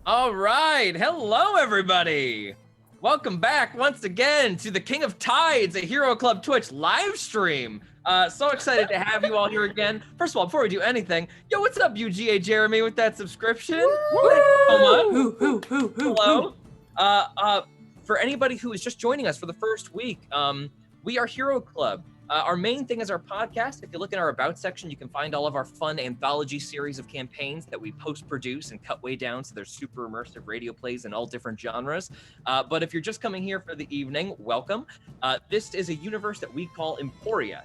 All right, hello everybody. Welcome back once again to the King of Tides, a Hero Club Twitch live stream. So excited to have you all here again. First of all, before we do anything, yo, what's up, UGA Jeremy, with that subscription? Thank you so much. Hello. For anybody who is just joining us for the first week, we are Hero Club. Our main thing is our podcast. If you look in our About section, you can find all of our fun anthology series of campaigns that we post-produce and cut way down so they're super immersive radio plays in all different genres. But if you're just coming here for the evening, welcome. This is a universe that we call Emporia.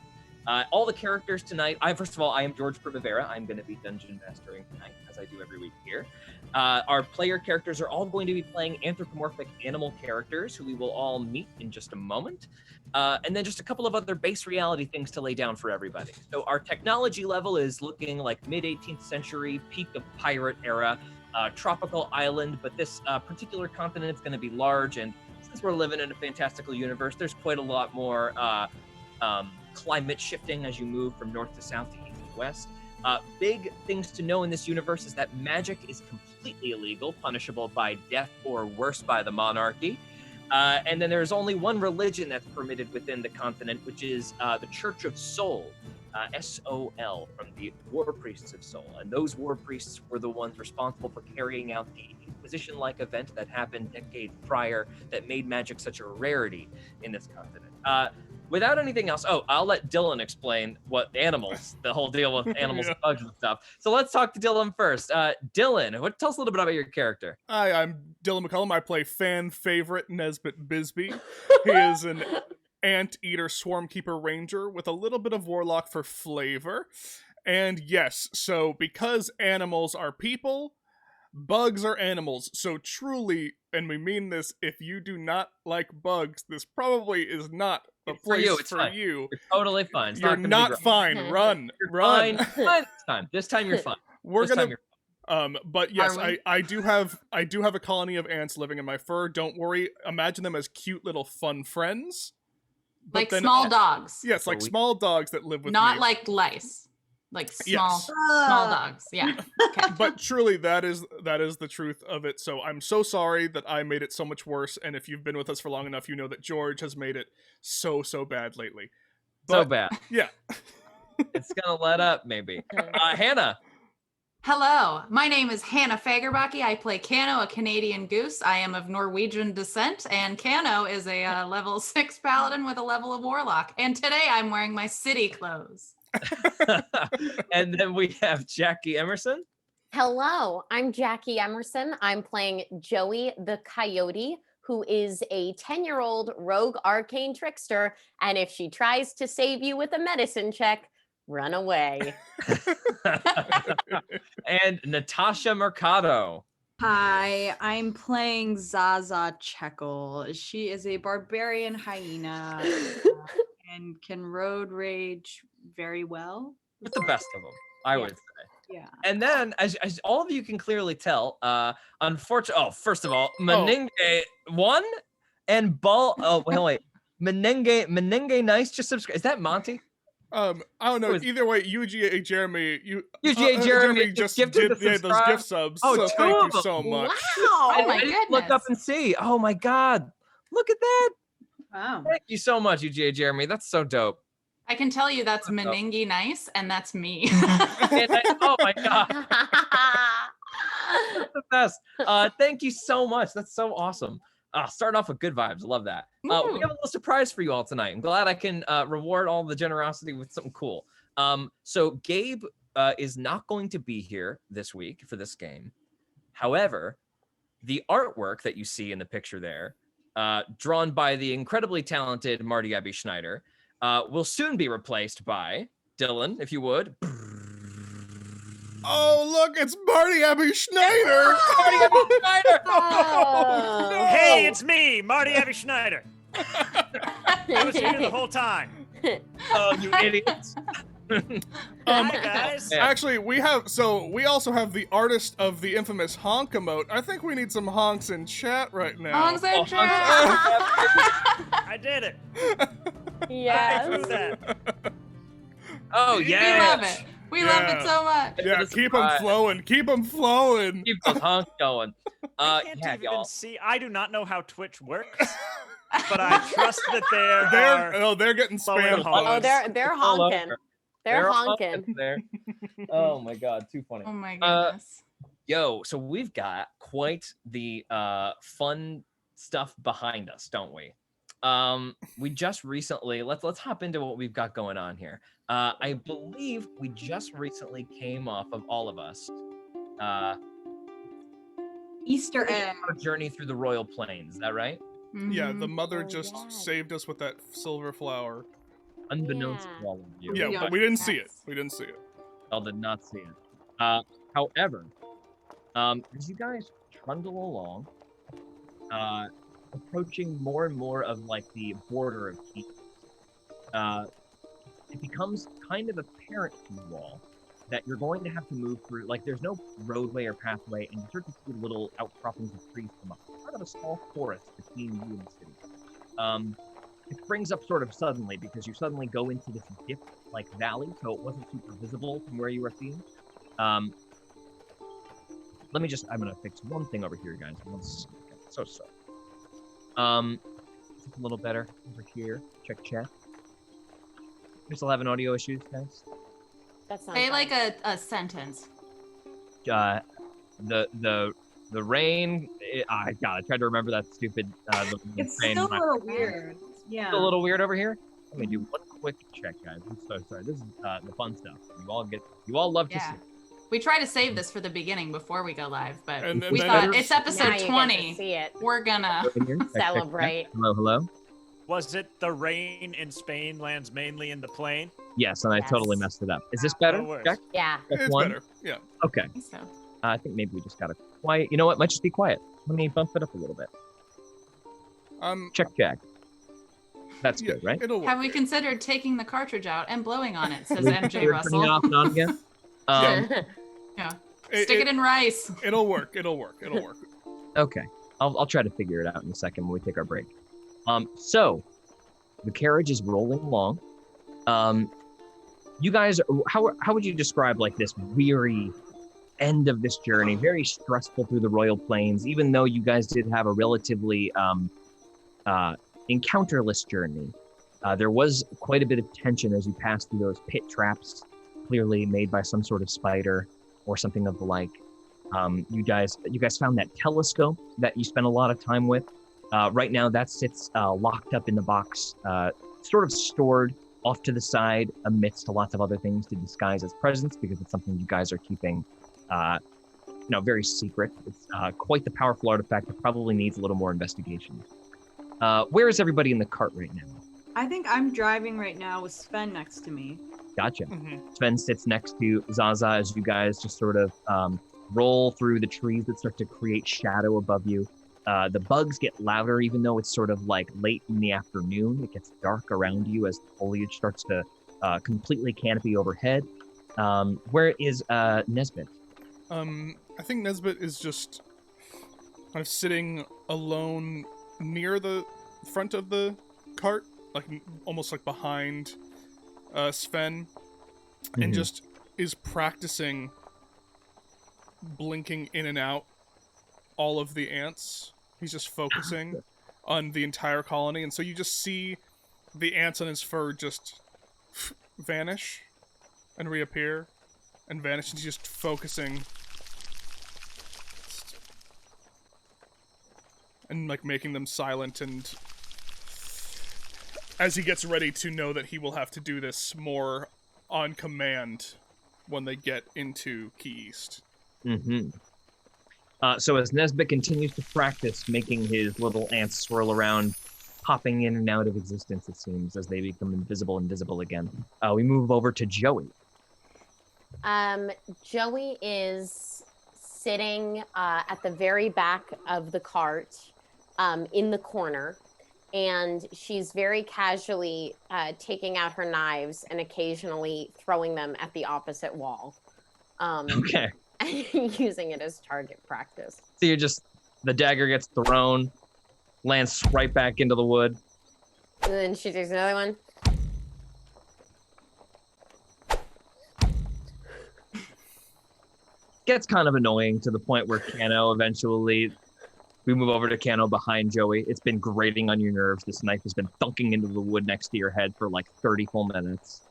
All the characters tonight, first of all, I am George Primavera. I'm going to be dungeon mastering tonight, as I do every week here. Our player characters are all going to be playing anthropomorphic animal characters who we will all meet in just a moment. And then just a couple of other base reality things to lay down for everybody. So our technology level is looking like mid-18th century, peak of pirate era, tropical island, but this particular continent is going to be large, and since we're living in a fantastical universe, there's quite a lot more climate shifting as you move from north to south to east to west. Big things to know in this universe is that magic is completely illegal, punishable by death or worse by the monarchy. And then there's only one religion that's permitted within the continent, which is the Church of Sol, S-O-L, from the War Priests of Sol. And those War Priests were the ones responsible for carrying out the Inquisition-like event that happened decades prior that made magic such a rarity in this continent. Without anything else, I'll let Dylan explain what animals, the whole deal with animals and bugs and stuff. So let's talk to Dylan first. Dylan, tell us a little bit about your character. Hi, I'm Dylan McCullum. I play fan favorite Nesbit Bisbee. He is an anteater swarmkeeper ranger with a little bit of warlock for flavor. And yes, so because animals are people, bugs are animals. So truly, and we mean this, if you do not like bugs, this probably is not a place for you. You're totally fine. You're not fine. Run. Run. Fine. This time you're fine. But yes, I do have a colony of ants living in my fur. Don't worry. Imagine them as cute little fun friends. Like small dogs. Yes, like small dogs that live with me. Not like lice. Like small dogs. Yeah. Okay. But truly, that is the truth of it. So I'm so sorry that I made it so much worse. And if you've been with us for long enough, you know that George has made it so bad lately. So bad. Yeah. It's gonna let up, maybe. Hannah. Hello, my name is Hannah Fagerbaki. I play Kano, a Canadian goose. I am of Norwegian descent, and Kano is a level 6 paladin with a level of warlock. And today I'm wearing my city clothes. And then we have Jackie Emerson. Hello, I'm Jackie Emerson. I'm playing Joey the Coyote, who is a 10-year-old rogue arcane trickster. And if she tries to save you with a medicine check, run away. And Natasha Mercado. Hi, I'm playing Zaza Chekel. She is a barbarian hyena and can road rage very well. With the best of them, I would say. Yeah. And then, as all of you can clearly tell, unfortunately, first of all, Menenge won, and wait, Menenge Nice just subscribe. Is that Monty? I don't know. Either way, UGA Jeremy, Jeremy just did those gift subs. So thank you so much. Wow! I didn't look up and see. Oh my God! Look at that! Wow! Thank you so much, UGA Jeremy. That's so dope. I can tell you that's Meningi Nice, and that's me. Oh my God! That's the best. Thank you so much. That's so awesome. Starting off with good vibes. I love that. We have a little surprise for you all tonight. I'm glad I can reward all the generosity with something cool. So Gabe is not going to be here this week for this game. However, the artwork that you see in the picture there, drawn by the incredibly talented Marty Abbe-Schneider, will soon be replaced by Dylan, if you would. Oh, look, it's Marty Abbe-Schneider! Marty Abbe-Schneider! Oh, no. Hey, it's me, Marty Abbe-Schneider. I was here the whole time. Oh, you idiots. Hi, guys. Actually, we also have the artist of the infamous honk emote. I think we need some honks in chat right now. Honks in chat! I did it. Yes. I proved that. Oh, We yeah. love it. We love it so much. Yeah, keep them flowing. Keep them flowing. Keep those hunks going. I can't Yeah, even y'all. see. I do not know how Twitch works, but I trust that they're getting spam Oh, calls. Oh, they're All over. honking. They're honking. there. Oh my god, too funny. Oh my goodness. Yo, so we've got quite the fun stuff behind us, don't we? We just recently let's hop into what we've got going on here. I believe we just recently came off of all of us Easter egg. our journey through the Royal Plains. Is that right? Yeah, the Mhm. mother Oh, just yeah. saved us with that silver flower. Unbeknownst Yeah. to all of you, Yeah, Yeah. but we didn't see it. Yes. We didn't see it. y'all did not see it. However, as you guys trundle along, approaching more and more of like the border of Keith, it becomes kind of apparent to you all that you're going to have to move through, like there's no roadway or pathway, and you start to see little outcroppings of trees come up. It's part of a small forest between you and the city. It springs up sort of suddenly because you suddenly go into this dip-like valley, so it wasn't super visible from where you were seeing. I'm gonna fix one thing over here, guys. One second. So sorry. A little better over here. Check chat. We still having audio issues, guys. That's not Say bad. like a sentence. The rain. I tried to remember that stupid. The It's rain still in my- a little weird. Yeah. Still a little weird over here. Let me do one quick check, guys. I'm so sorry. This is the fun stuff. You all love to Yeah. see. We try to save this for the beginning before we go live, but And we then thought there's- it's Now episode you get to 20. see it. We're gonna. Go in here. Check, check, check. Celebrate. Hello. Was it the rain in Spain lands mainly in the plain? Yes, and I Yes. totally messed it up. Is this better? No worries. Check. Yeah. Check It's one. better. Yeah. Okay. So I think maybe we just gotta quiet. You know what? Might just be quiet. Let me bump it up a little bit. Check. That's Yeah, good, right? it'll work. have we considered taking the cartridge out and blowing on it? Says We're MJ turning it Russell. off and on again. Yeah. Stick it in rice. It'll work. It'll work. It'll work. Okay. I'll try to figure it out in a second when we take our break. So the carriage is rolling along. You guys, how would you describe like this weary end of this journey? Very stressful through the Royal Plains, even though you guys did have a relatively encounterless journey. There was quite a bit of tension as you passed through those pit traps, clearly made by some sort of spider or something of the like. You guys found that telescope that you spent a lot of time with. Right now, that sits locked up in the box, sort of stored off to the side amidst lots of other things to disguise as presents, because it's something you guys are keeping, very secret. It's quite the powerful artifact that probably needs a little more investigation. Where is everybody in the cart right now? I think I'm driving right now with Sven next to me. Gotcha. Mhm. Sven sits next to Zaza as you guys just sort of roll through the trees that start to create shadow above you. The bugs get louder, even though it's sort of like late in the afternoon. It gets dark around you as the foliage starts to completely canopy overhead. Where is Nesbit? I think Nesbit is just kind of sitting alone near the front of the cart, like almost like behind Sven, and Mhm. just is practicing blinking in and out all of the ants. He's just focusing on the entire colony, and so you just see the ants on his fur just vanish and reappear and vanish, and he's just focusing and like making them silent, and as he gets ready to know that he will have to do this more on command when they get into Key East. Mm-hmm. So as Nesbit continues to practice making his little ants swirl around, popping in and out of existence, it seems, as they become invisible and visible again, we move over to Joey. Joey is sitting at the very back of the cart in the corner, and she's very casually taking out her knives and occasionally throwing them at the opposite wall. Okay. Using it as target practice. So you're just, the dagger gets thrown, lands right back into the wood. And then she takes another one. gets kind of annoying to the point where Kano eventually, we move over to Kano behind Joey. It's been grating on your nerves. This knife has been thunking into the wood next to your head for like 30 full minutes.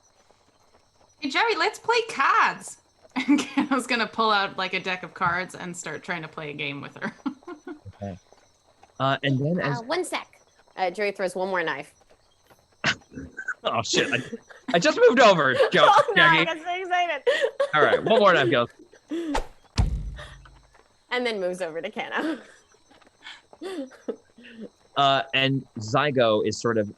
Hey, Joey, let's play cards. And Kano's gonna pull out like a deck of cards and start trying to play a game with her. Okay. And then as... One sec. Joey throws one more knife. Oh, shit. I just moved over, Joe. Oh, no, I Jackie. got so excited. All right, one more knife goes. And then moves over to Kano. And Zygo is sort of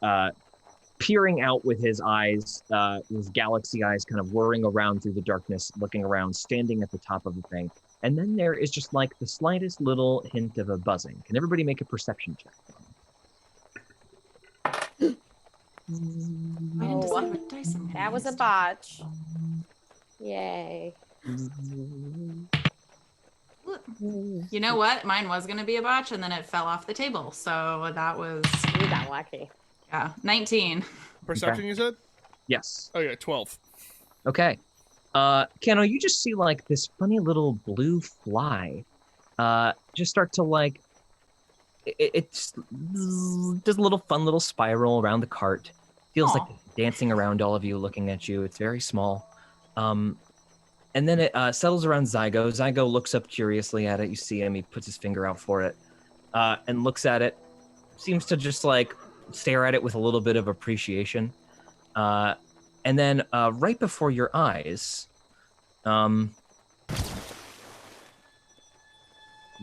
peering out with his eyes, his galaxy eyes kind of whirring around through the darkness, looking around, standing at the top of the thing. And then there is just like the slightest little hint of a buzzing. Can everybody make a perception check? I didn't decide what dice I'm gonna That was a use. botch. Yay. You know what? Mine was gonna be a botch, and then it fell off the table. So that was You got lucky. 19. Perception, you said? Yes. Oh, yeah, 12. Okay. Kano, you just see like this funny little blue fly just start to like, it just does a little fun little spiral around the cart. Feels like it's dancing around all of you, looking at you. It's very small. And then it settles around Zygo. Zygo looks up curiously at it. You see him, he puts his finger out for it and looks at it. Seems to just like stare at it with a little bit of appreciation. And then right before your eyes,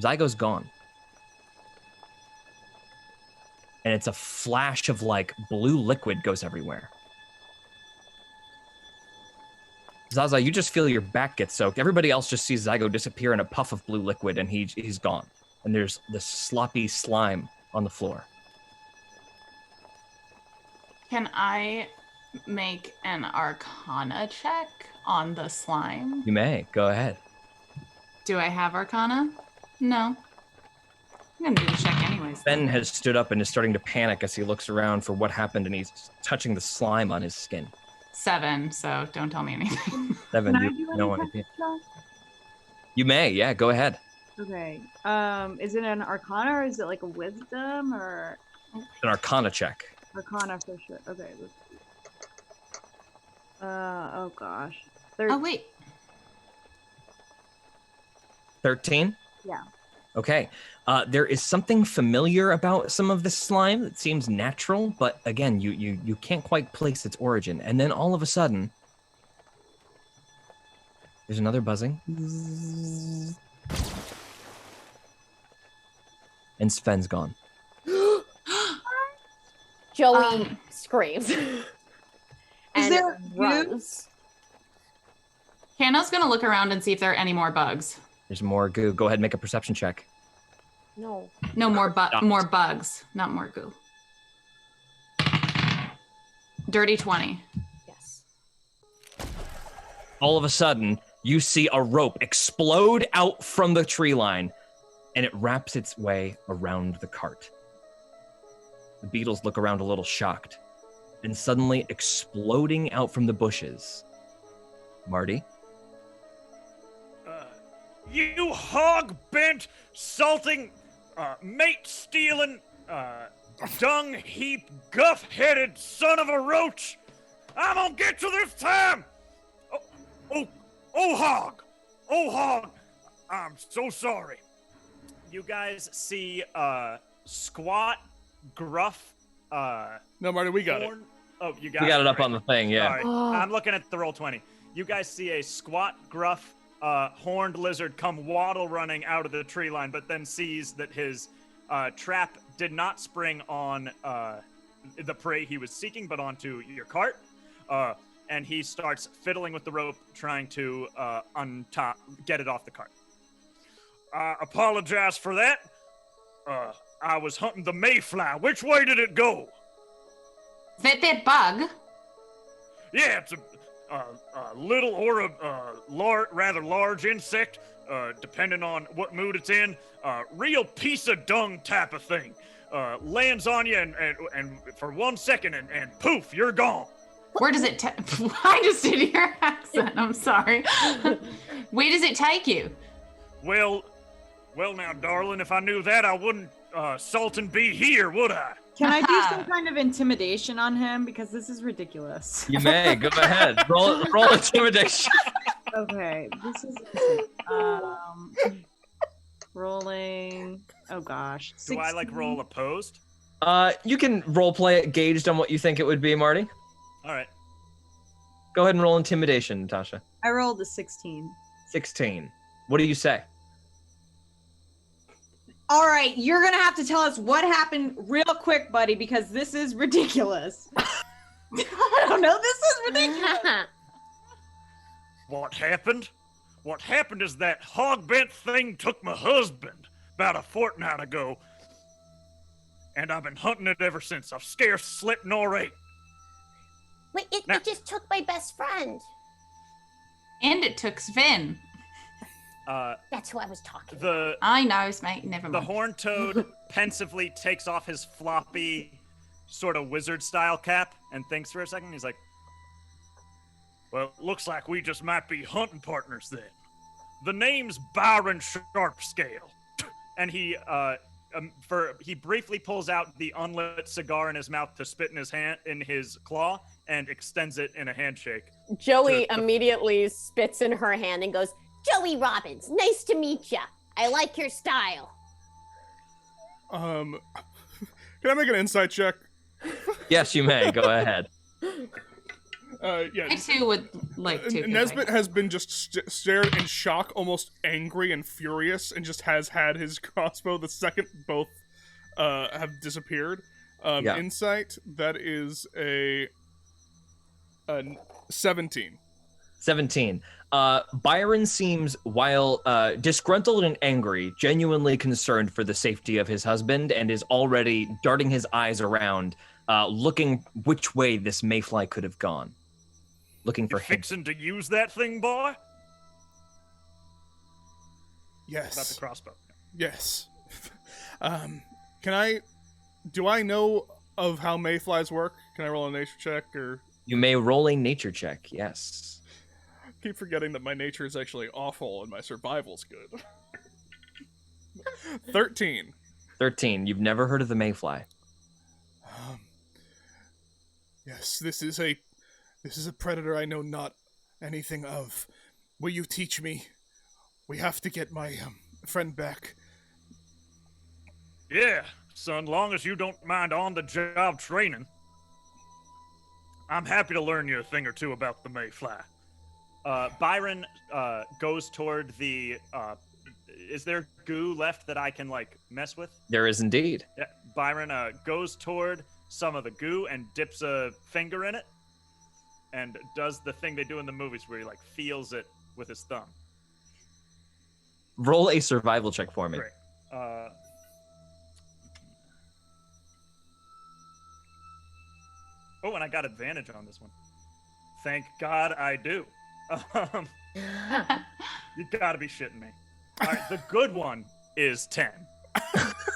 Zygo's gone. And it's a flash of like blue liquid goes everywhere. Zaza, you just feel your back get soaked. Everybody else just sees Zygo disappear in a puff of blue liquid and he's gone. And there's this sloppy slime on the floor. Can I make an Arcana check on the slime? You may, go ahead. Do I have Arcana? No. I'm gonna do the check anyways. Ben has stood up and is starting to panic as he looks around for what happened and he's touching the slime on his skin. 7, so don't tell me anything. 7, Can I you do have no any idea. check? You may, yeah, go ahead. Okay. Is it an Arcana or is it like a Wisdom or An Arcana check. Arcana for sure? Okay. Let's see. Oh gosh. Oh, wait. 13? Yeah. Okay. There is something familiar about some of this slime that seems natural, but again, you can't quite place its origin. And then all of a sudden, there's another buzzing. And Sven's gone. Joey screams. And there runs. Kano's gonna look around and see if there are any more bugs. There's more goo. Go ahead and make a perception check. No. No, more bugs, not more goo. Dirty 20. Yes. All of a sudden, you see a rope explode out from the tree line, and it wraps its way around the cart. The beetles look around a little shocked, and suddenly exploding out from the bushes. Marty? You hog-bent, salting, mate-stealing, dung-heap, guff-headed son of a roach! I'm gonna get you this time! Oh, hog! I'm so sorry. You guys see, squat, gruff, No, Marty, we got it. horn- Oh, you got We it. got it up right. on the thing, yeah. Sorry, I'm looking at the roll 20. You guys see a squat, gruff, horned lizard come waddle running out of the tree line, but then sees that his trap did not spring on the prey he was seeking, but onto your cart. And he starts fiddling with the rope, trying to get it off the cart. I apologize for that. I was hunting the mayfly. Which way did it go? That bug. Yeah, it's a little or a rather large insect, depending on what mood it's in. Real piece of dung type of thing. Lands on you and for 1 second and poof, you're gone. Where does it I just did your accent. I'm sorry. Where does it take you? Well now, darling, if I knew that, I wouldn't Sultan be here, would I? Can I do some kind of intimidation on him? Because this is ridiculous. You may go ahead. Roll intimidation. Okay, this is rolling. Oh gosh. Do I like 16. roll opposed? You can role play it gauged on what you think it would be, Marty. All right. Go ahead and roll intimidation, Natasha. I rolled a 16. 16. What do you say? All right, you're gonna have to tell us what happened real quick, buddy, because this is ridiculous. I don't know. This is ridiculous. What happened? What happened is that hog-bent thing took my husband about a fortnight ago, and I've been hunting it ever since. I've scarce slept nor ate. Wait, it just took my best friend. And it took Sven. That's who I was talking The I know, mate. Never the mind. horned toad pensively takes off his floppy, sort of wizard-style cap and thinks for a second. He's like, "Well, looks like we just might be hunting partners then. The name's Byron Sharpscale," and he briefly pulls out the unlit cigar in his mouth to spit in his hand in his claw and extends it in a handshake. Joey To the- immediately spits in her hand and goes, Joey Robbins, nice to meet ya. I like your style. Can I make an insight check? Yes, you may. Go ahead. Yeah. I too would like to. Nesbit has been just stared in shock, almost angry and furious, and just has had his crossbow the second both have disappeared. Yeah. Insight, that is a 17. 17. Byron seems, while disgruntled and angry, genuinely concerned for the safety of his husband and is already darting his eyes around, looking which way this mayfly could have gone. Looking for You hints. fixing to use that thing, boy? Yes. About the crossbow. Yes. Do I know of how mayflies work? Can I roll a nature check, or You may roll a nature check, yes. keep forgetting that my nature is actually awful and my survival's good. 13. 13. You've never heard of the mayfly. Yes, this is a predator I know not anything of. Will you teach me? We have to get my friend back. Yeah, son, long as you don't mind on-the-job training. I'm happy to learn you a thing or two about the mayfly. Byron goes toward the... is there goo left that I can, like, mess with? There is indeed. Yeah, Byron goes toward some of the goo and dips a finger in it and does the thing they do in the movies where he, like, feels it with his thumb. Roll a survival check for me. Great. Oh, and I got advantage on this one. Thank God I do. You gotta be shitting me. All right, the good one is 10.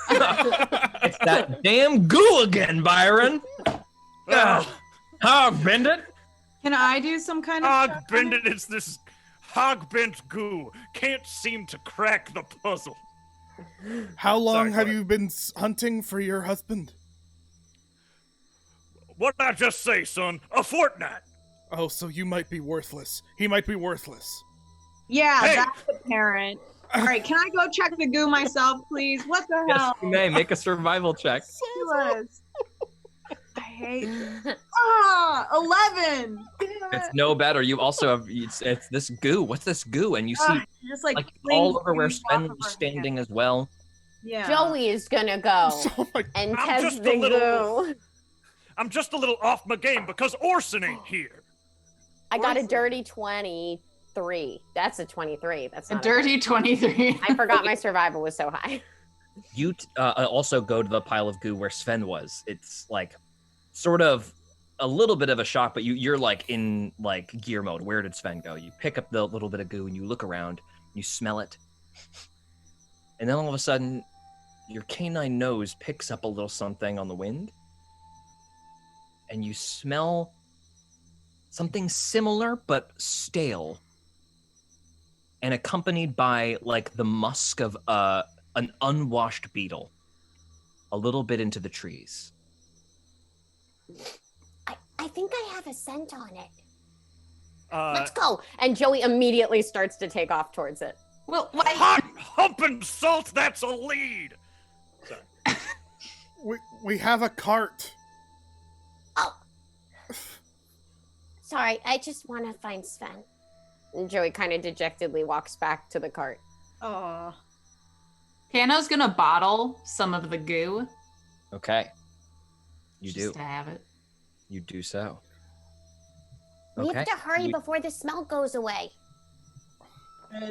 It's that damn goo again, Byron. Hog bend it. Can I do some kind of Hog check on bend it? it. It's this hog bent goo. Can't seem to crack the puzzle. How long Sorry, go have ahead. you been hunting for your husband? What did I just say, son? A fortnight. Oh, so you might be worthless. He might be worthless. Yeah, Hey! that's apparent. All right, can I go check the goo myself, please? What the Yes, hell? you may. Make a survival check. Ridiculous. I hate. 11. It's no better. You also have it's this goo. What's this goo? And you see Just like, all over where flings Sven off of was her standing hand. as well. Yeah. Joey is gonna go Oh my and I'm test just the a little- goo. I'm just a little off my game because Orson ain't here. I got a Orson. dirty 23. That's a 23. That's A not dirty 23. I forgot my survival was so high. You also go to the pile of goo where Sven was. It's like sort of a little bit of a shock, but you're like in like gear mode. Where did Sven go? You pick up the little bit of goo and you look around, you smell it. And then all of a sudden, your canine nose picks up a little something on the wind. And you smell something similar but stale, and accompanied by like the musk of an unwashed beetle, a little bit into the trees. I think I have a scent on it. Uh, Let's go. And Joey immediately starts to take off towards it. Well, why? hot humping salt, that's a lead. Sorry. We have a cart. Oh. Sorry, I just want to find Sven. And Joey kind of dejectedly walks back to the cart. Oh. Kano's gonna bottle some of the goo. Okay. You just do. to have it. You do so. We Okay. have to hurry We- before the smell goes away.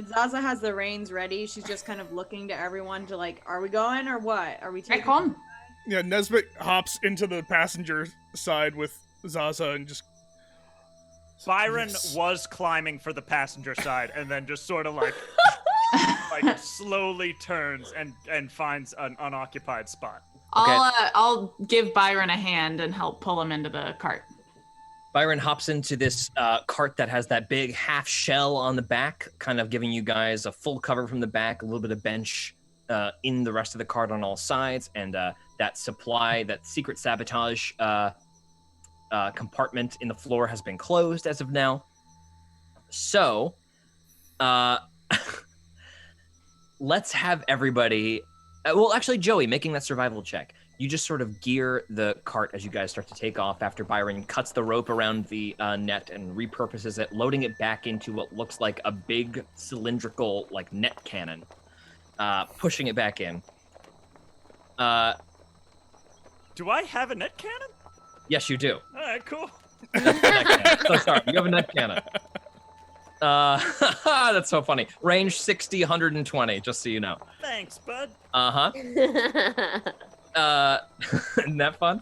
Zaza has the reins ready. She's just kind of looking to everyone to like, are we going or what? Are we Back taking home. Yeah, Nesbit hops into the passenger side with Zaza and just. Byron Yes. was climbing for the passenger side and then just sort of like slowly turns and finds an unoccupied spot. I'll give Byron a hand and help pull him into the cart. Byron hops into this cart that has that big half shell on the back, kind of giving you guys a full cover from the back, a little bit of bench in the rest of the cart on all sides, and that secret sabotage compartment in the floor has been closed as of now. So, let's have everybody. Well, actually, Joey, making that survival check. You just sort of gear the cart as you guys start to take off after Byron cuts the rope around the net and repurposes it, loading it back into what looks like a big cylindrical like net cannon, pushing it back in. Do I have a net cannon? Yes, you do. All right, cool. That's the net cannon. So sorry, you have a net cannon. That's so funny. Range 60, 120, just so you know. Thanks, bud. Uh-huh. Isn't that fun?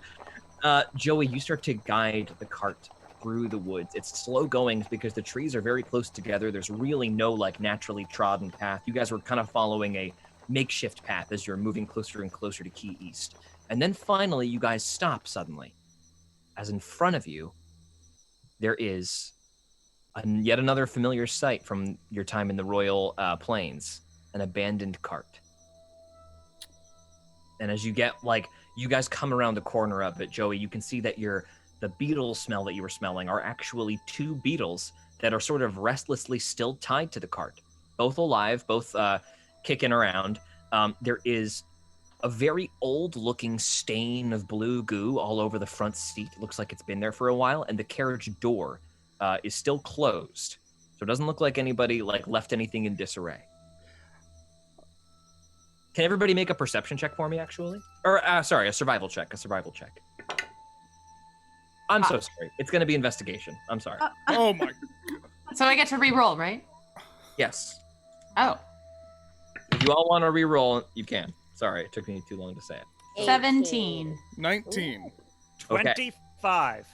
Joey, you start to guide the cart through the woods. It's slow going because the trees are very close together. There's really no like naturally trodden path. You guys were kind of following a makeshift path as you're moving closer and closer to Key East. And then finally, you guys stop suddenly, as in front of you, there is yet another familiar sight from your time in the Royal Plains, an abandoned cart. And as you get, like, you guys come around the corner of it, Joey, you can see that the beetle smell that you were smelling are actually two beetles that are sort of restlessly still tied to the cart. Both alive, both kicking around. There is a very old-looking stain of blue goo all over the front seat. It looks like it's been there for a while, and the carriage door is still closed. So it doesn't look like anybody, like, left anything in disarray. Can everybody make a perception check for me, actually? Or, sorry, a survival check. I'm so sorry. It's going to be investigation. I'm sorry. Oh my. So I get to re-roll, right? Yes. Oh. If you all want to re-roll, you can. Sorry, it took me too long to say it. 17. 19. Okay. 25.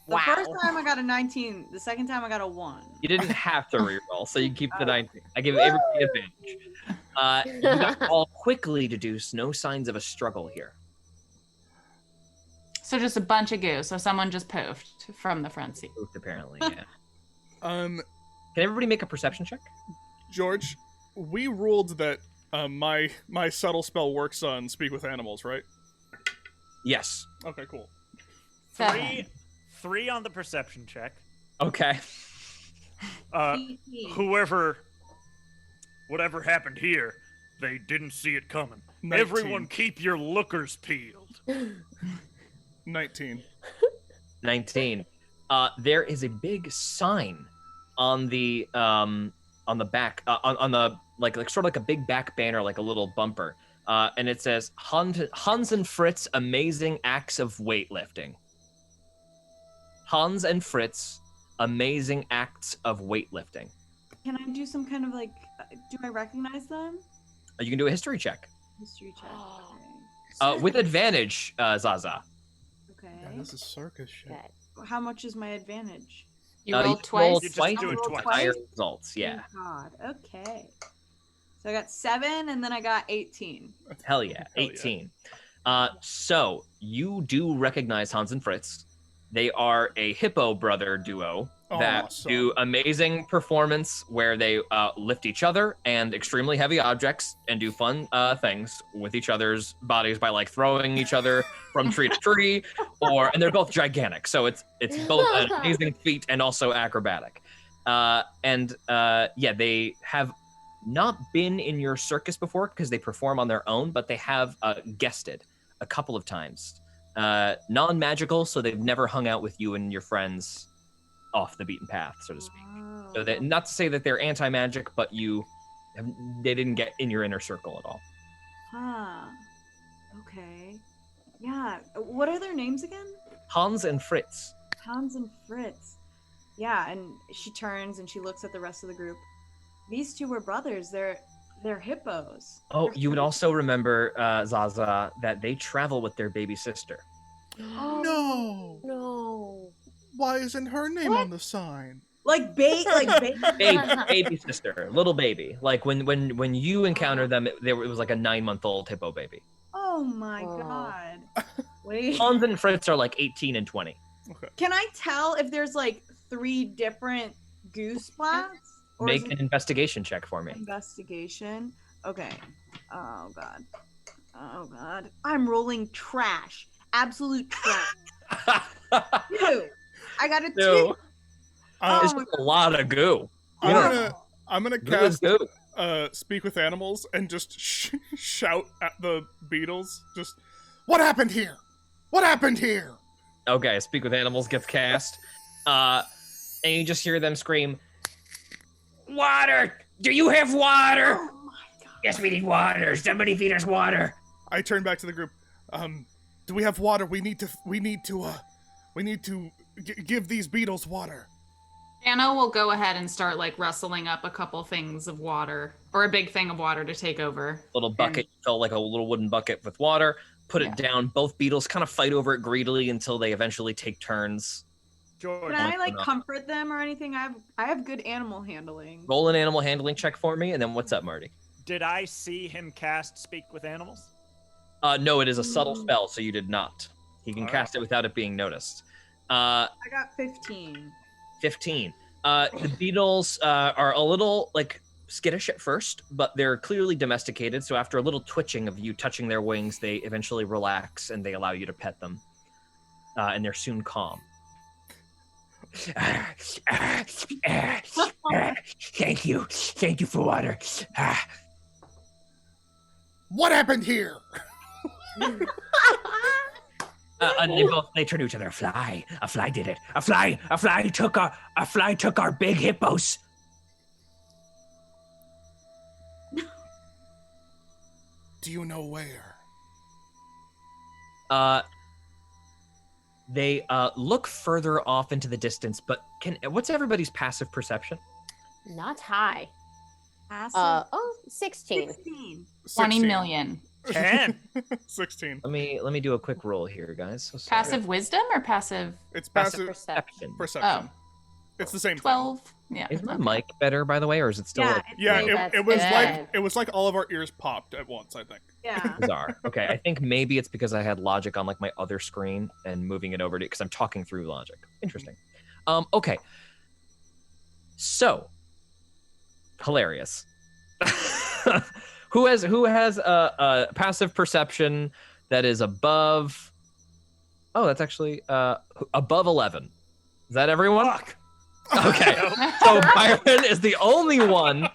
The Wow. first time I got a 19. The second time I got a 1. You didn't have to re-roll, so you keep the 19. I give everybody advantage. You guys all quickly deduce no signs of a struggle here. So just a bunch of goo. So someone just poofed from the front seat. Apparently, yeah. Um, Can everybody make a perception check? George, we ruled that my subtle spell works on speak with animals, right? Yes. Okay, cool. 7. 3 on the perception check. Okay. Whatever happened here, they didn't see it coming. 19. Everyone keep your lookers peeled. 19. 19. There is a big sign on the back, on the like sort of like a big back banner, like a little bumper, and it says Hans and Fritz amazing acts of weightlifting. Hans and Fritz amazing acts of weightlifting. Can I do some kind of like, do I recognize them? You can do a history check History check. with advantage, Zaza. Okay. Yeah, this is circus shit. Good. How much is my advantage? You You rolled can twice. roll You just twice do it for twice. higher results. Yeah. Thank God. Okay. So I got 7 and then I got 18. Hell yeah. Hell yeah. 18. So you do recognize Hans and Fritz. They are a hippo brother duo that Awesome. do amazing performance where they lift each other and extremely heavy objects and do fun things with each other's bodies by like throwing each other from tree to tree, and they're both gigantic, so it's both an amazing feat and also acrobatic. They have not been in your circus before because they perform on their own, but they have guested a couple of times. Non-magical, so they've never hung out with you and your friends off the beaten path, so to speak. So that, not to say that they're anti-magic, but they didn't get in your inner circle at all. Huh. Okay. Yeah. What are their names again? Hans and Fritz. Hans and Fritz. Yeah, and she turns and she looks at the rest of the group. These two were brothers. They're hippos. Oh, They're you would hippos. also remember, Zaza, that they travel with their baby sister. No. No. Why isn't her name What? on the sign? Like baby. Baby sister, little baby. Like when you encountered them, it was like a 9-month-old hippo baby. Oh my Oh. god. Wait. Hans and Fritz are like 18 and 20. Can I tell if there's like 3 different goose spots? Or is Make it an investigation check for me. investigation? Okay. Oh god. Oh god. I'm rolling trash. Absolute trash. 2. I got a 2. No, Oh it's my just a lot of goo. I'm gonna Goo is cast goo. Speak with Animals and just shout at the beetles. Just, what happened here? What happened here? Okay, Speak with Animals gets cast. And you just hear them scream, "Water! Do you have water? Oh my god. Yes, we need water. Somebody feed us water." I turn back to the group. Do we have water? We need to give these beetles water. Anna will go ahead and start like rustling up a couple things of water or a big thing of water to take over. Little bucket, fill like a little wooden bucket with water, put it down. Both beetles kind of fight over it greedily until they eventually take turns. George, Can I like enough. comfort them or anything? I have good animal handling. Roll an animal handling check for me, and then what's up, Marty? did I see him cast Speak with Animals? No, it is a subtle spell, so you did not. He can cast it without it being noticed. I got 15. 15. The beetles are a little like skittish at first, but they're clearly domesticated. So after a little twitching of you touching their wings, they eventually relax and they allow you to pet them. And they're soon calm. Thank you. Thank you for water. What happened here? And they turn to each other. A fly did it. A fly took our big hippos. Do you know where? They look further off into the distance, but what's everybody's passive perception? Not high. Acid 16. 16. 20 16. million. 10. 16. Let me do a quick roll here, guys. So sorry. Passive wisdom or passive? It's Passive passive perception. perception. Oh, It's the same thing. 12. Yeah. Is my mic better, by the way, or is it still Yeah, like Yeah, Maybe that's it was good. like all of our ears popped at once, I think. Yeah. bizarre? Okay, I think maybe it's because I had Logic on like my other screen and moving it over to because I'm talking through Logic. Interesting. Okay. So hilarious. Who has a passive perception that is above? Oh, that's actually above 11. Is that everyone? Fuck. Okay. So Byron is the only one.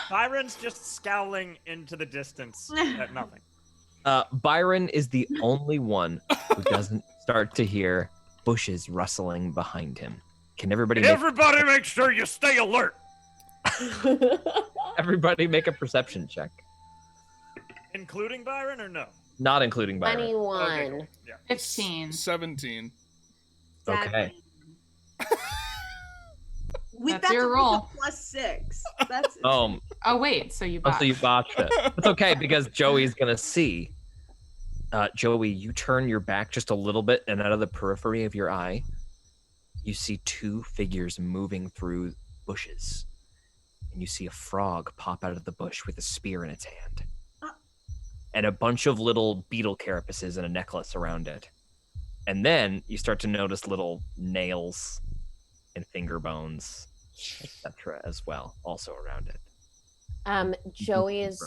Byron's just scowling into the distance at nothing. Byron is the only one who doesn't start to hear bushes rustling behind him. Can everybody Everybody make sure you stay alert. everybody make a perception check? Including Byron or no? Not including Byron. 21. Okay, cool. Yeah. 15. 17. Okay. That's your roll. +6. That's Oh, wait. So you oh, botched. so you botched it. It's okay because Joey's gonna see. Joey, you turn your back just a little bit, and out of the periphery of your eye, you see two figures moving through bushes. And you see a frog pop out of the bush with a spear in its hand. And a bunch of little beetle carapaces and a necklace around it. And then you start to notice little nails and finger bones, etc. as well, also around it. Joey is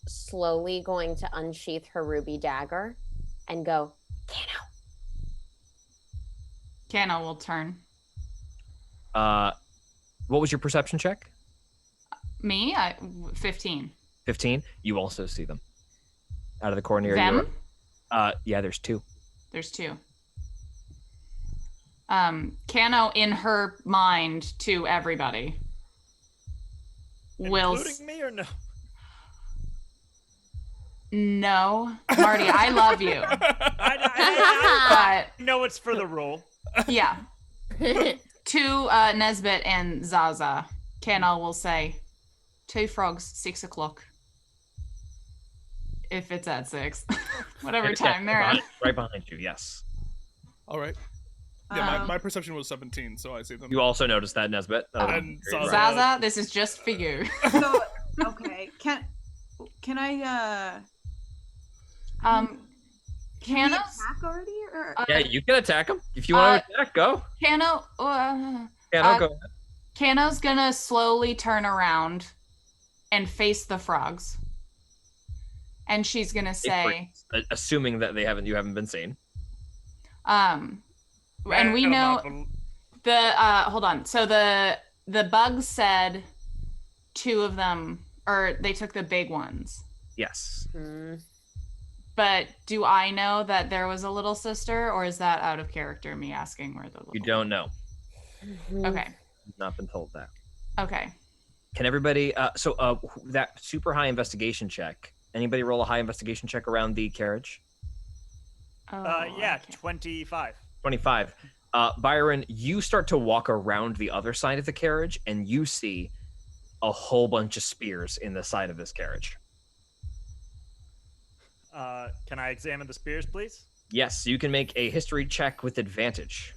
slowly going to unsheath her ruby dagger and go, Kano will turn. What was your perception check? Me? 15. 15. You also see them out of the corner of Them? Yeah, there's 2. There's 2. Kano, in her mind, to everybody, will... Including me or no? No. Marty, I love you. I know it's for the role. Yeah. To Nesbit and Zaza, Kano will say, 2 frogs, 6 o'clock. If it's at 6. Whatever time they're at. Right behind you, yes. All right. Yeah, my perception was 17, so I see them. You also noticed that, Nesbit. And Zaza. Zaza, this is just for you. So, okay. Can I Kano, we attack already or Yeah, you can attack him. If you want to attack, go. Kano, Go ahead. Kano's gonna slowly turn around and face the frogs. And she's gonna say, assuming that you haven't been seen. and we know hold on. So the bugs said 2 of them, or they took the big ones. Yes. But do I know that there was a little sister, or is that out of character, me asking where the little... You don't know. Okay. You've not been told that. Okay. Can everybody, that super high investigation check, anybody roll a high investigation check around the carriage? Yeah, 25. 25. Byron, you start to walk around the other side of the carriage, and you see a whole bunch of spears in the side of this carriage. Can I examine the spears, please? Yes, you can make a history check with advantage.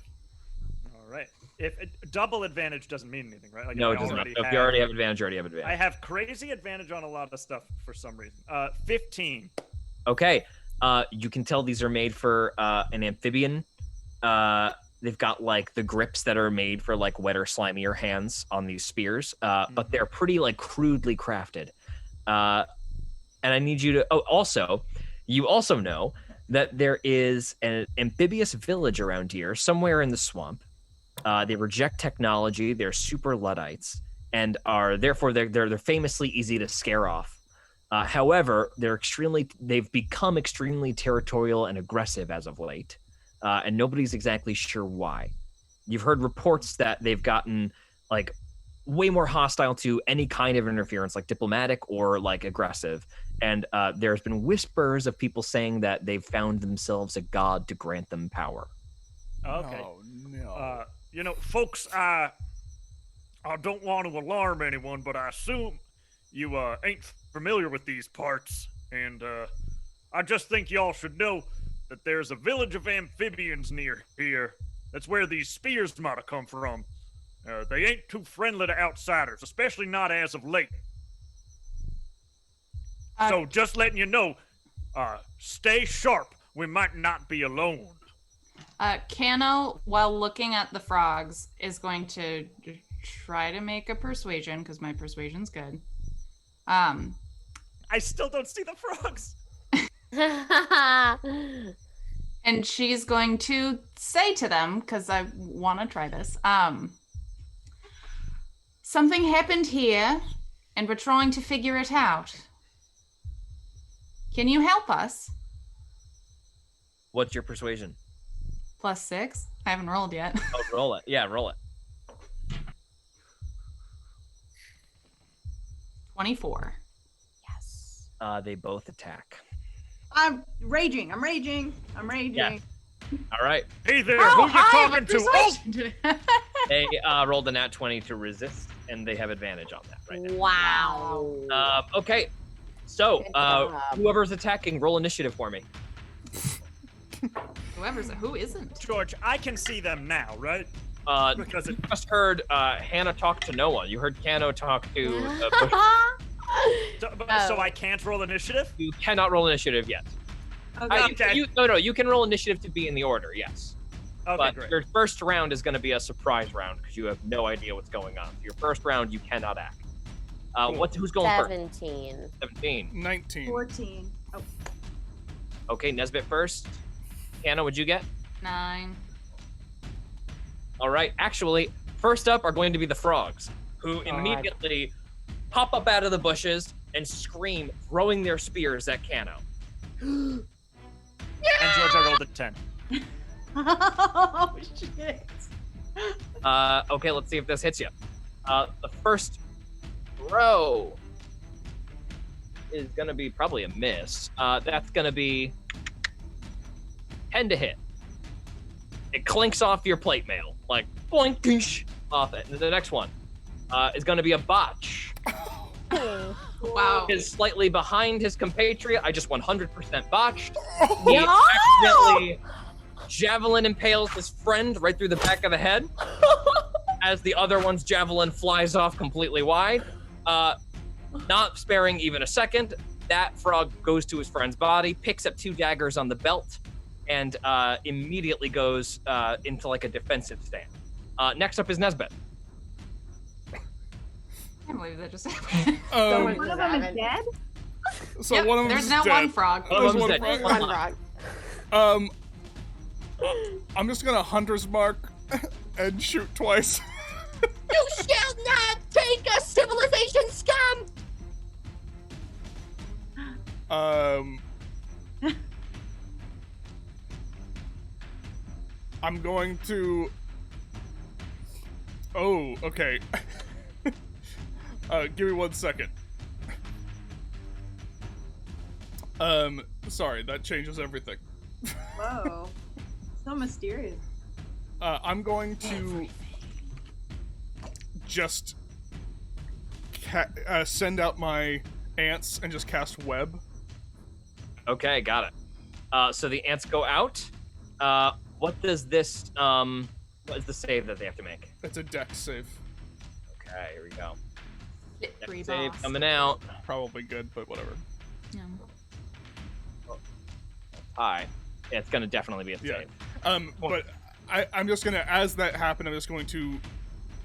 All right. If double advantage doesn't mean anything, right? Like No, if it I does not. already If you already have advantage, you already have I advantage. have crazy advantage on a lot of stuff for some reason. 15. Okay. You can tell these are made for an amphibian. They've got like the grips that are made for like wetter, slimier hands on these spears, but they're pretty like crudely crafted. And I need you to. Oh, also, you also know that there is an amphibious village around here, somewhere in the swamp. They reject technology. They're super Luddites, and are therefore they're famously easy to scare off. However, they've become extremely territorial and aggressive as of late, and nobody's exactly sure why. You've heard reports that they've gotten like way more hostile to any kind of interference, like diplomatic or like aggressive. And there's been whispers of people saying that they've found themselves a god to grant them power. Okay. Oh, no. Folks, I don't want to alarm anyone, but I assume you ain't familiar with these parts, and I just think y'all should know that there's a village of amphibians near here. That's where these spears might have come from. They ain't too friendly to outsiders, especially not as of late. So just letting you know, stay sharp. We might not be alone. Kano, while looking at the frogs, is going to try to make a persuasion, because my persuasion's good. I still don't see the frogs. And she's going to say to them, because I want to try this, something happened here, and we're trying to figure it out. Can you help us? What's your persuasion? +6. I haven't rolled yet. Oh, roll it. Yeah, roll it. 24. Yes. They both attack. I'm raging. Yeah. All right. Hey there, who you talking to? Oh! They rolled a nat 20 to resist, and they have advantage on that right now. Wow. Okay. So, Good job. whoever's attacking, roll initiative for me. Who isn't? George, I can see them now, right? Because You just heard Hannah talk to no one. You heard Kano talk to Bush. So I can't roll initiative? You cannot roll initiative yet. Okay. You can roll initiative to be in the order, yes. Okay, But great. your first round is going to be a surprise round because you have no idea what's going on. Your first round, you cannot act. Cool. Who's going first? 17. 17. 19. 14. Oh, Okay, Nesbit first. Hannah, what'd you get? 9. All right. Actually, first up are going to be the frogs, who God. immediately pop up out of the bushes and scream, throwing their spears at Kano. And George, I rolled a 10. oh shit. Okay, let's see if this hits you. The first throw is going to be probably a miss. That's going to be 10 to hit. It clinks off your plate mail, like boink, goosh, off it. And the next one is going to be a botch. Wow. Is slightly behind his compatriot. I just 100% botched. Oh, He No! accidentally javelin impales his friend right through the back of the head as the other one's javelin flies off completely wide. Not sparing even a second, that frog goes to his friend's body, picks up 2 daggers on the belt, and immediately goes into like a defensive stand. Next up is Nesbit. I can't believe that just happened. Someone One just of them is haven't- dead? So Yep, one of them there's is now dead. one frog. One of There's them's one dead. frog? One frog. I'm just gonna hunter's mark and shoot twice. You shall not take a civilization scum! I'm going to. Oh, okay. Give me 1 second. Sorry, that changes everything. Whoa. So mysterious. I'm going to just send out my ants and just cast web. Okay, got it. So the ants go out. What does this, what is the save that they have to make? It's a dex save. Okay, here we go. Hit 3 Save boss. coming out. Probably good, but whatever. Yeah. Hi. Yeah, it's gonna definitely be a Yeah. save. But I'm just gonna, as that happened, I'm just going to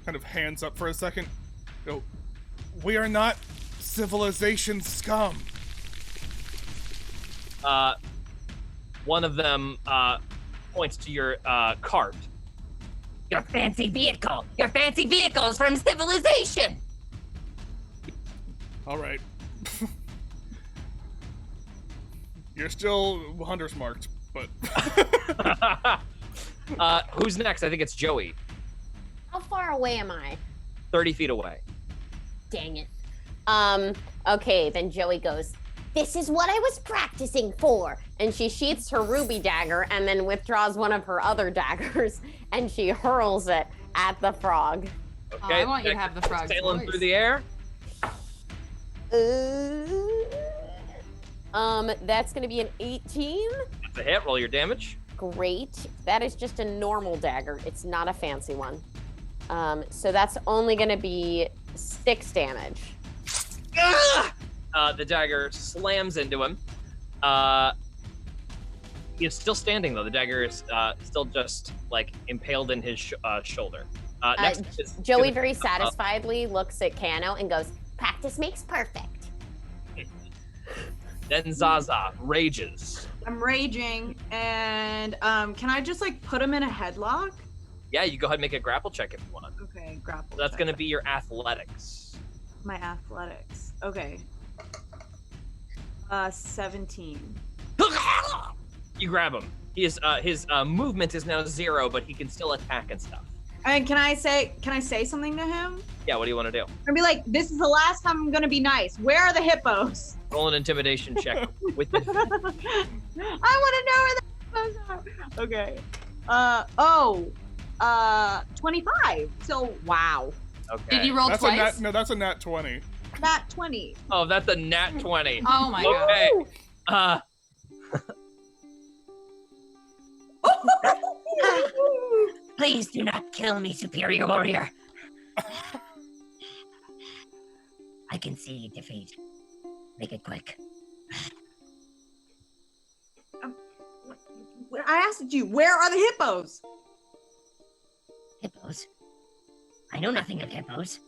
kind of hands up for a second. Go, we are not civilization scum. One of them points to your cart. Your fancy vehicle! Your fancy vehicle's from civilization! All right. You're still hunter's marked, but Who's next? I think it's Joey. How far away am I? 30 feet away. Dang it. Okay, then Joey goes, this is what I was practicing for. And she sheaths her ruby dagger and then withdraws one of her other daggers and she hurls it at the frog. Okay. I want you to have the frog's sailing voice. through the air. That's gonna be an 18. That's a hit. Roll your damage. Great. That is just a normal dagger. It's not a fancy one. So that's only gonna be 6 damage. The dagger slams into him. He is still standing though. The dagger is still just like impaled in his shoulder. Next is Joey very satisfiedly looks at Kano and goes, practice makes perfect. Then Zaza rages. I'm raging, and can I just like put him in a headlock? Yeah, you go ahead and make a grapple check if you want. Okay, grapple. That's check. going to be your athletics. My athletics. Okay. 17. You grab him. He is his movement is now 0, but he can still attack and stuff. And can I say something to him? Yeah, what do you want to do? And be like, this is the last time I'm gonna be nice. Where are the hippos? Roll an intimidation check with the I want to know where the hippos are. Okay. 25. So Wow. Okay. Did you roll that's twice? that's a nat 20. not 20. Oh, that's a nat 20. Oh my god. Okay. Please do not kill me, superior warrior. I can see defeat. Make it quick. asked you, where are the hippos? Hippos? I know nothing of hippos.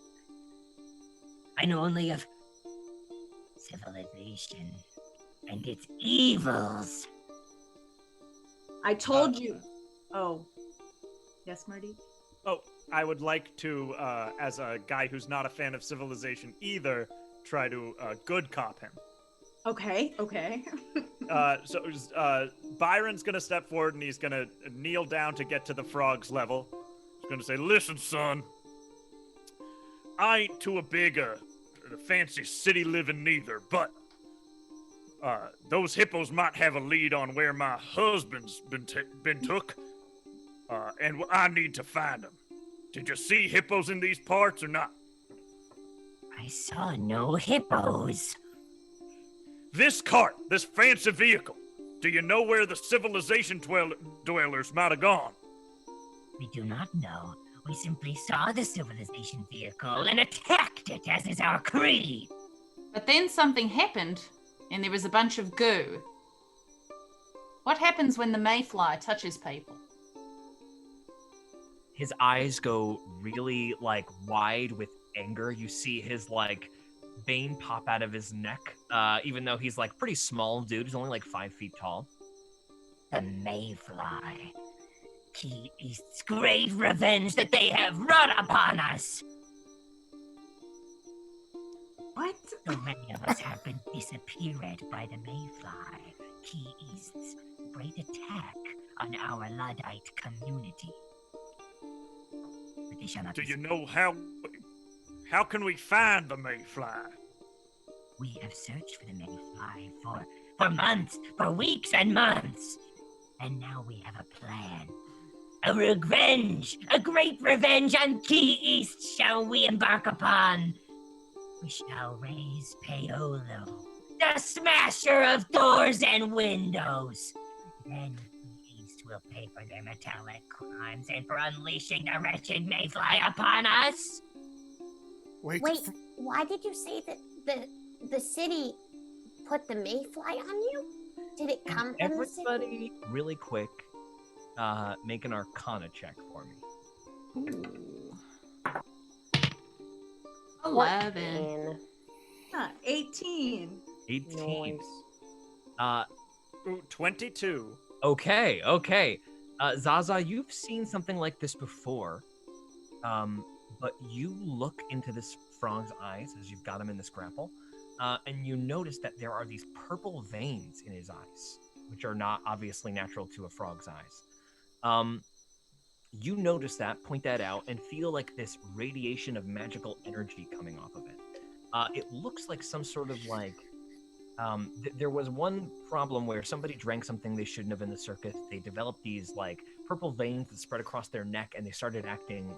I know only of civilization and its evils. I told you. Oh. Yes, Marty? Oh, I would like to, as a guy who's not a fan of civilization either, try to good cop him. Okay. So Byron's gonna step forward and he's gonna kneel down to get to the frog's level. He's gonna say, "Listen, son, I ain't too big a fancy city living neither, but those hippos might have a lead on where my husband's been took, and I need to find them. Did you see hippos in these parts or not?" I saw no hippos. This cart, this fancy vehicle, do you know where the civilization dwellers might have gone? We do not know. We simply saw the civilization vehicle and attacked it, as is our creed. But then something happened, and there was a bunch of goo. What happens when the mayfly touches people? His eyes go really wide with anger. You see his vein pop out of his neck, even though he's pretty small dude. He's only 5 feet tall. The mayfly. Key East's great revenge that they have wrought upon us. What? So many of us have been disappeared by the mayfly. Key East's great attack on our Luddite community. But they shall not Do be you know how can we find the mayfly? We have searched for the mayfly for months, for weeks and months. And now we have a plan. A revenge! A great revenge on Key East shall we embark upon. We shall raise Paolo, the smasher of doors and windows. Then Key East will pay for their metallic crimes and for unleashing the wretched mayfly upon us. Wait, Why did you say that the city put the mayfly on you? Did it come from the city? Everybody, really quick, make an Arcana check for me. Ooh. 11. 18. 18. Ooh, 22. Okay. Zaza, you've seen something like this before, but you look into this frog's eyes as you've got him in this grapple, and you notice that there are these purple veins in his eyes, which are not obviously natural to a frog's eyes. You notice that, point that out, and feel this radiation of magical energy coming off of it. It looks like some sort of there was one problem where somebody drank something they shouldn't have in the circus. They developed these purple veins that spread across their neck, and they started acting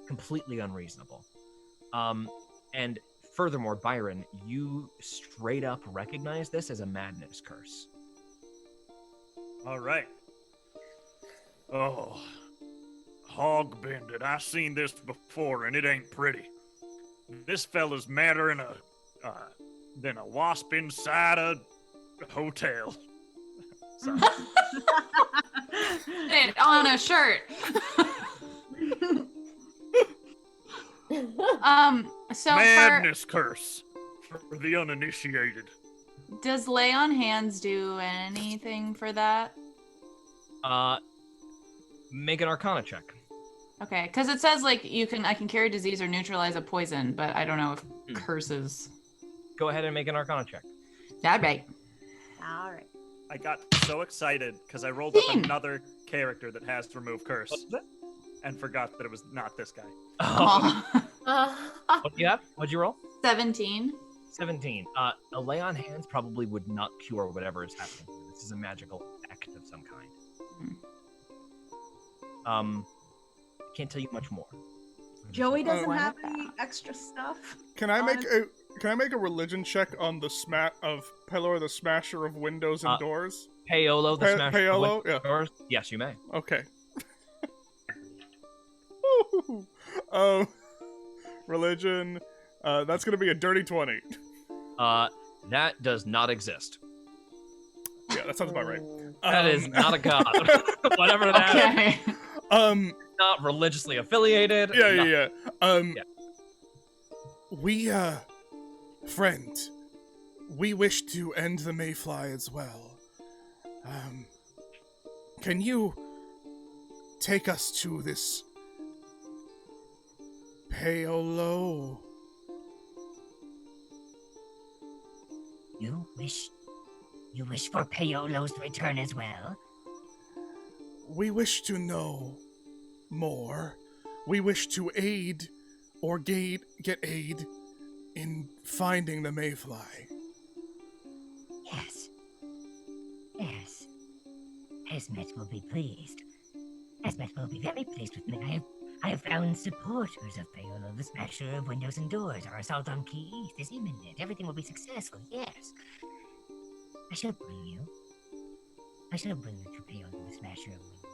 completely unreasonable. And furthermore, Byron, you straight up recognize this as a madness curse. All right. Oh, hog bended. I seen this before, and it ain't pretty. This fella's madder than a wasp inside a hotel. Sorry. It on a shirt. So Madness curse for the uninitiated. does lay on hands do anything for that? Make an Arcana check. Okay, because it says I can carry disease or neutralize a poison, but I don't know if curses. Go ahead and make an Arcana check. All right. All right. I got so excited because I rolled up another character that has to remove curse and forgot that it was not this guy. What do you have? What'd you roll? 17. 17. A lay on hands probably would not cure whatever is happening. This is a magical act of some kind. Can't tell you much more. Joey doesn't What have about- any extra stuff. Can I make a religion check on the of Pelor, the smasher of windows and doors? Paolo, the smasher. Paolo, yeah. Doors? Yes, you may. Okay. Religion. That's gonna be a dirty 20. That does not exist. Yeah, that sounds about right. That is not a god. Whatever that Okay. not religiously affiliated. Yeah. Yeah. We, friend, we wish to end the mayfly as well. Can you take us to this Paolo? You wish for Paolo's return as well? We wish to know more. We wish to aid or get aid in finding the mayfly. Yes. Yes. Esmet will be pleased. Esmet will be very pleased with me. I have found supporters of Paolo, the smasher of windows and doors. Our assault on Key East is imminent. Everything will be successful, yes. I shall bring you to Paolo, the smasher of windows.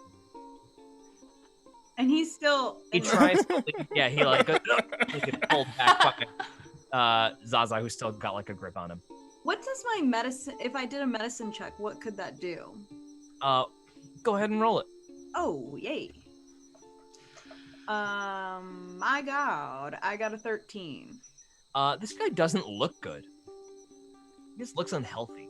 And he's still. He tries to leave. Yeah, he like pulled back fucking Zaza, who's still got like a grip on him. What does my medicine? If I did a medicine check, what could that do? Go ahead and roll it. Oh, yay. My God, I got a 13. This guy doesn't look good. He just looks unhealthy.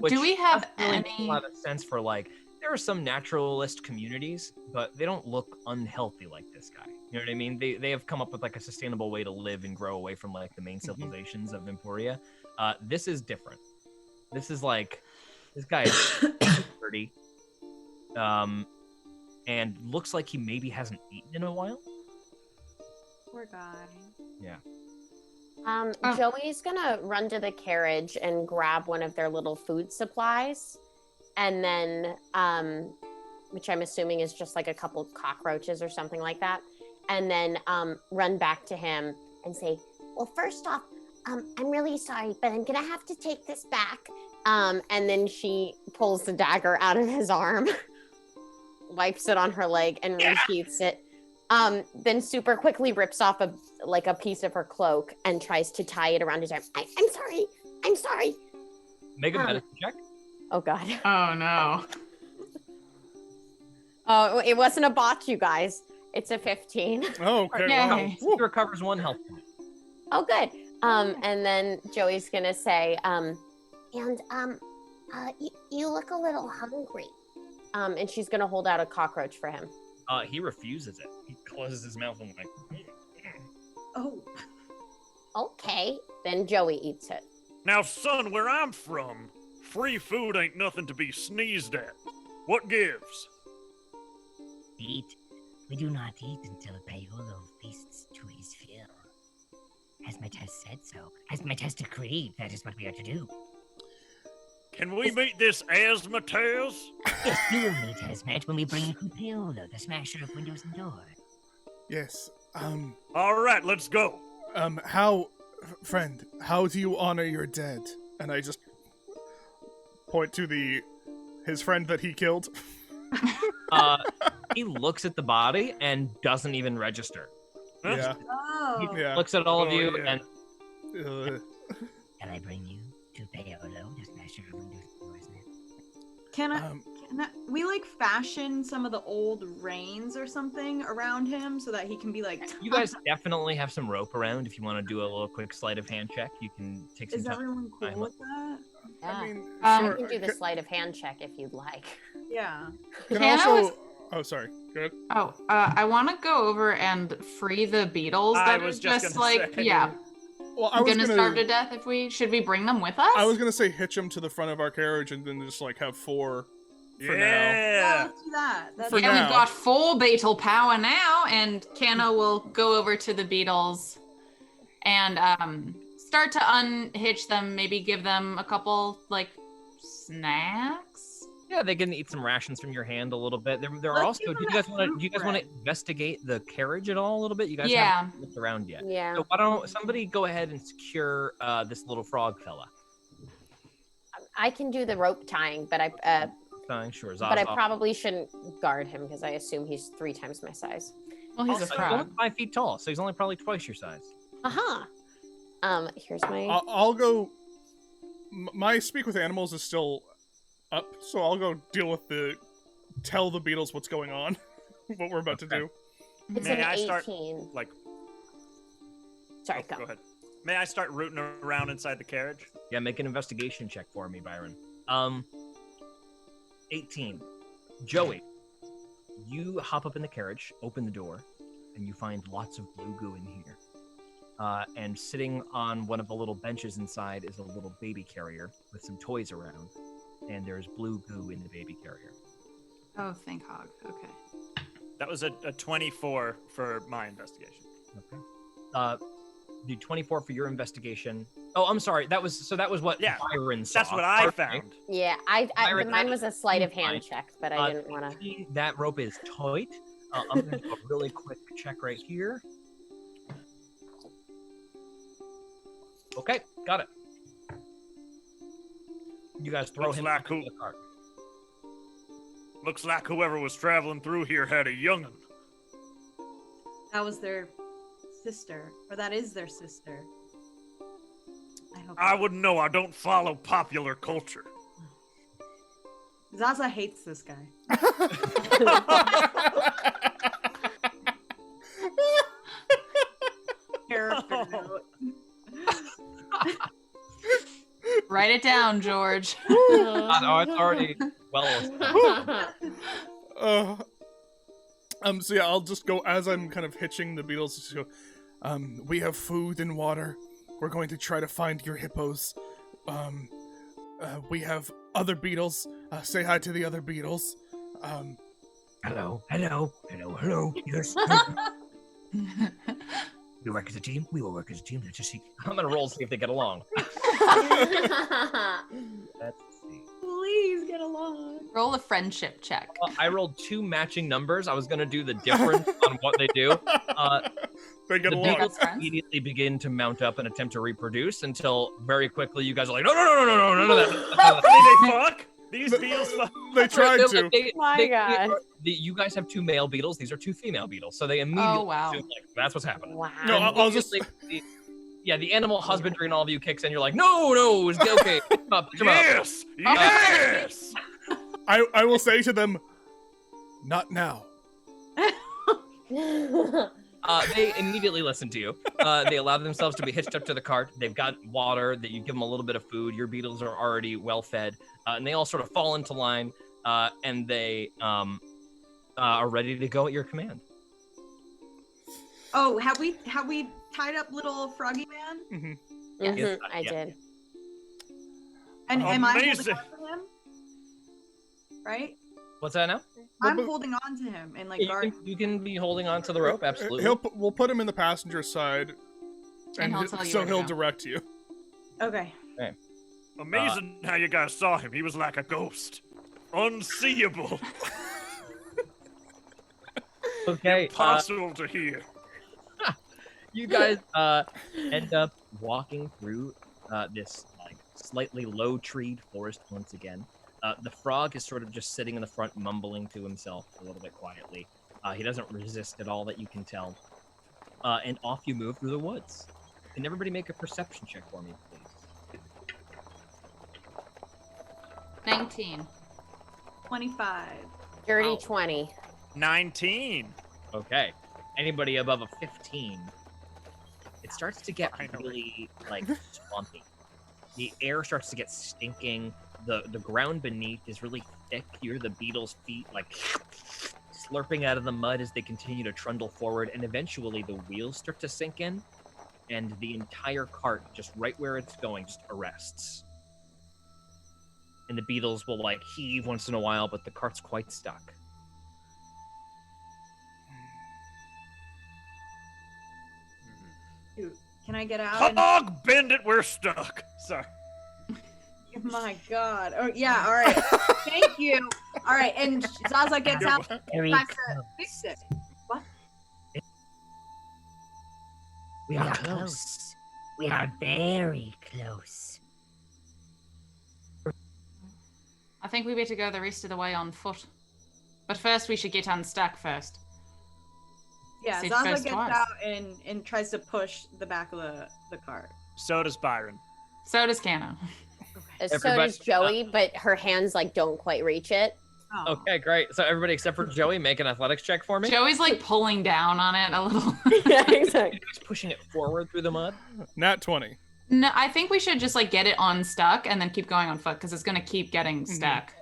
Which Do we have doesn't really make any- a lot of sense for like there are some naturalist communities, but they don't look unhealthy like this guy. You know what I mean? They have come up with like a sustainable way to live and grow away from like the main civilizations of Emporia. This is different. This is like this guy is dirty. And looks like he maybe hasn't eaten in a while. Poor guy. Yeah. Joey's gonna run to the carriage and grab one of their little food supplies, and then, which I'm assuming is just like a couple cockroaches or something like that, and then run back to him and say, "Well, first off, I'm really sorry, but I'm gonna have to take this back." And then she pulls the dagger out of his arm, wipes it on her leg, and resheaths it. Then super quickly rips off a piece of her cloak and tries to tie it around his arm. I'm sorry. Make a medicine check. Oh God. Oh no. Oh, it wasn't a bot, you guys. It's a 15. Oh, okay. Yay. Wow. He recovers 1 health point. Oh, good. And then Joey's gonna say, you look a little hungry. And she's gonna hold out a cockroach for him. He refuses it. He closes his mouth and like. Oh. Okay. Then Joey eats it. Now, son, where I'm from, free food ain't nothing to be sneezed at. What gives? Eat. We do not eat until Paolo feasts to his fill. Esmet has said so. Esmet has decreed that is what we are to do. Can we meet this Asmatez? Yes, you will meet Esmet when we bring you to Paolo, the smasher of windows and doors. Yes. All right, let's go. Friend, how do you honor your dead? And I just point to his friend that he killed. He looks at the body and doesn't even register. Yeah. Oh. Yeah. Looks at all of you yeah. and Can I bring you to Paolo, the smasher of windows and doors? Can we like fashion some of the old reins or something around him so that he can be like. you guys definitely have some rope around. If you want to do a little quick sleight of hand check, you can take some Is time. everyone cool with that? Yeah. I mean, I sure. can do the sleight of hand check if you'd like. Yeah. Can Hannah also. was- Oh, sorry. Go ahead. Oh, I want to go over and free the beetles I that are was just just gonna like, say. yeah, Well, I was gonna starve to death. Should we bring them with us? I was gonna say hitch him to the front of our carriage and then just like have 4 for now. Yeah. Let's do that. That's For yeah, now. we've got full beetle power now, and Kano will go over to the beetles and start to unhitch them. Maybe give them a couple like snacks. Yeah, they can eat some rations from your hand a little bit. There are Let's also. give Do them you guys that want to? fruit Do you guys want to bread. investigate the carriage at all a little bit? You guys Yeah. haven't looked around yet. Yeah. So why don't somebody go ahead and secure this little frog fella? I can do the rope tying, but I Fine, sure. but I Zaza. probably shouldn't guard him because I assume he's 3 times my size. Well, he's a Also, he's only frog. 5 feet tall, so he's only probably twice your size. Aha. Here's my. I'll go. My speak with animals is still up, so I'll go deal with tell the beetles what's going on, what we're about to do. It's May an I 18. start, like... Sorry, Oh, go ahead. May I start rooting around inside the carriage? Yeah, make an investigation check for me, Byron. 18. Joey, you hop up in the carriage, open the door, and you find lots of blue goo in here. And sitting on one of the little benches inside is a little baby carrier with some toys around. And there's blue goo in the baby carrier. Oh, thank Hog. Okay. That was a 24 for my investigation. Okay. The 24 for your investigation. Oh, I'm sorry. That was what Byron saw. That's what I Okay. found. Yeah, Byron, mine was a sleight of hand fine. check, but I didn't want to. That rope is tight. I'm going to do a really quick check right here. Okay, got it. You guys throw Looks him like into the cart. Looks like whoever was traveling through here had a young'un. That was their sister, or that is their sister. I wouldn't know. I don't follow popular culture. Zaza hates this guy. Character note. Write it down, George. Oh, it's already well. So yeah, I'll just go as I'm kind of hitching the beetles. Just go, we have food and water. We're going to try to find your hippos. We have other beetles. Say hi to the other beetles. Hello. Yes. We work as a team. We will work as a team. Let's just see. I'm gonna roll to see if they get along. Let's see. Please get along. Roll a friendship check. Well, I rolled 2 matching numbers. I was gonna do the difference on what they do. They get The along. beetles immediately begin to mount up and attempt to reproduce until very quickly you guys are like, no, none of that. They fuck? These beetles fuck? They tried to. My God. You guys have 2 male beetles. These are 2 female beetles. So they immediately wow. assume, like, that's what's happening. Wow. No, I'll just. The animal husbandry and all of you kicks in. You're like, no, it's okay. Pick him up. Yes! Yes! I will say to them, not now. They immediately listen to you. They allow themselves to be hitched up to the cart. They've got water that you give them a little bit of food. Your beetles are already well fed, and they all sort of fall into line, and they are ready to go at your command. Oh, have we tied up little Froggy Man? Mm-hmm. Yes, I yeah. did. And am I holding Amazing. on to him? Right? What's that now? I'm but- holding on to him and like You guarding. can, you can be holding on to the rope, absolutely. We'll put him in the passenger side, And he'll tell you so where to he'll go. direct you. Okay. Amazing how you guys saw him. He was like a ghost. Unseeable. Okay, Impossible to hear. you guys end up walking through this like slightly low-treed forest once again. The frog is sort of just sitting in the front, mumbling to himself a little bit quietly. He doesn't resist at all that you can tell. And off you move through the woods. Can everybody make a perception check for me, please? 19. 25. Dirty Wow. 20. 19. Okay. Anybody above a 15? It starts to get Finally. really, like, swampy. The air starts to get stinking. The ground beneath is really thick. You hear the beetles' feet, like, slurping out of the mud as they continue to trundle forward. And eventually the wheels start to sink in. And the entire cart, just right where it's going, just arrests. And the beetles will, like, heave once in a while, but the cart's quite stuck. Dude, can I get out? Hog, bend it, we're stuck. Sorry. My God. Oh yeah. All right. Thank you. All right. And Zaza gets out. Very Time to close. fix it. What? We are close. We are very close. I think we better go the rest of the way on foot. But first, we should get unstuck first. Yeah. Said Zaza first gets twice. out and tries to push the back of the cart. So does Byron. So does Cano. So does Joey, but her hands like don't quite reach it. Oh. Okay, great. So everybody except for Joey, make an athletics check for me. Joey's like pulling down on it a little. Yeah, exactly. Just pushing it forward through the mud. Nat 20. No, I think we should just like get it unstuck and then keep going on foot because it's gonna keep getting stuck.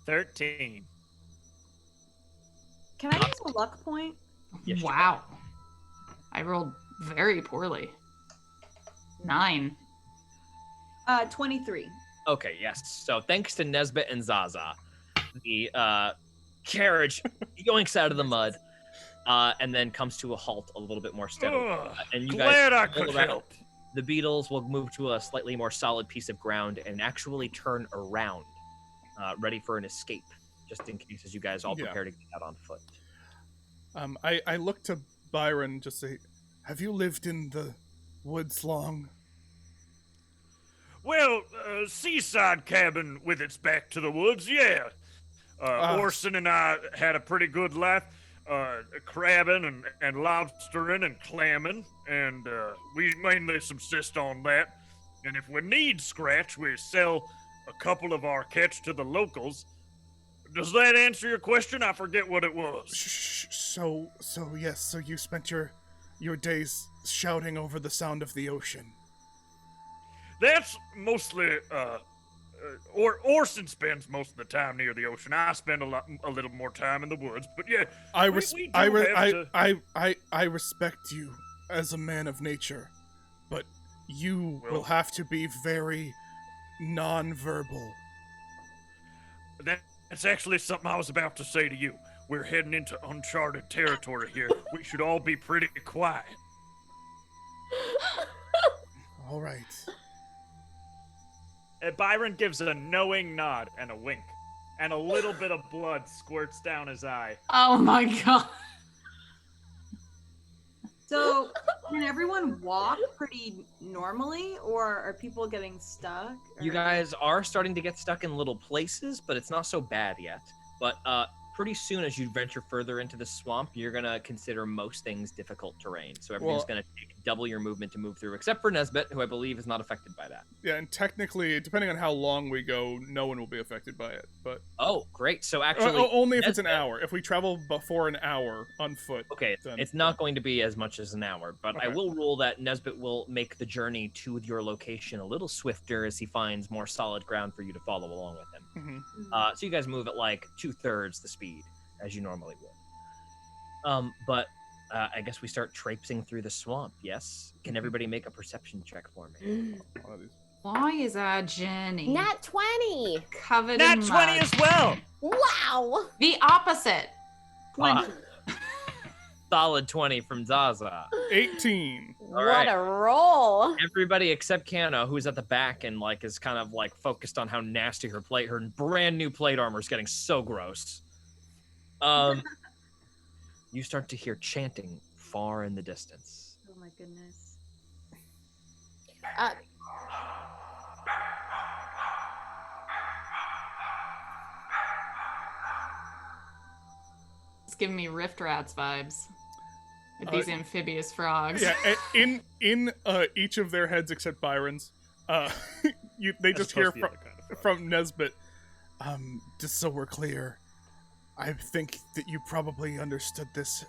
13. Can I use a luck point? Yes, you Wow. I rolled very poorly. 9. 23. Okay, yes. So thanks to Nesbit and Zaza, the carriage yoinks out of the mud, and then comes to a halt a little bit more steadily. And you guys Glad I pull could around. help. The beetles will move to a slightly more solid piece of ground and actually turn around, ready for an escape, just in case as you guys all Yeah. prepare to get out on foot. I look to Byron, just say, have you lived in the woods long? Well, seaside cabin with its back to the woods, yeah. Orson and I had a pretty good life, crabbing and lobstering and clamming, and we mainly subsist on that. And if we need scratch, we sell a couple of our catch to the locals. Does that answer your question? I forget what it was. So yes, so you spent your days shouting over the sound of the ocean. That's mostly, Orson spends most of the time near the ocean. I spend a little more time in the woods, but yeah, I we do have to- respect you as a man of nature, but you Well- will have to be very non-verbal. That's actually something I was about to say to you. We're heading into uncharted territory here. We should all be pretty quiet. All right. Byron gives a knowing nod and a wink, and a little bit of blood squirts down his eye. Oh my god. So, can everyone walk pretty normally, or are people getting stuck? You or- guys are starting to get stuck in little places, but it's not so bad yet. But pretty soon, as you venture further into the swamp, you're gonna consider most things difficult terrain. So everything's Well- gonna take double your movement to move through, except for Nesbit, who I believe is not affected by that. Yeah, and technically, depending on how long we go, no one will be affected by it. But Oh, great. So actually, only if it's an Nesbit- hour. If we travel before an hour on foot. Okay, then- it's not going to be as much as an hour, but I Okay. will rule that Nesbit will make the journey to your location a little swifter as he finds more solid ground for you to follow along with him. Mhm. So you guys move at like 2/3 the speed as you normally would. But I guess we start traipsing through the swamp. Yes. Can everybody make a perception check for me? One of these. Why is our journey Nat 20. covered Nat in 20 mud? as well! Wow. The opposite. 20. Solid 20 from Zaza. 18. All What right. a roll. Everybody except Kano, who's at the back and like is kind of like focused on how nasty her brand new plate armor is getting so gross. You start to hear chanting far in the distance. Oh my goodness. It's giving me Rift Rats vibes. With these amphibious frogs. Yeah, in each of their heads except Byron's, they just hear from Nesbit. Just so we're clear, I think that you probably understood this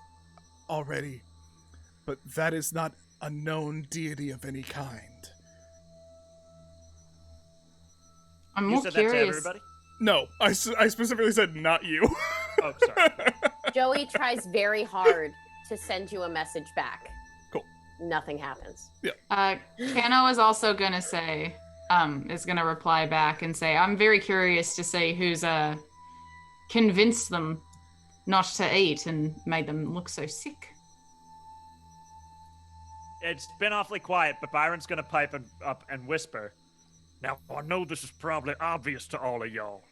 already, but that is not a known deity of any kind. I'm You more said that to curious. everybody? No, I specifically said not you. Oh, sorry. Joey tries very hard to send you a message back. Cool. Nothing happens. Kano is also gonna say, is gonna reply back and say, I'm very curious to see who's convinced them not to eat and made them look so sick. It's been awfully quiet, but Byron's gonna pipe up and whisper. Now, I know this is probably obvious to all of y'all,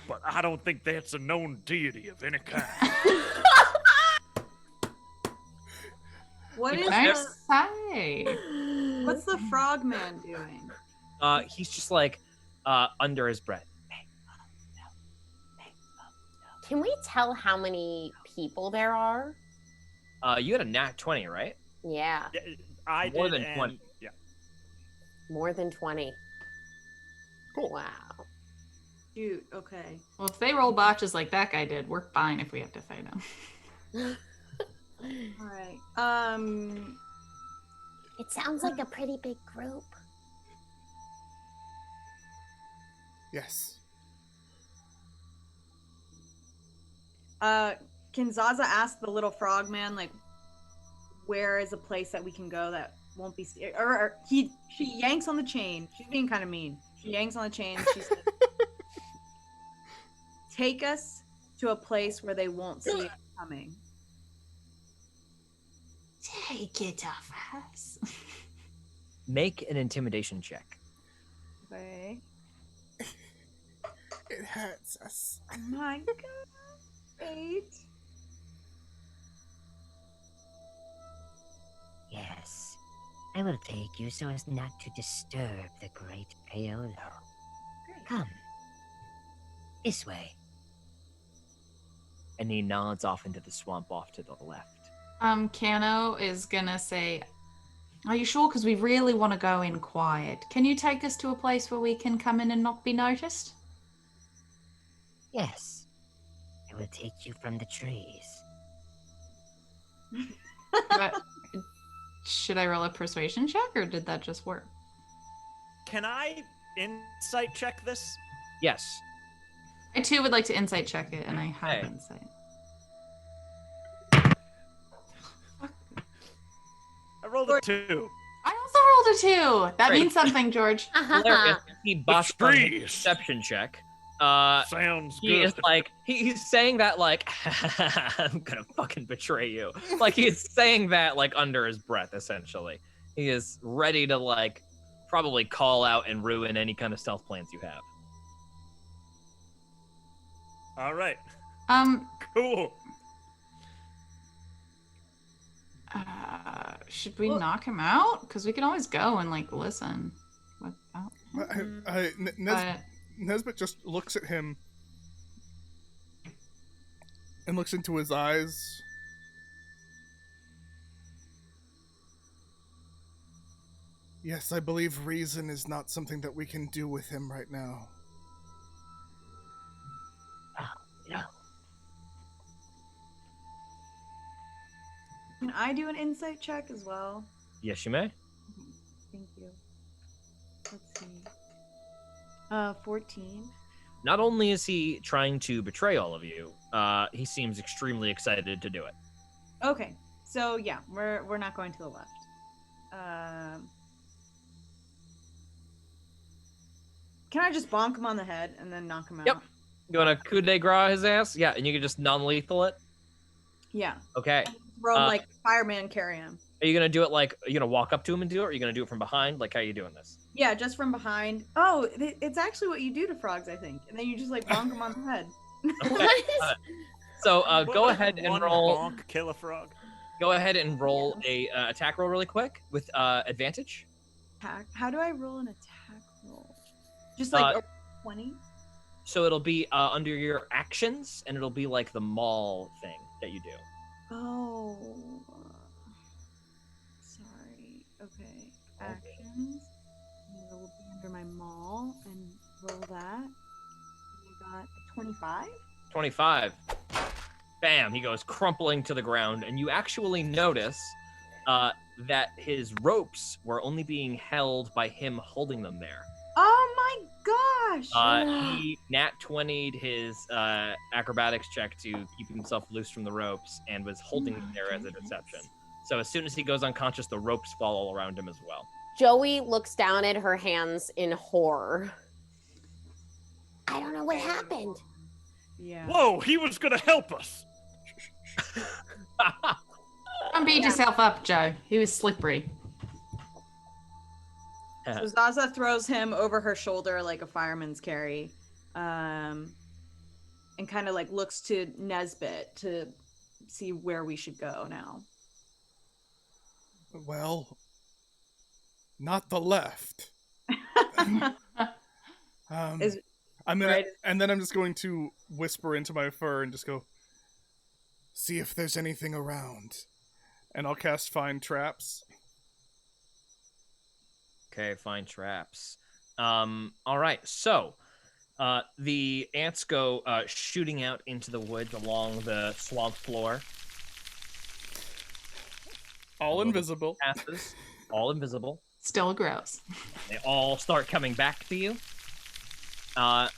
but I don't think that's a known deity of any kind. What is Can I the, say? what's the frogman doing? He's just like under his breath. Can we tell how many people there are? You had a nat 20, right? Yeah, I More did, than 20. Yeah. more than 20. Cool. Wow. Shoot. Okay. Well, if they roll botches like that guy did, we're fine if we have to fight him. All right. It sounds like a pretty big group. Yes. Can Zaza ask the little frog man, like, where is a place that we can go that won't be she yanks on the chain. She's being kind of mean. She yanks on the chain. She says, take us to a place where they won't see us coming. Take it off us. Make an intimidation check. Okay. It hurts us. Oh my god. 8. Yes, I will take you so as not to disturb the great Paolo. Come. This way. And he nods off into the swamp off to the left. Kano is gonna say, are you sure? Because we really want to go in quiet. Can you take us to a place where we can come in and not be noticed? Yes, I will take you from the trees. But should I roll a persuasion check, or did that just work? Can I insight check this? Yes. I too would like to insight check it, and I have Hey. insight. I rolled a 2. I also rolled a 2. That Great. means something, George. Hilarious. He busts on his trees. perception check. Sounds He good. is like he's saying that like I'm gonna fucking betray you. Like he's saying that like under his breath, essentially. He is ready to like probably call out and ruin any kind of stealth plans you have. All right. Cool. Cool. Should we knock him out? Because we can always go and like listen. Without him. But Nesbit just looks at him and looks into his eyes. Yes, I believe reason is not something that we can do with him right now. No. Can I do an insight check as well? Yes, you may. Thank you. Let's see. 14. Not only is he trying to betray all of you, he seems extremely excited to do it. Okay. So yeah, we're not going to the left. Can I just bonk him on the head and then knock him out? Yep. You want to coup de grace his ass? Yeah, and you can just non-lethal it? Yeah. Okay. Throw him like fireman carry him. Are you going to do it like, are you going to walk up to him and do it, or are you going to do it from behind? Like, how are you doing this? Yeah, just from behind. Oh, it's actually what you do to frogs, I think. And then you just like bonk him on the head. Okay. So go ahead and One roll. bonk, kill a frog. Go ahead and roll a attack roll really quick with advantage. Attack. How do I roll an attack roll? Just like a 20? So it'll be under your actions, and it'll be like the maul thing that you do. Oh. Sorry. Okay. Actions. And it will be under my maul and roll that. I got a 25. 25. Bam! He goes crumpling to the ground, and you actually notice that his ropes were only being held by him holding them there. Oh my gosh! He nat 20'd his acrobatics check to keep himself loose from the ropes and was holding them there as a deception. So as soon as he goes unconscious, the ropes fall all around him as well. Joey looks down at her hands in horror. I don't know what happened. Yeah. Whoa, he was gonna help us. Don't beat yourself up, Joe. He was slippery. So Zaza throws him over her shoulder like a fireman's carry, and kind of like looks to Nesbit to see where we should go now. Well, not the left. Is- I'm gonna, right. and then I'm just going to whisper into my fur and just go, see if there's anything around, and I'll cast Find Traps. Okay, find traps. All right, so the ants go shooting out into the woods along the swamp floor. All invisible. Passes, all invisible. Still gross. They all start coming back to you. And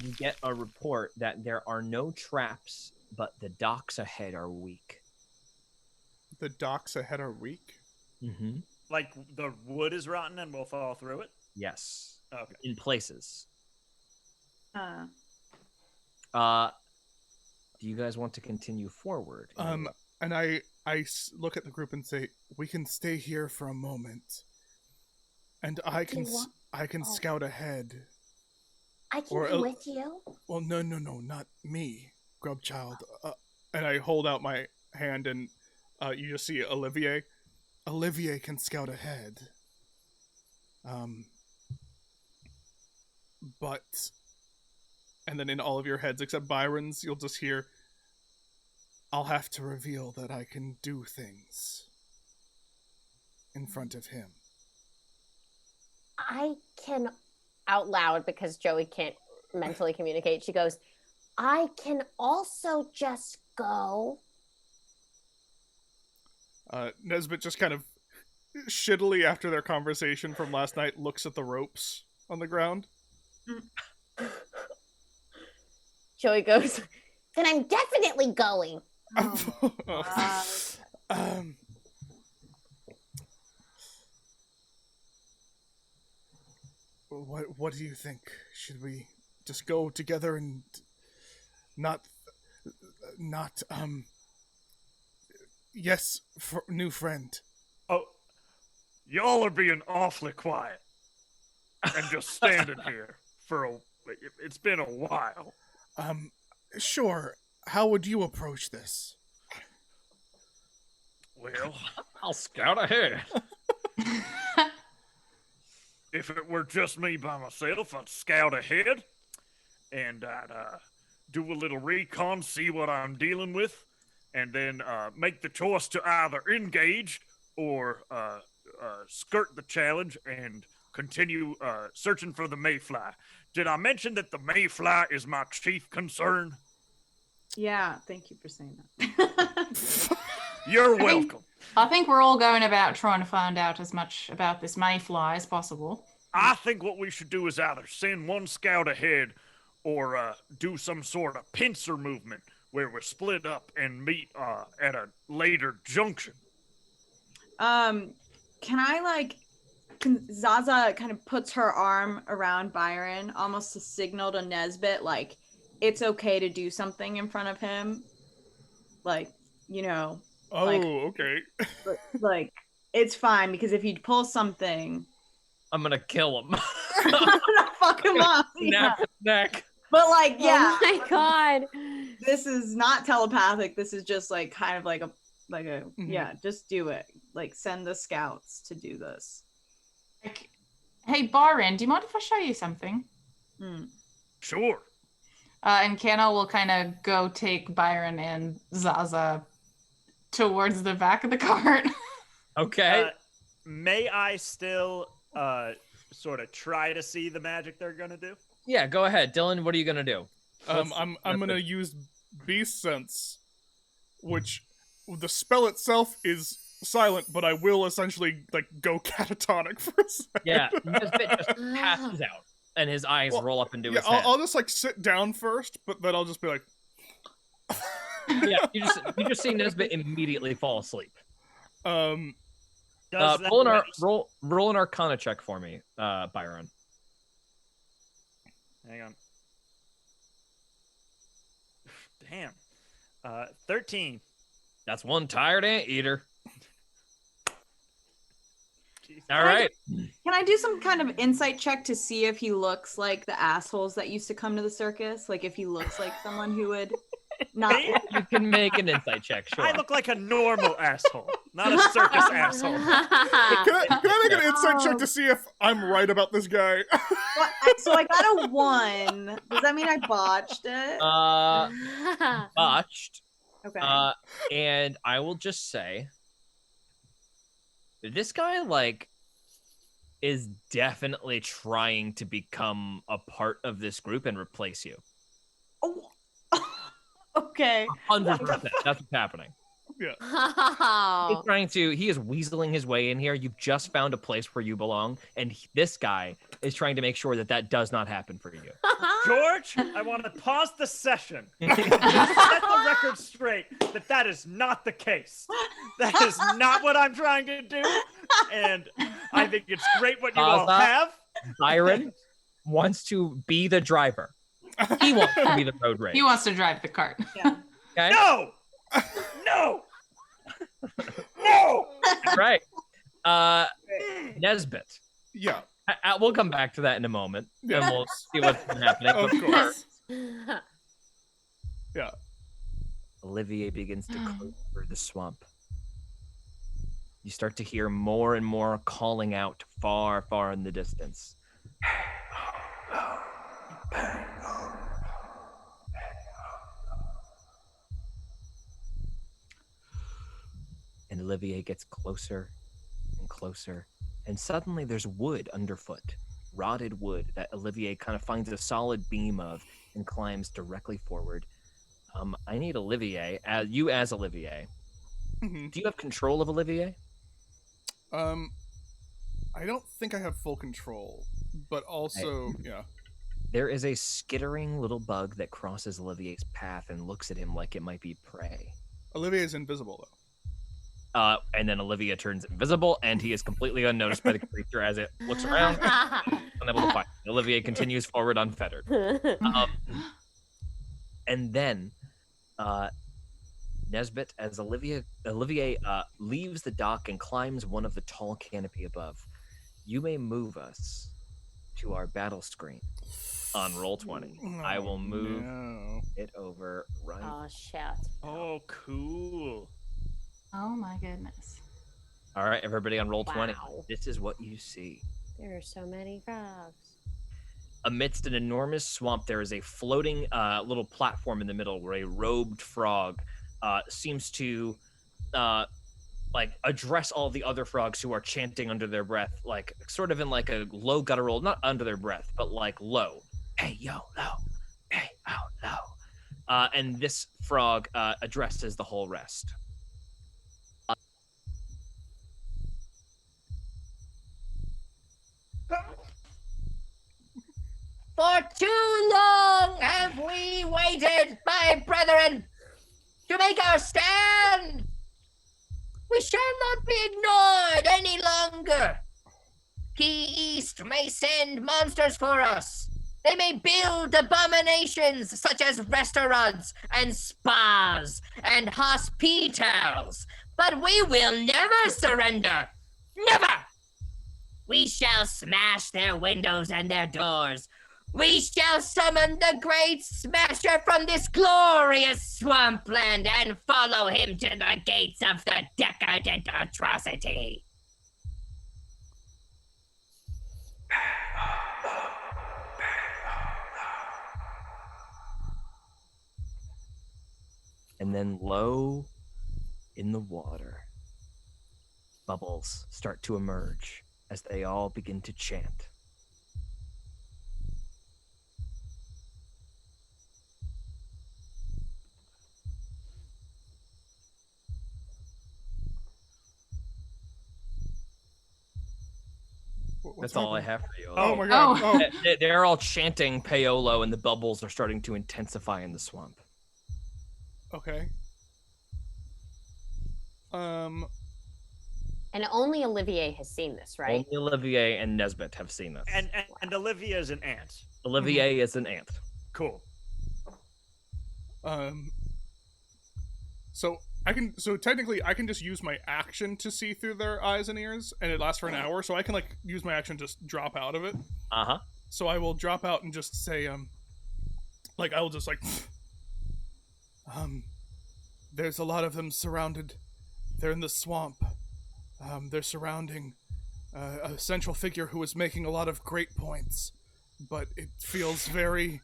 you get a report that there are no traps, but the docks ahead are weak. The docks ahead are weak? Mm-hmm. Like the wood is rotten and we'll fall through it? Yes. Okay. In places. Uh, Do you guys want to continue forward? And I look at the group and say, we can stay here for a moment. And I can scout ahead. I can come with you. Well, no, not me, Grubchild. And I hold out my hand, and you just see Olivier. Olivier can scout ahead. But, and then in all of your heads except Byron's, you'll just hear, I'll have to reveal that I can do things in front of him. I can, out loud, because Joey can't mentally communicate, she goes, I can also just go. Nesbit just kind of shittily, after their conversation from last night, looks at the ropes on the ground. Joey goes, then I'm definitely going. What do you think? Should we just go together and not yes, new friend. Oh, y'all are being awfully quiet and just standing here it's been a while. Sure. How would you approach this? Well, I'll scout ahead. if it were just me by myself, I'd scout ahead and I'd do a little recon, see what I'm dealing with, and then make the choice to either engage or skirt the challenge and continue searching for the mayfly. Did I mention that the mayfly is my chief concern? yeah, thank you for saying that. You're welcome. I think we're all going about trying to find out as much about this mayfly as possible. I think what we should do is either send one scout ahead or do some sort of pincer movement where we're split up and meet at a later junction. Zaza kind of puts her arm around Byron, almost to signal to Nesbit, like, it's okay to do something in front of him. Like, you know. Oh, like, okay. like, it's fine, because if you pull something... I'm gonna kill him. I'm gonna fuck him up. Snap his neck. But, like, yeah. Oh my god. This is not telepathic. This is just, like, kind of like a Mm-hmm. yeah, just do it. Like, send the scouts to do this. Like, hey, Byron, do you mind if I show you something? Sure. And Kano will kind of go take Byron and Zaza towards the back of the cart. Okay. May I still sort of try to see the magic they're gonna do? Yeah, go ahead, Dylan. What are you gonna do? I'm gonna use Beast Sense, which the spell itself is silent, but I will essentially like go catatonic for a second. Yeah, Nesbit just passes out, and his eyes roll up into his head. I'll just like sit down first, but then I'll just be like, Yeah, you just see Nesbit immediately fall asleep. Does that Roll an Arcana check for me, Byron. Hang on. Damn. 13. That's one tired anteater. Jeez. All right. Can I do some kind of insight check to see if he looks like the assholes that used to come to the circus? Like, if he looks like someone who would not... You can make an insight check, sure. I look like a normal asshole, not a circus asshole. can I make an insight check to see if I'm right about this guy? So I got a 1. Does that mean I botched it? Botched. Okay. And I will just say, this guy, like, is definitely trying to become a part of this group and replace you. Oh. Okay. 100%. That's what's happening. Yeah. He is weaseling his way in here. You've just found a place where you belong, and this guy is trying to make sure that does not happen for you. George, I want to pause the session. Set the record straight that is not the case. That is not what I'm trying to do, and I think it's great what you all have. Byron wants to be the driver. He wants to be the road rage. He wants to drive the cart. Yeah. Okay? No! No! No! Right. Nesbit. Yeah. We'll come back to that in a moment, Yeah. and we'll see what's been happening. Of But course. first, Yeah. Olivier begins to clear through the swamp. You start to hear more and more calling out far, far in the distance. And Olivier gets closer and closer, and suddenly there's wood underfoot, rotted wood that Olivier kind of finds a solid beam of and climbs directly forward. I need Olivier, you as Olivier. Mm-hmm. Do you have control of Olivier? I don't think I have full control, but also, yeah. There is a skittering little bug that crosses Olivier's path and looks at him like it might be prey. Olivier is invisible, though. And then Olivia turns invisible, and he is completely unnoticed by the creature as it looks around, unable to find him. Olivier continues forward unfettered. And then Nesbit, as Olivier leaves the dock and climbs one of the tall canopy above, you may move us to our battle screen on Roll20. I will move it over right. Oh, shit. Oh, cool. Oh my goodness. All right, everybody on Roll20. Wow. This is what you see. There are so many frogs. Amidst an enormous swamp, there is a floating little platform in the middle where a robed frog seems to address all the other frogs who are chanting under their breath, like sort of in like a low guttural, not under their breath, but like low. Hey, yo, low. Hey, oh, low. And this frog addresses the whole rest. For too long have we waited, my brethren, to make our stand. We shall not be ignored any longer. Key East may send monsters for us. They may build abominations such as restaurants and spas and hospitals, but we will never surrender. Never! We shall smash their windows and their doors. We shall summon the great smasher from this glorious swampland and follow him to the gates of the decadent atrocity. And then low in the water, bubbles start to emerge as they all begin to chant. That's all I have for you. Oh my god. Oh. Oh. They're all chanting Paolo, and the bubbles are starting to intensify in the swamp. Okay. And only Olivier has seen this, right? Only Olivier and Nesbit have seen this. And Olivia is an ant. Olivier is an ant. Cool. So technically I can just use my action to see through their eyes and ears, and it lasts for an hour, so I can like use my action to just drop out of it. Uh-huh. So I will drop out and just say, I will just like, there's a lot of them surrounded. They're in the swamp. They're surrounding a central figure who is making a lot of great points, but it feels very,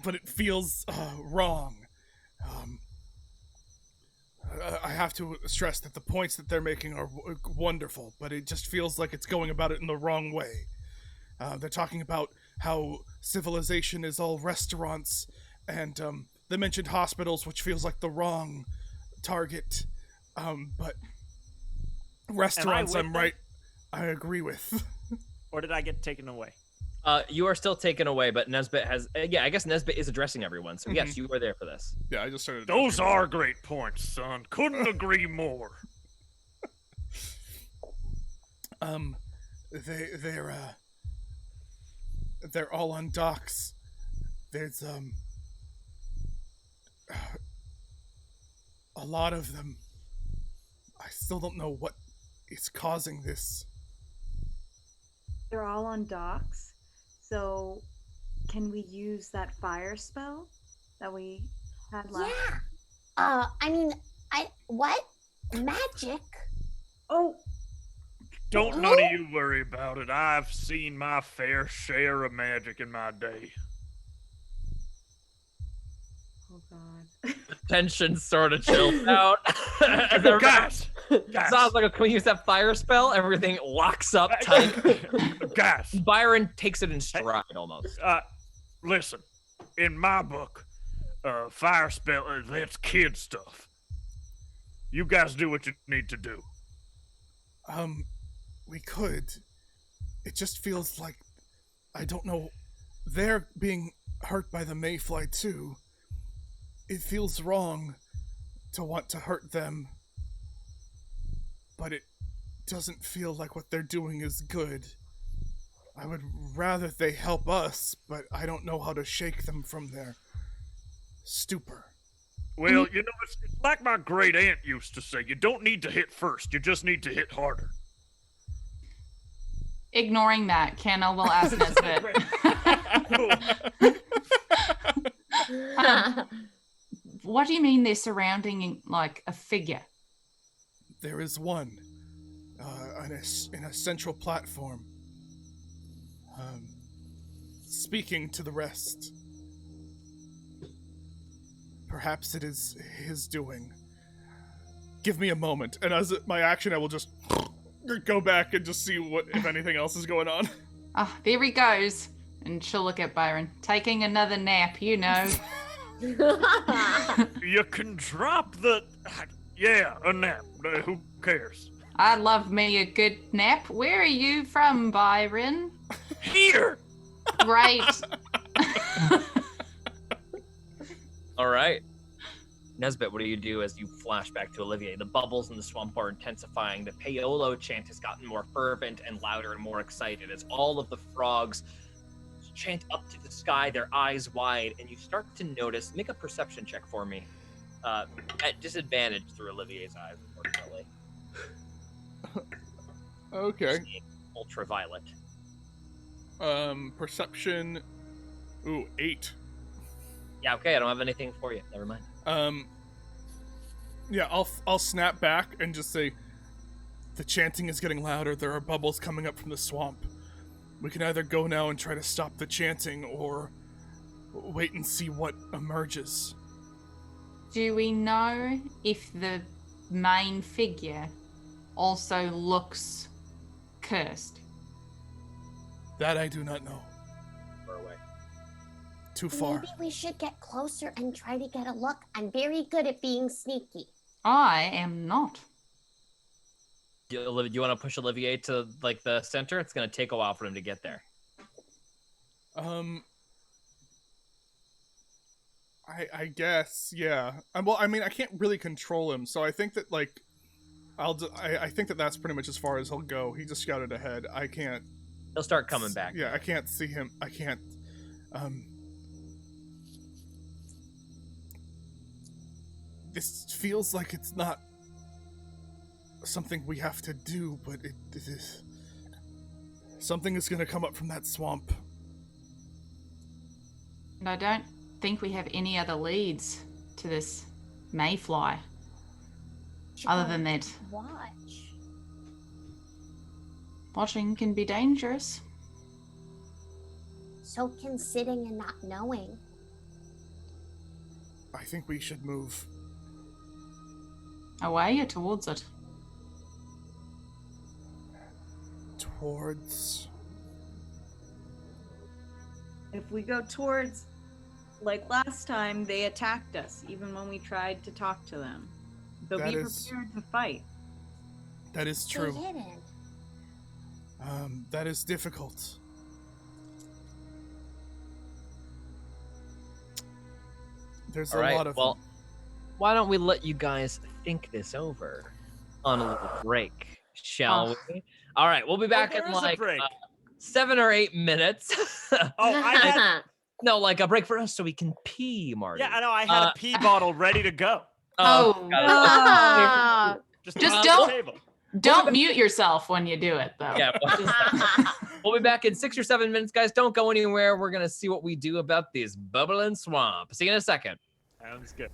but it feels wrong. have to stress that the points that they're making are wonderful, but it just feels like it's going about it in the wrong way. They're talking about how civilization is all restaurants, and they mentioned hospitals, which feels like the wrong target. But restaurants, I'm right. I agree with. Or did I get taken away? You are still taken away, but Nesbit has. I guess Nesbit is addressing everyone. So yes, you were there for this. Yeah, I just started. Those are great points, son. Couldn't agree more. They're all on docks. There's a lot of them. I still don't know what is causing this. They're all on docks. So, can we use that fire spell that we had last? Yeah. What? Magic? Oh. Don't none of you worry about it. I've seen my fair share of magic in my day. Oh God. Tension sort of chills out. Guys! Sounds like, can we use that fire spell? Everything locks up tight. Guys! Byron takes it in stride almost. Listen, in my book, fire spell, that's kid stuff. You guys do what you need to do. We could. It just feels like, I don't know, they're being hurt by the mayfly too. It feels wrong to want to hurt them, but it doesn't feel like what they're doing is good. I would rather they help us, but I don't know how to shake them from their stupor. Well, you know, it's like my great aunt used to say, you don't need to hit first, you just need to hit harder. Ignoring that, Kenna will ask Nesbit. What do you mean they're surrounding like a figure? There is one in a central platform, speaking to the rest. Perhaps it is his doing. Give me a moment, and as my action, I will just go back and just see if anything else is going on. Ah, there he goes. And she'll look at Byron. Taking another nap, you know. You can drop the... Yeah, a nap. Who cares? I love me a good nap. Where are you from, Byron? Here! Great. All right. Nesbit, what do you do as you flash back to Olivier? The bubbles in the swamp are intensifying. The Paolo chant has gotten more fervent and louder and more excited as all of the frogs chant up to the sky, their eyes wide, and you start to notice, make a perception check for me, at disadvantage through Olivier's eyes, unfortunately. Okay. Ultraviolet. Perception, 8. Yeah, okay, I don't have anything for you. Never mind. Yeah, I'll snap back and just say, the chanting is getting louder. There are bubbles coming up from the swamp. We can either go now and try to stop the chanting, or wait and see what emerges. Do we know if the main figure also looks cursed? That I do not know. Far away. Too far. Maybe we should get closer and try to get a look. I'm very good at being sneaky. I am not. Do you want to push Olivier to like the center? It's going to take a while for him to get there. I guess, yeah. Well, I mean, I can't really control him, so I think that like, I think that that's pretty much as far as he'll go. He just scouted ahead. I can't. He'll start coming back. Yeah, I can't see him. I can't. This feels like it's not something we have to do, but it is. Something is going to come up from that swamp. And I don't think we have any other leads to this mayfly. Other than that. Watch. Watching can be dangerous. So can sitting and not knowing. I think we should move. Away or towards it? Towards. If we go towards, like last time, they attacked us, even when we tried to talk to them. So That be is- prepared to fight. That is Stay true. hidden. That is difficult. There's All a right, lot of well, them. why don't we let you guys think this over on a little break, shall we? All right, we'll be back there in is a like break. 7 or 8 minutes. Oh, I had No, like a break for us so we can pee, Marty. yeah, I know. I had a pee bottle ready to go. Oh, got it. Ah. Just Just on the don't- table. Don't mute yourself when you do it, though. Yeah, we'll be back in 6 or 7 minutes, guys. Don't go anywhere. We're gonna see what we do about this bubbling swamp. See you in a second. Sounds good.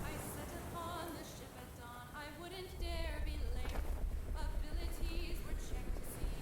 I set upon the ship at dawn. I wouldn't dare be late. Abilities were checked to see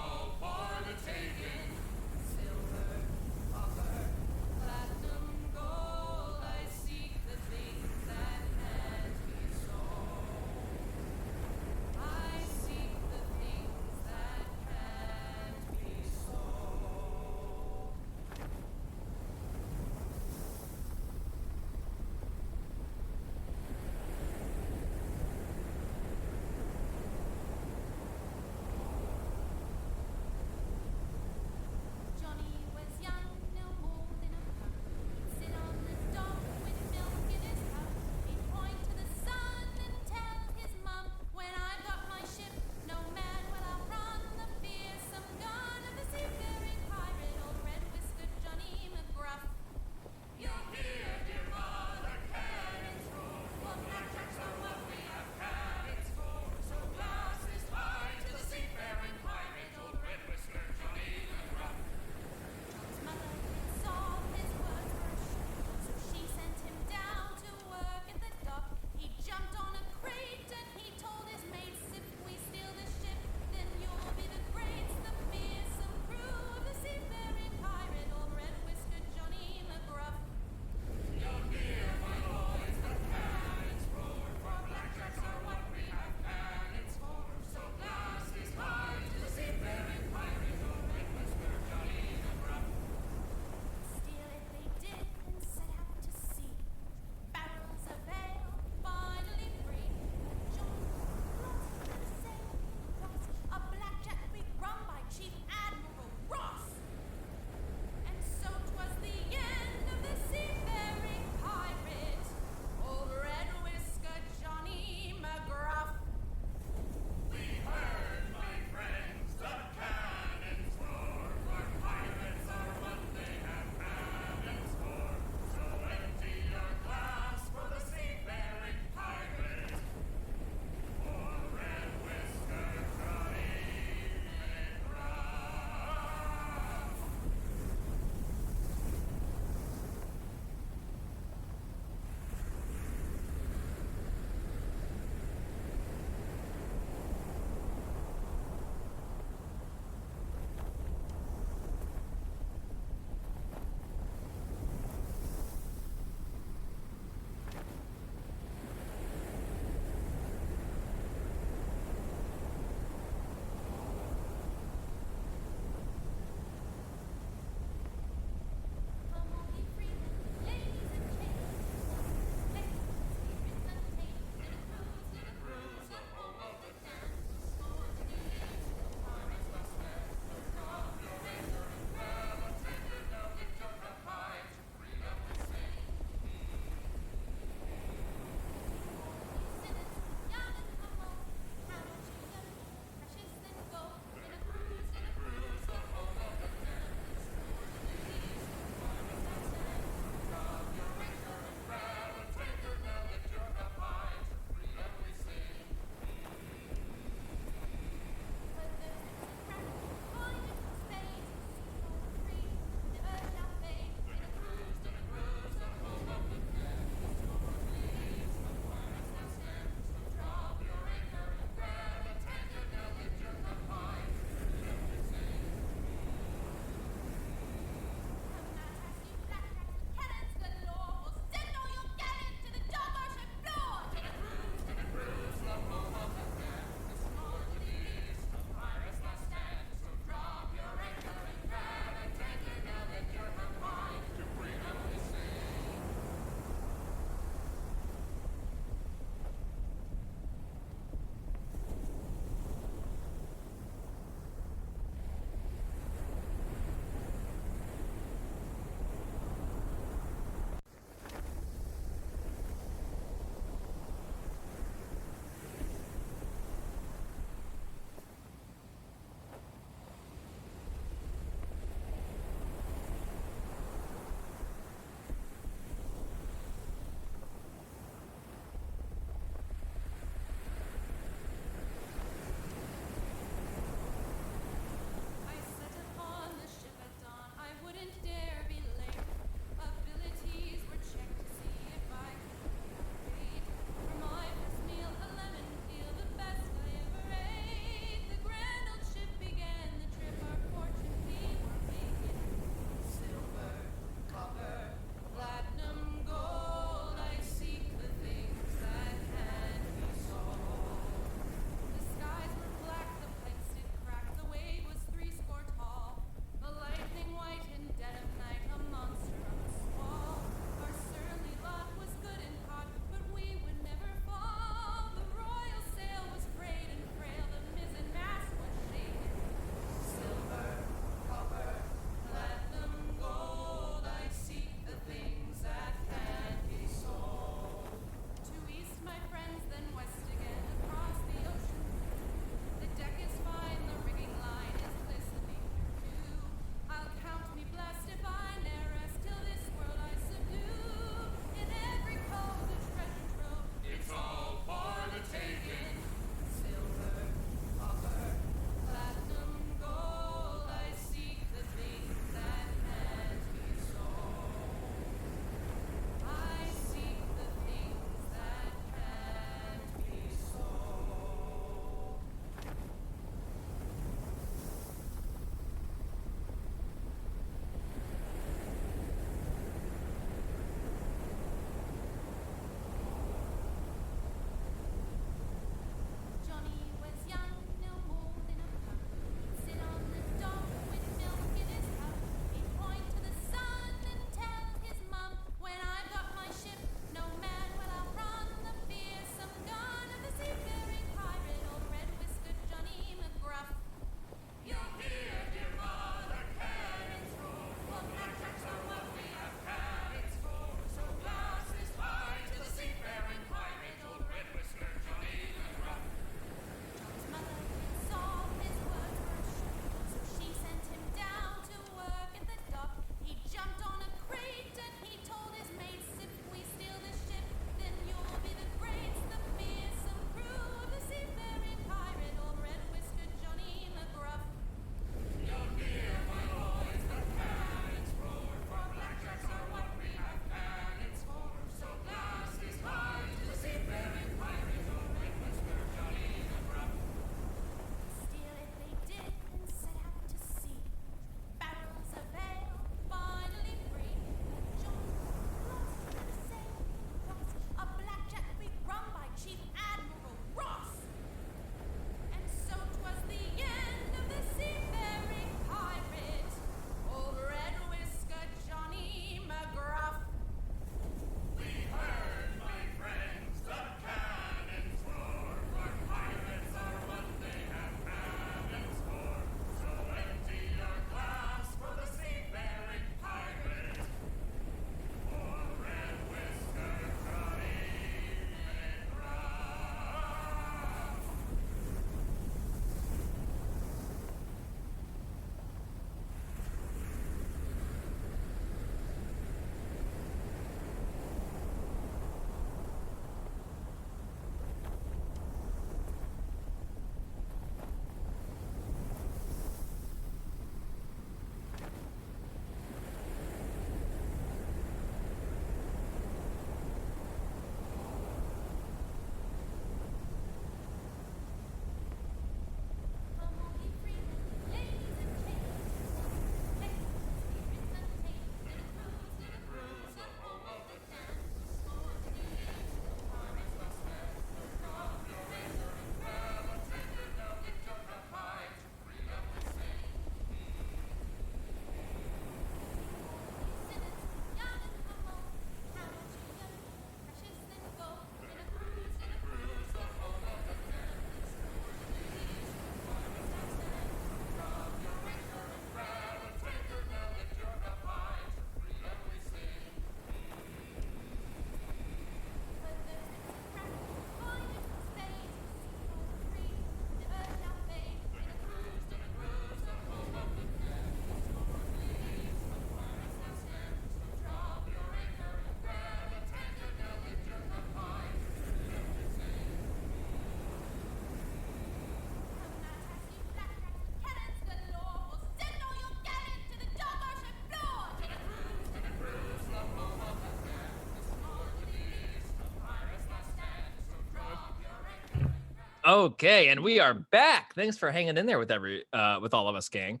Okay, and we are back. Thanks for hanging in there with with all of us, gang.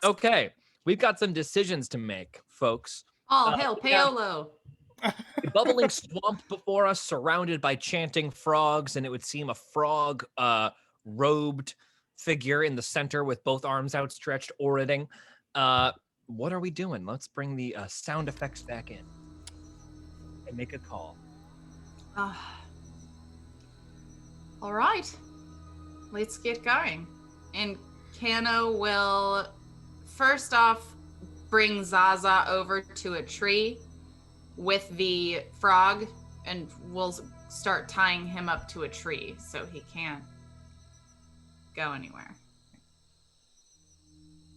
Okay, we've got some decisions to make, folks. All hail we have Paolo. a bubbling swamp before us, surrounded by chanting frogs, and it would seem a frog robed figure in the center with both arms outstretched, orating. What are we doing? Let's bring the sound effects back in and make a call. All right, let's get going. And Kano will first off bring Zaza over to a tree with the frog, and we'll start tying him up to a tree so he can't go anywhere.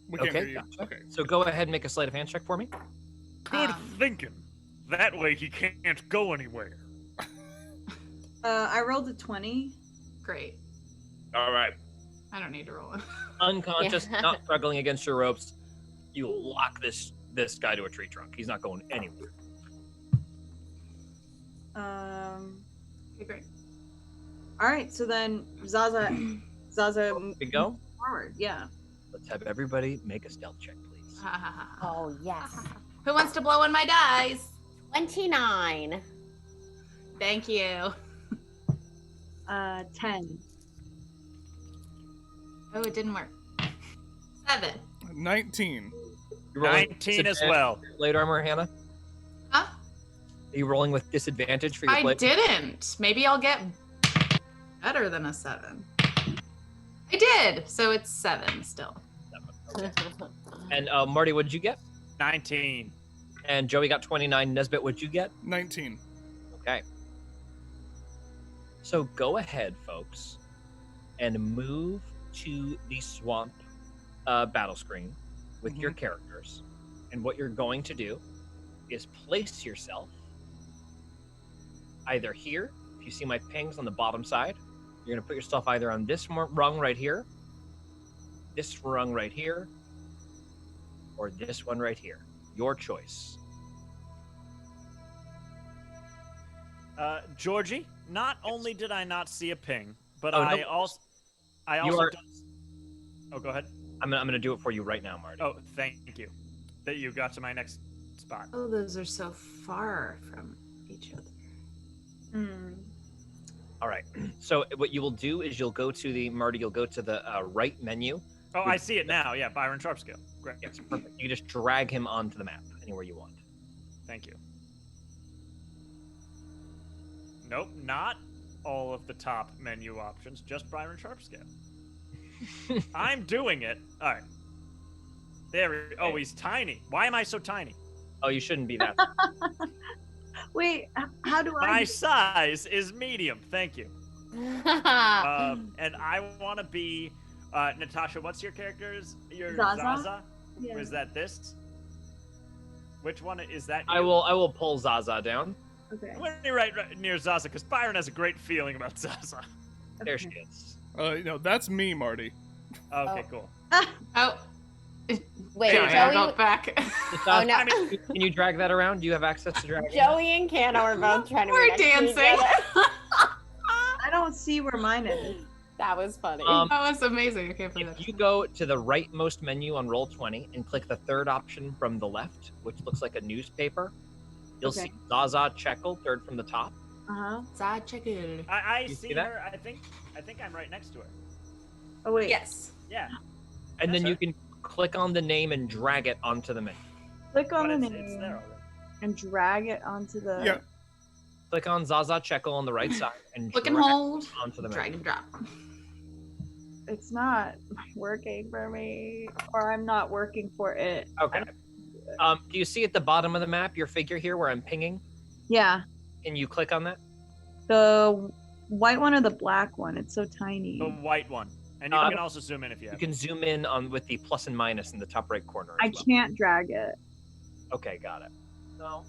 We can't Okay, hear you. gotcha. Okay. So go ahead and make a sleight of hand check for me. Good Um, thinking. That way he can't go anywhere. I rolled a 20. Great. All right. I don't need to roll it. Unconscious, Yeah. not struggling against your ropes, you lock this guy to a tree trunk. He's not going anywhere. Okay, great. All right, so then Zaza We go. forward. Yeah. Let's have everybody make a stealth check, please. Oh, yes. Who wants to blow on my dice? 29. Thank you. 10. Oh, it didn't work. 7. 19. You rolling with 19 as disadvantage well. for your blade armor, Hannah? Huh? Are you rolling with disadvantage for your I blade? didn't. Maybe I'll get better than a 7. I did. So it's 7 still. And Marty, what did you get? 19. And Joey got 29. Nesbit, what'd you get? 19. Okay. So go ahead, folks, and move to the swamp battle screen with your characters. And what you're going to do is place yourself either here. If you see my pings on the bottom side, you're going to put yourself either on this rung right here, this rung right here, or this one right here. Your choice. Georgie, not only did I not see a ping, but Oh, I no. also You are- don't... Oh, go ahead. I'm gonna do it for you right now, Marty. Oh, thank you. That you got to my next spot. Oh, those are so far from each other. All right. So what you will do is you'll go to the Marty. You'll go to the right menu. Oh, I see it now. Yeah, Byron Sharpscale. Great. Yes, perfect. You just drag him onto the map anywhere you want. Thank you. Nope, not all of the top menu options, just Byron Sharpscale. I'm doing it. All right. There we Oh, he's tiny. Why am I so tiny? Oh, you shouldn't be that. Wait, how do I? My size is medium. Thank you. And I want to be Natasha. What's your character's? Your Zaza? Or is that this? Which one is that? I will pull Zaza down. Okay. I'm gonna be right near Zaza because Byron has a great feeling about Zaza. There she is. That's me, Marty. Okay, cool. Oh. Wait, Sorry, I Joey? got back. Oh, no. I mean, can you drag that around? Do you have access to drag it? Joey and Kano are both trying to We're be next to each dancing. other. I don't see where mine is. That was funny. That was amazing. I can't believe If that. you go to the rightmost menu on Roll20 and click the third option from the left, which looks like a newspaper, you'll Okay. see Zaza Chekel, third from the top. Zachekel. I You see see that? her. I think I'm right next to her. Oh wait. Yes. Yeah. And then That's you her. can click on the name and drag it onto the menu. Click on But the it's name there already. and drag it onto the. Yeah. Click on Zaza Chekel on the right side and Click and drag hold. it onto the Drag menu. and drop. It's not working for me, or I'm not working for it. Okay. Do you see at the bottom of the map your figure here where I'm pinging? Yeah, Can you click on that? the white one or the black one? It's so tiny. The white one, and you can also zoom in if you You have. can zoom in on with the plus and minus in the top right corner. I as well. can't drag it. Okay, got it. No.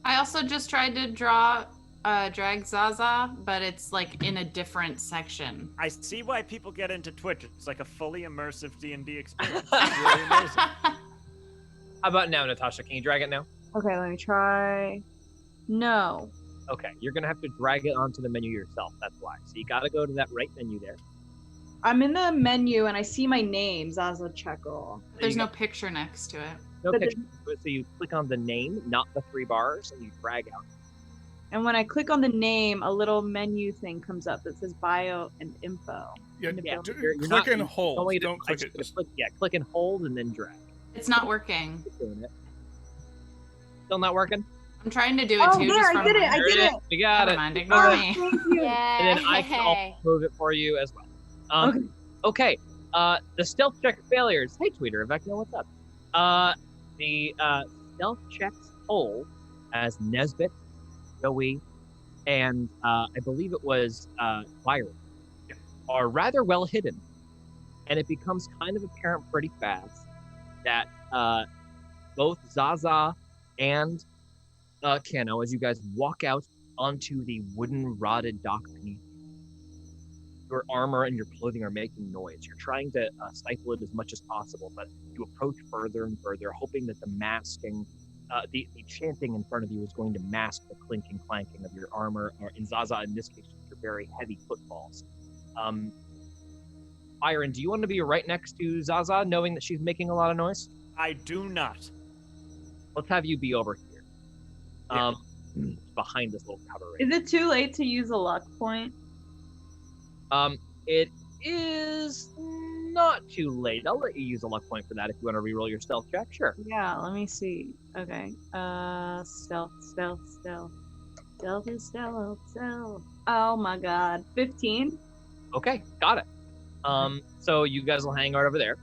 I also just tried to drag Zaza, but it's like in a different section. I see why people get into Twitch. It's like a fully immersive D&D experience. It's really amazing. How about now, Natasha? Can you drag it now? Okay, let me try. No. Okay, you're gonna have to drag it onto the menu yourself. That's why. So you gotta go to that right menu there. I'm in the menu and I see my name, Zaza Checkle. There's no picture next to it. No But picture. So you click on the name, not the 3 bars, and you drag out. And when I click on the name, a little menu thing comes up that says bio and info. Yeah, Yeah, click not- and hold. only to- Don't click it. Click, yeah, click and hold, and then drag. It's not working. Keep doing it. Still not working? I'm trying to do it Oh, too. there, just I from did it, my- I There did it. We got Never it. mind, ignore me. Thank you. And then I can also move it for you as well. Okay. The stealth check failures. Hey, Tweeter, Vecna, what's up? The stealth checks hold as Nesbit, Joey, and I believe it was Byron are rather well hidden. And it becomes kind of apparent pretty fast that both Zaza and Kano, as you guys walk out onto the wooden rotted dock beneath you, your armor and your clothing are making noise. You're trying to stifle it as much as possible, but you approach further and further, hoping that the masking, the chanting in front of you is going to mask the clinking, clanking of your armor, or in Zaza, in this case, your very heavy footfalls. Byron, do you want to be right next to Zaza, knowing that she's making a lot of noise? I do not. Let's have you be over here. Yeah. Behind this little cover. Is it too late to use a luck point? It is not too late. I'll let you use a luck point for that if you want to reroll your stealth check. Sure. Yeah, let me see. Okay. Stealth. Stealth is stealth. Oh my god. 15? Okay, got it. So you guys will hang out over there.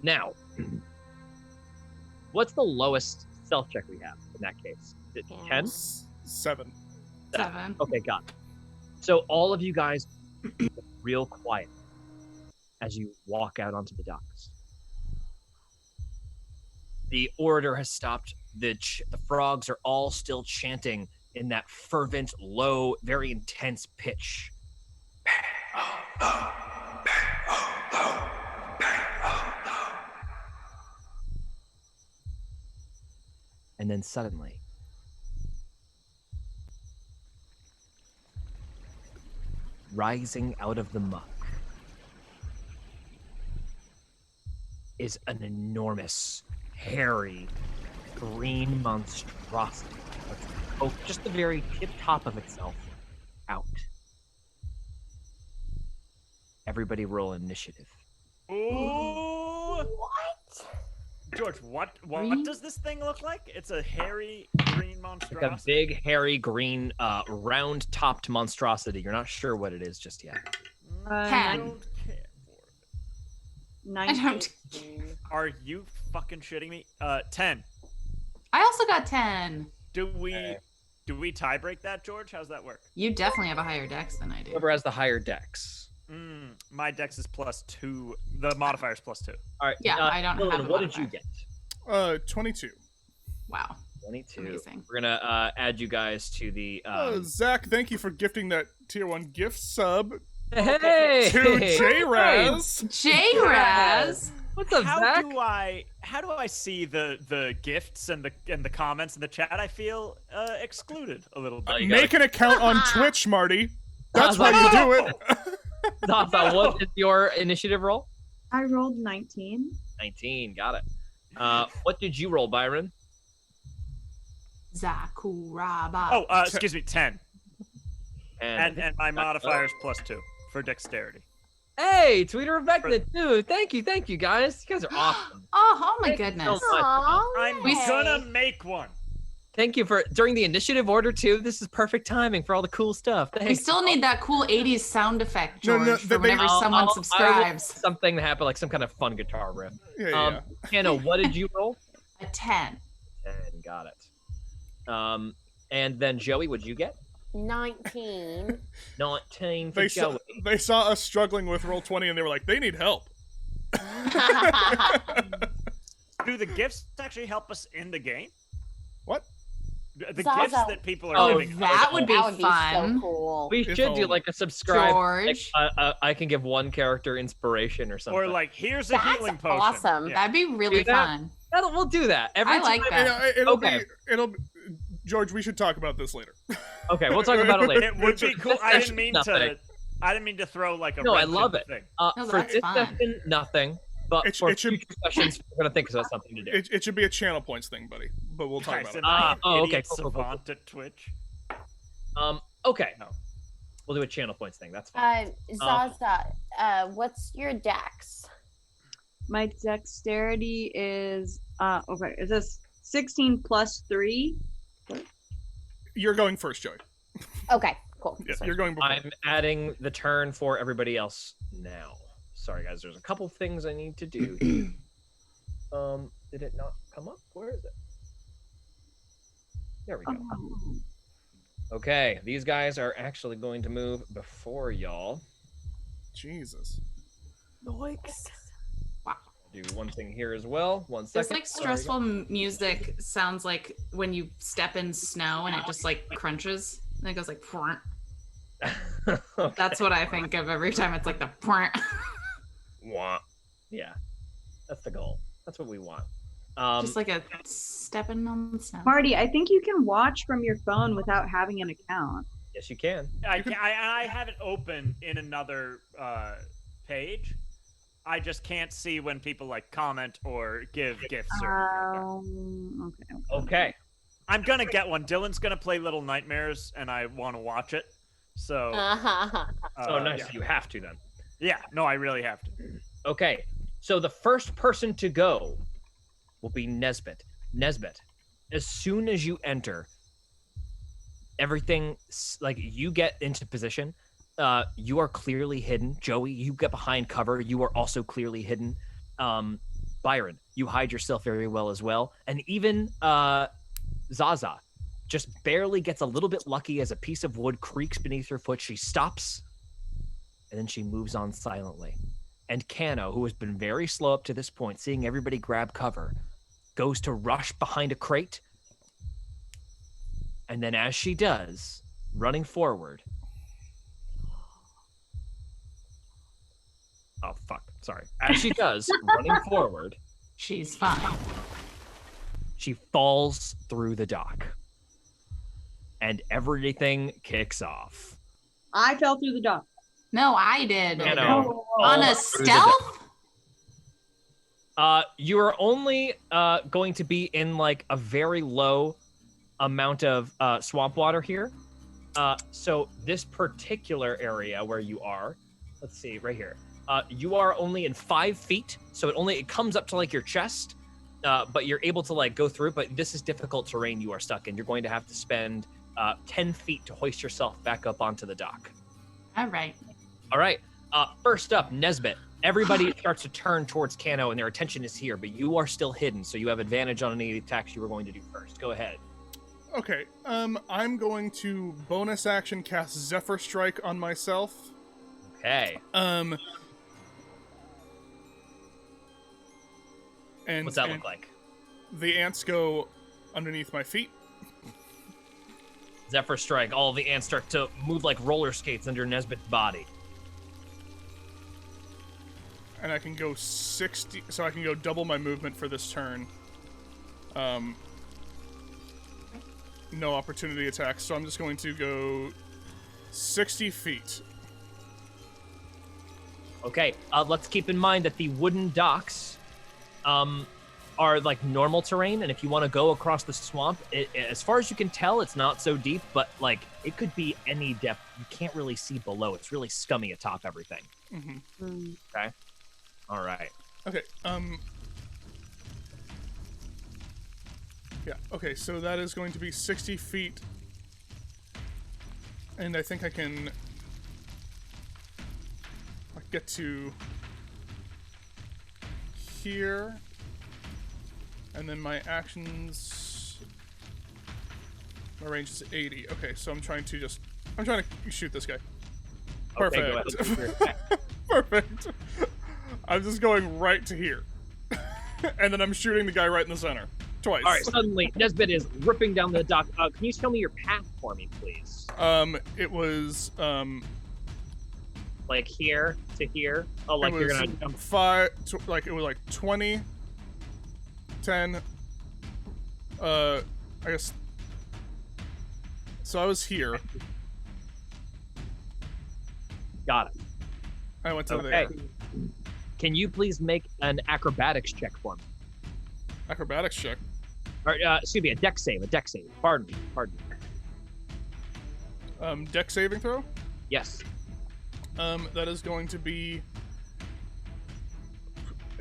Now, what's the lowest stealth check we have in that case? Is it 10? 7. 7. Okay, got it. So all of you guys get real quiet as you walk out onto the docks. The orator has stopped. The frogs are all still chanting in that fervent, low, very intense pitch. And then suddenly, rising out of the muck is an enormous, hairy, green monstrosity that's poked just the very tip top of itself out. Everybody roll initiative. Ooh. What? George, what Green? does this thing look like? It's a hairy green Like a monstrosity. big, hairy, green, round-topped monstrosity. You're not sure what it is just yet. I 10. don't care for it. 19. I don't. Are you fucking shitting me? 10. I also got 10. Do we tie break that, George? How's that work? You definitely have a higher dex than I do. Whoever has the higher dex. My dex is +2. The modifier's +2. All right. Yeah, I don't Dylan, have a what did you modifier. get? 22. Wow. 22. Amazing. We're gonna add you guys to the. Zach, thank you for gifting that tier 1 gift sub Hey! to J-Raz. J-Raz. What's up, Zach? How do I see the gifts and the comments in the chat? I feel excluded a little bit. Oh, you gotta- Make an account on Twitch, Marty. That's where you do it. Zaza, what is your initiative roll? I rolled 19. 19. Got it. What did you roll, Byron? Zakuraba. Oh, excuse me, 10. And And my modifier's +2 for dexterity. hey, Tweeter Rebecca, too. Thank you, guys. You guys are awesome. Oh my Thank you goodness. so much. Aw, I'm We- gonna make one. Thank you for during the initiative order too. This is perfect timing for all the cool stuff. We Thanks. still need that cool 80s sound effect, No, George, no, for they- whenever I'll- someone I will- subscribes. Something to happen, like some kind of fun guitar riff. Yeah. Hannah, what did you roll? A 10. 10. Got it. And then Joey, what'd you get? 19. 19 for They Joey. they saw us struggling with roll 20 and they were like, they need help. Do the gifts actually help us in the game? What? The Zaza. gifts that people are Oh, giving us. that would be That would be so fun. cool. We If should do only. like a subscribe. George. I can give one character inspiration or something. Or like, here's a That's healing potion. awesome. Yeah. That'd be really Do that? fun. We'll do that. Every I like time- that. It'll Okay. be George, we should talk about this later. Okay, we'll talk about it later. It would be cool. This I didn't session, mean nothing. to. I didn't mean to throw like a. No, I wrench love in it. the thing. No, For that's this fine. session, nothing. But It for should- future sessions, we're gonna think about something to do. It should be a channel points thing, buddy. But we'll talk Guys, about it. am I an okay, idiot cool, cool, cool. savant at Twitch? Okay. No. We'll do a channel points thing. That's fine. Zaza, what's your dex? My dexterity is okay. Is this 16 plus 3? You're going first, Joey. Okay, cool. Yeah, you're going before. I'm adding the turn for everybody else now. Sorry, guys. There's a couple things I need to do. Did it not come up? Where is it? There we go. Okay, these guys are actually going to move before y'all. Jesus. Yikes. Do one thing here as well. One second. This like stressful music sounds like when you step in snow and it just like crunches and it goes like "Pwant." Okay. That's what I think of every time it's like the "Pwant." Wah. Yeah, that's the goal. That's what we want. Just like a stepping on the snow. Marty, I think you can watch from your phone without having an account. Yes, you can. I have it open in another page. I just can't see when people like comment or give gifts. Or Okay. Okay. I'm gonna get one. Dylan's gonna play Little Nightmares, and I want to watch it. So. Oh, nice. Yeah. You have to then. Yeah. No, I really have to. Okay. So the first person to go will be Nesbit. Nesbit, as soon as you enter, everything, like, you get into position. You are clearly hidden. Joey, you get behind cover. You are also clearly hidden. Byron, you hide yourself very well as well. And even Zaza just barely gets a little bit lucky as a piece of wood creaks beneath her foot. She stops, and then she moves on silently. And Kano, who has been very slow up to this point, seeing everybody grab cover, goes to rush behind a crate. And then as she does, running forward... Oh, fuck. Sorry. As she does, running forward... She's fine. She falls through the dock. And everything kicks off. I fell through the dock. No, I did. Kano On a falls through the stealth? You are only going to be in like a very low amount of swamp water here. So this particular area where you are, let's see, right here. You are only in 5 feet, so it comes up to like your chest, but you're able to like go through. But this is difficult terrain you are stuck in. You're going to have to spend 10 feet to hoist yourself back up onto the dock. All right. All right. First up, Nesbit. Everybody starts to turn towards Kano, and their attention is here, but you are still hidden, so you have advantage on any attacks you were going to do first. Go ahead. Okay, I'm going to bonus action cast Zephyr Strike on myself. Okay. And What's that look like? The ants go underneath my feet. Zephyr Strike. All of the ants start to move like roller skates under Nesbit's body. And I can go 60, so I can go double my movement for this turn. No opportunity attacks, so I'm just going to go 60 feet. Okay, let's keep in mind that the wooden docks are like normal terrain, and if you want to go across the swamp, as far as you can tell, it's not so deep, but like it could be any depth. You can't really see below. It's really scummy atop everything. Mm-hmm. Okay. All right. Okay, yeah, okay, so that is going to be 60 feet. And I think I can get to here. And then my actions... My range is 80. Okay, so I'm trying to shoot this guy. Okay, Perfect. go ahead. Make your attack. Perfect. I'm just going right to here. And then I'm shooting the guy right in the center. Twice. All right, suddenly Nesbit is ripping down the dock. Can you tell me your path for me, please? It was, like here to here? Oh, like it you're was gonna jump. it was like 20, 10, I guess So I was here. Got it. I went to Okay. there. Can you please make an acrobatics check for me? Acrobatics check. Or, excuse me, a deck save. Pardon me. Deck saving throw. Yes. That is going to be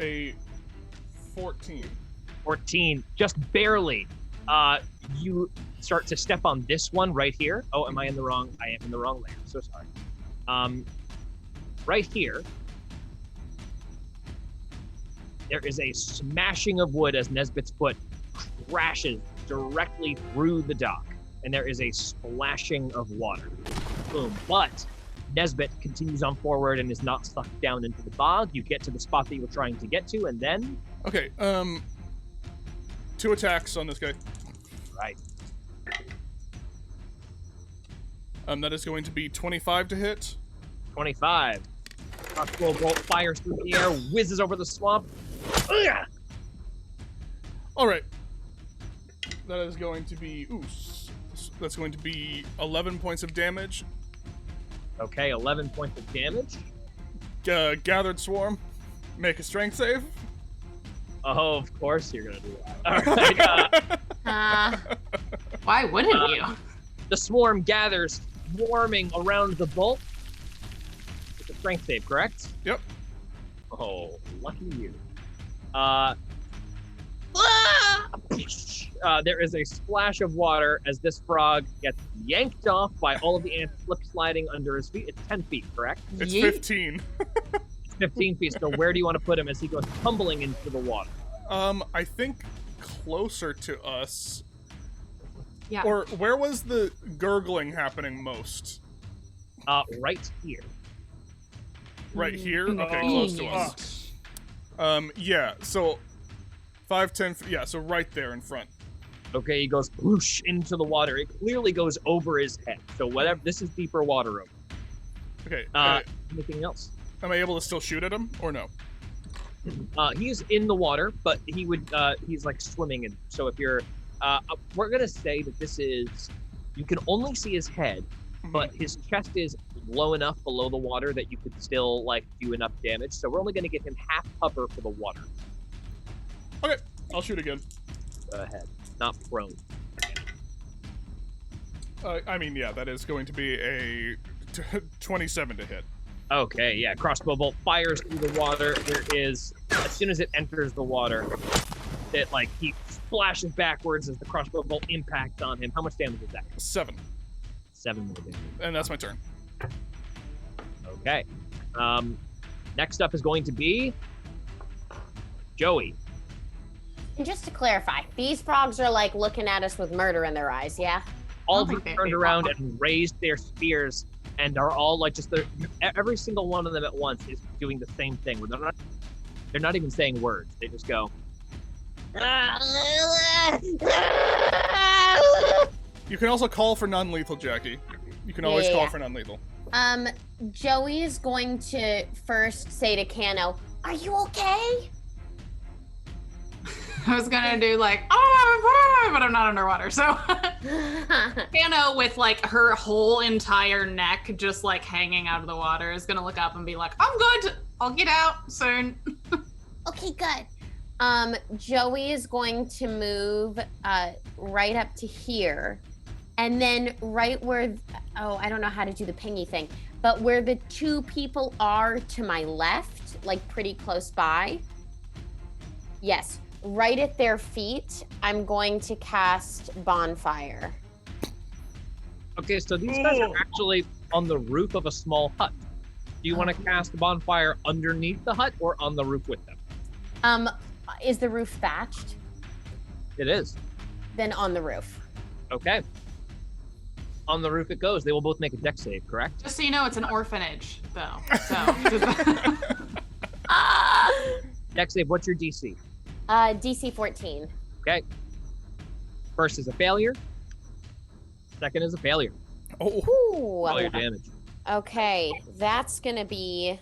a 14. 14, just barely. You start to step on this one right here. Oh, am I in the wrong? I am in the wrong layer. So sorry. Right here, there is a smashing of wood as Nesbit's foot crashes directly through the dock, and there is a splashing of water. Boom. But Nesbit continues on forward and is not sucked down into the bog. You get to the spot that you were trying to get to, and then... Okay, 2 attacks on this guy. Right. That is going to be 25 to hit. 25. Crossbow bolt fires through the air, whizzes over the swamp. Ugh! All right. That is going to be that's going to be 11 points of damage. Okay, 11 points of damage. Gathered swarm. Make a strength save. Oh, of course you're gonna do that. All right. Why wouldn't you? The swarm gathers, swarming around the bolt. It's a strength save, correct? Yep. Oh, lucky you. There is a splash of water as this frog gets yanked off by all of the ants slip sliding under his feet. It's 10 feet, correct? It's Yeet. 15. It's 15 feet. So where do you want to put him as he goes tumbling into the water? I think closer to us. Yeah. Or where was the gurgling happening most? Right here. Right here? In the Okay, close to convenience. us. Yeah, so 5, 10, yeah, so right there in front. Okay, he goes whoosh into the water. It clearly goes over his head. So whatever, this is deeper water room. Okay, Anything else? am I able to still shoot at him, or no? He's in the water, but he would, he's like swimming in. So if you're, we're gonna say that this is, you can only see his head, but his chest is low enough below the water that you could still like do enough damage. So we're only gonna give him half cover for the water. Okay, I'll shoot again. Go ahead, not prone. I mean, yeah, that is going to be a 27 to hit. Okay, yeah, crossbow bolt fires through the water. There is, as soon as it enters the water, it like he splashes backwards as the crossbow bolt impacts on him. How much damage is that? 7. 7 more damage. And that's my turn. Okay. Next up is going to be Joey. And just to clarify, these frogs are like looking at us with murder in their eyes, yeah? All of I them think they'd turned be around fine. and raised their spears and are all like just every single one of them at once is doing the same thing. Where they're not even saying words. They just go. You can also call for non-lethal, Jackie. You can always Yeah. call for non-lethal. Joey is going to first say to Kano, "Are you okay?" I was gonna do like, oh, but I'm not underwater. So Hannah, with like her whole entire neck just like hanging out of the water, is gonna look up and be like, I'm good. I'll get out soon. Okay, good. Joey is going to move right up to here. And then right where, I don't know how to do the pingy thing, but where the 2 people are to my left, like pretty close by. Yes, right at their feet, I'm going to cast Bonfire. Okay, so these guys are actually on the roof of a small hut. Do you want to cast the bonfire underneath the hut or on the roof with them? Is the roof thatched? It is. Then on the roof. Okay. On the roof it goes. They will both make a dex save, correct? Just so you know, it's an orphanage, though. So Dex save, what's your DC? DC 14. Okay. First is a failure. Second is a failure. Oh, Ooh. All your damage. Okay, that's gonna be.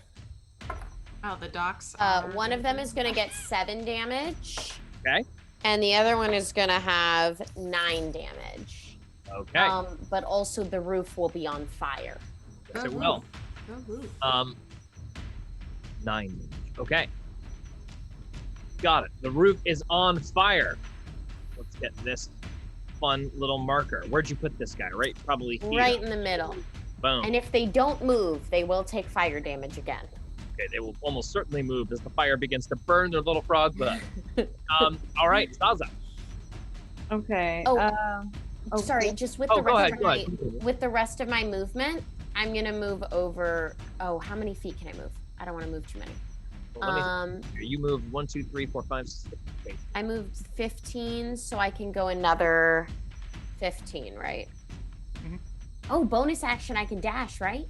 oh, the docks. One of them is gonna get 7 damage. Okay. And the other one is gonna have 9 damage. Okay. But also the roof will be on fire. Yes, it will. Go roof. 9 damage. Okay. Got it. The roof is on fire. Let's get this fun little marker. Where'd you put this guy? Right, probably here. Right in the middle. Boom. And if they don't move, they will take fire damage again. Okay, they will almost certainly move as the fire begins to burn their little frog butt. All right, Zaza. Okay. Oh, sorry. Just with Oh, the go rest ahead, of go ahead. with the rest of my movement, I'm gonna move over. Oh, how many feet can I move? I don't want to move too many. Well, let me see. You moved 1, 2, 3, 4, 5, 6. Wait. I moved 15, so I can go another 15, right? Mhm. Oh, bonus action, I can dash, right?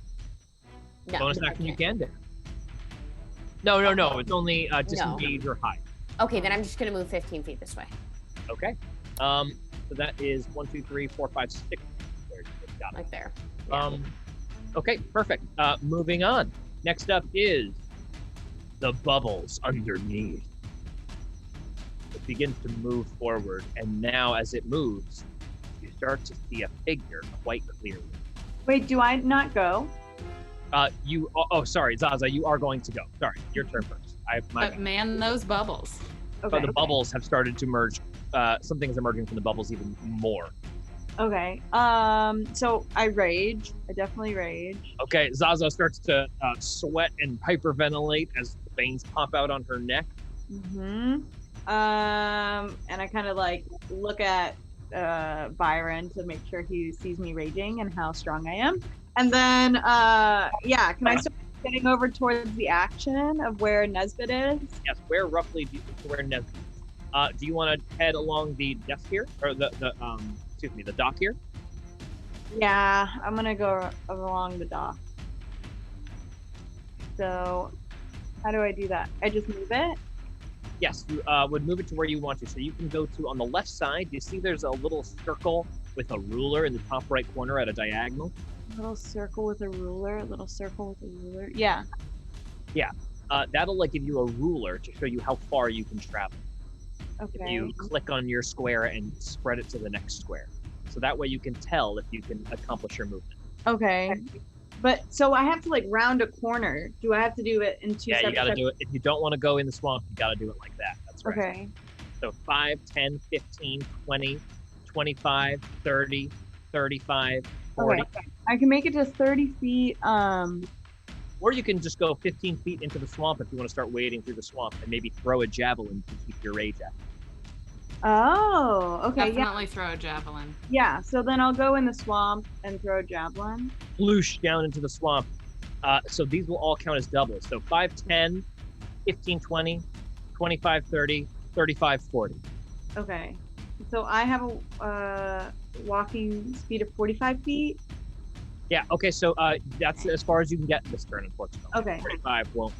No. Bonus I action, you can't. can do. No. It's only disengage or hide. Okay, then I'm just gonna move 15 feet this way. Okay. So that is 1, 2, 3, 4, 5, 6. There, got it. Like there. Okay, perfect. Moving on. Next up is the bubbles underneath. It begins to move forward, and now as it moves, you start to see a figure quite clearly. Wait, do I not go? Sorry, Zaza, you are going to go. Sorry, your turn first. But man, those bubbles. Okay. The bubbles have started to merge. Something is emerging from the bubbles even more. Okay. So I rage. I definitely rage. Okay, Zaza starts to sweat and hyperventilate as the veins pop out on her neck. Mm-hmm. And I kind of like look at Byron to make sure he sees me raging and how strong I am. And then, can I start getting over towards the action of where Nesbit is? Yes, where roughly do you where Nesbit is? Do you want to head along the desk here, or the dock here? Yeah, I'm gonna go along the dock. So, how do I do that? I just move it? Yes, you would move it to where you want to. So you can go to, on the left side, you see there's a little circle with a ruler in the top right corner at a diagonal? Little circle with a ruler, little circle with a ruler. Yeah. That'll like give you a ruler to show you how far you can travel. Okay. If you click on your square and spread it to the next square. So that way you can tell if you can accomplish your movement. Okay. But so I have to like round a corner. Do I have to do it in two Yeah, separate you gotta do it. If you don't want to go in the swamp, you gotta do it like that. That's right. Okay. So 5, 10, 15, 20, 25, 30, 35, 40. Okay. I can make it to 30 feet. Or you can just go 15 feet into the swamp if you want to start wading through the swamp and maybe throw a javelin to keep your rage at. Oh, okay. Definitely throw a javelin. Yeah. So then I'll go in the swamp and throw a javelin. Ploosh down into the swamp. So these will all count as doubles. So 5, 10, 15, 20, 25, 30, 35, 40. Okay. So I have a walking speed of 45 feet. Yeah, okay, so that's as far as you can get this turn, unfortunately. Okay. 45 won't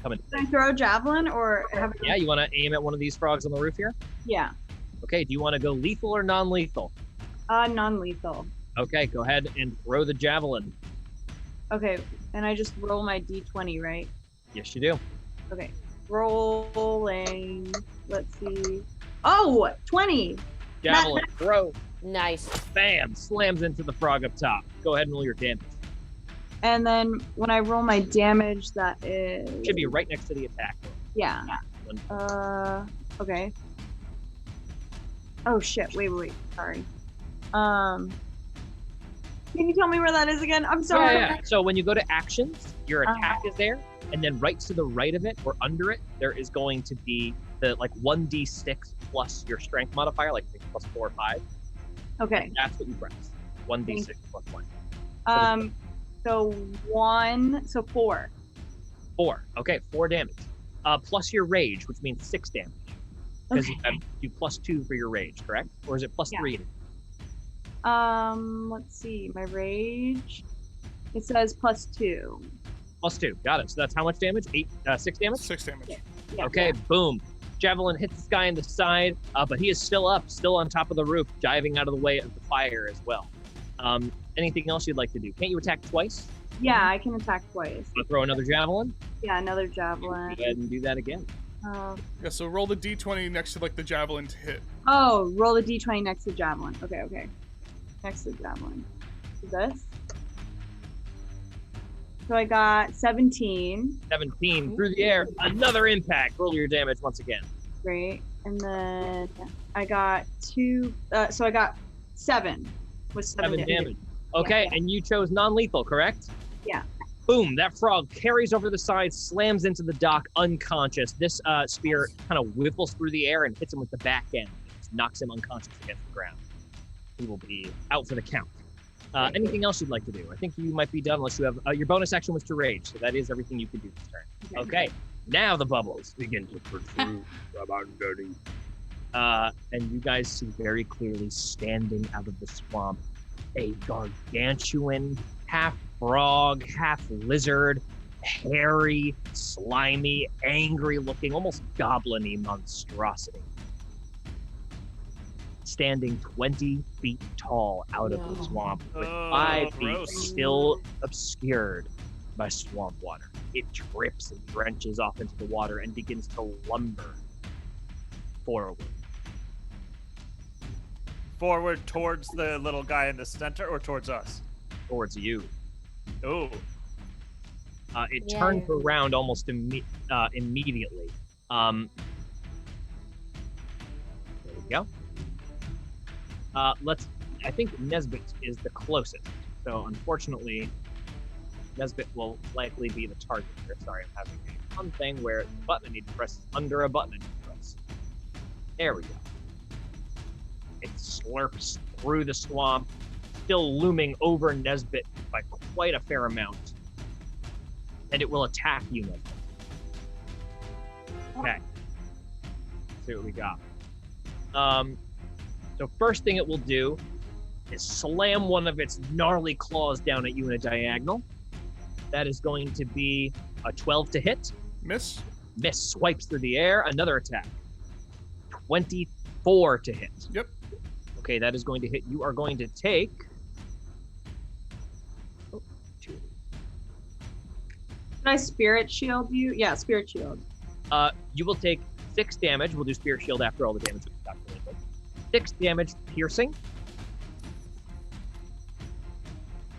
come into Can I play. throw a javelin or have it? Yeah, you want to aim at one of these frogs on the roof here? Yeah. Okay, do you want to go lethal or non-lethal? Non-lethal. Okay, go ahead and throw the javelin. Okay. And I just roll my d20, right? Yes, you do. Okay. Rolling. Let's see. Oh, 20. Javelin, throw, Nice. bam, slams into the frog up top. Go ahead and roll your damage. And then when I roll my damage, that is. Should be right next to the attack. Yeah. Okay. Oh shit! Wait. Sorry. Can you tell me where that is again? I'm sorry. Yeah. So when you go to actions, your attack is there, and then right to the right of it or under it, there is going to be the like 1d6 plus your strength modifier, like plus 4 or 5. Okay. That's what you press. 1d6 plus 1. So 4. 4. Okay, 4 damage. Plus your rage, which means 6 damage. Because you have do plus 2 for your rage, correct? Or is it plus 3? Let's see. My rage. It says plus 2. Plus 2. Got it. So that's how much damage? 6 damage? 6 damage. Yeah. Okay, boom. Javelin hits this guy in the side, but he is still up, still on top of the roof, diving out of the way of the fire as well. Anything else you'd like to do? Can't you attack twice? Yeah, I can attack twice. Want to throw another javelin? Yeah, another javelin. Go ahead and do that again. Yeah, so roll the d20 next to like the javelin to hit. Oh, roll a d20 next to javelin. Okay. next to the javelin. This. So I got 17. 17 through the air. Another impact. Roll your damage once again. Great. And then I got 2. So I got 7 with 7 damage. Okay, and you chose non-lethal, correct? Yeah. Boom, that frog carries over the side, slams into the dock unconscious. This spear kind of whiffles through the air and hits him with the back end. Just knocks him unconscious against the ground. He will be out for the count. Anything else you'd like to do? I think you might be done unless you have... your bonus action was to rage, so that is everything you can do this turn. Okay, now the bubbles begin to protrude from underneath. And you guys see very clearly standing out of the swamp a gargantuan, half frog, half lizard, hairy, slimy, angry-looking, almost goblin-y monstrosity. Standing 20 feet tall out of the swamp, with 5 feet still obscured by swamp water. It drips and drenches off into the water and begins to lumber forward. Forward towards the little guy in the center, or towards us? Towards you. Oh. It turns around almost immediately. There we go. I think Nesbit is the closest. So unfortunately, Nesbit will likely be the target here. Sorry, I'm having a fun thing where the button I need to press is under a button I need to press. There we go. It slurps through the swamp, still looming over Nesbit by quite a fair amount. And it will attack you, Nesbit. Okay. Let's see what we got. So first thing it will do is slam one of its gnarly claws down at you in a diagonal. That is going to be a 12 to hit. Miss. Miss. Swipes through the air. Another attack. 24 to hit. Yep. Okay, that is going to hit. You are going to take... Oh, 2. Can I spirit shield you? Yeah, spirit shield. You will take 6 damage. We'll do spirit shield after all the damage we've got. 6 damage piercing.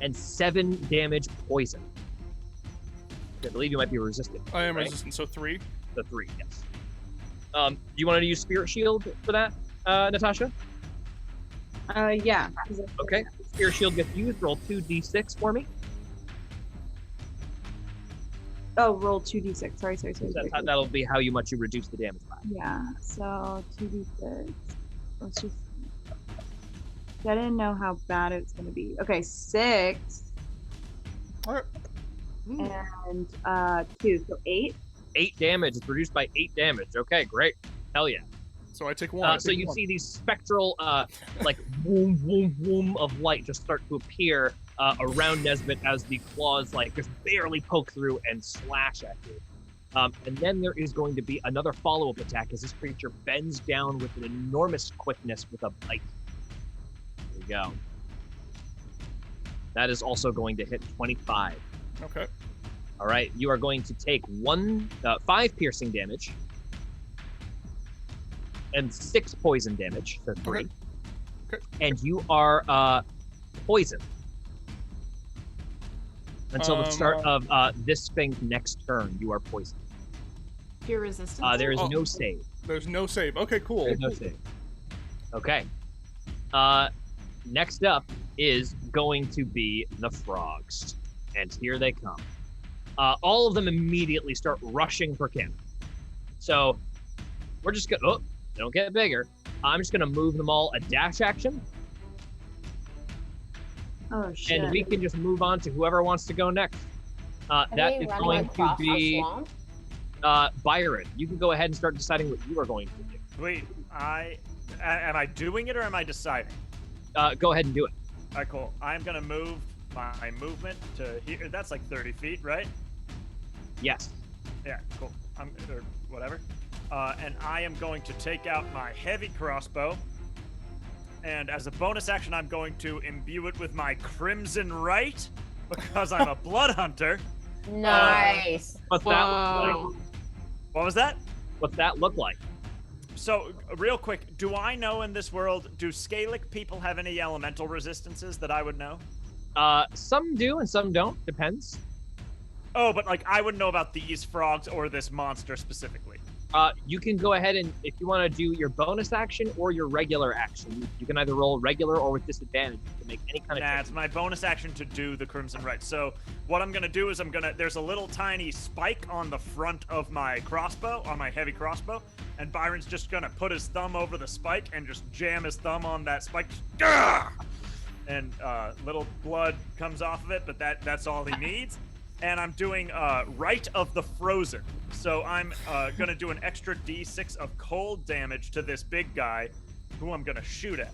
And 7 damage poison. I believe you might be resistant. I am right? resistant, so 3. So 3, yes. Do you want to use spirit shield for that, Natasha? Yeah. Okay. Spirit shield gets used. Roll 2d6 for me. Oh, roll 2d6. Sorry. That'll be how much you reduce the damage by. Yeah, so 2d6. Let's just... I didn't know how bad it's going to be. Okay, 6. All right. And 2, so 8. 8 damage. It's reduced by 8 damage. Okay, great. Hell yeah. So I take 1. So you see these spectral, like, woom, woom, woom of light just start to appear around Nesbit as the claws, like, just barely poke through and slash at you. And then there is going to be another follow-up attack as this creature bends down with an enormous quickness with a bite. There we go. That is also going to hit 25. Okay. All right, you are going to take 5 piercing damage and 6 poison damage, so 3. Okay. And you are poisoned until the start of this thing's next turn. You are poisoned. Fear resistance. There is no save. There's no save. Okay, cool. There's no save. Okay. Next up is going to be the frogs. And here they come. All of them immediately start rushing for Kim. So we're just gonna, they don't get bigger. I'm just gonna move them all a dash action. Oh, shit. And we can just move on to whoever wants to go next. That is going to be Byron. You can go ahead and start deciding what you are going to do. Wait, am I doing it or am I deciding? Go ahead and do it. All right, cool. I'm gonna move my movement to here. That's like 30 feet, right? Yes. Yeah, cool. Or whatever. And I am going to take out my heavy crossbow. And as a bonus action, I'm going to imbue it with my crimson right because I'm a blood hunter. Nice. What's that look like? What was that? What's that look like? So, real quick, do I know in this world, do Scalic people have any elemental resistances that I would know? Some do and some don't. Depends. Oh, but like I would know about these frogs or this monster specifically. You can go ahead and, if you want to do your bonus action or your regular action, you can either roll regular or with disadvantage to make any kind of. Nah, it's my bonus action to do the Crimson Rite. So what I'm gonna do is there's a little tiny spike on the front of my crossbow, on my heavy crossbow, and Byron's just gonna put his thumb over the spike and just jam his thumb on that spike. And little blood comes off of it, but that's all he needs. And I'm doing Rite of the Frozen. So I'm going to do an extra d6 of cold damage to this big guy who I'm going to shoot at.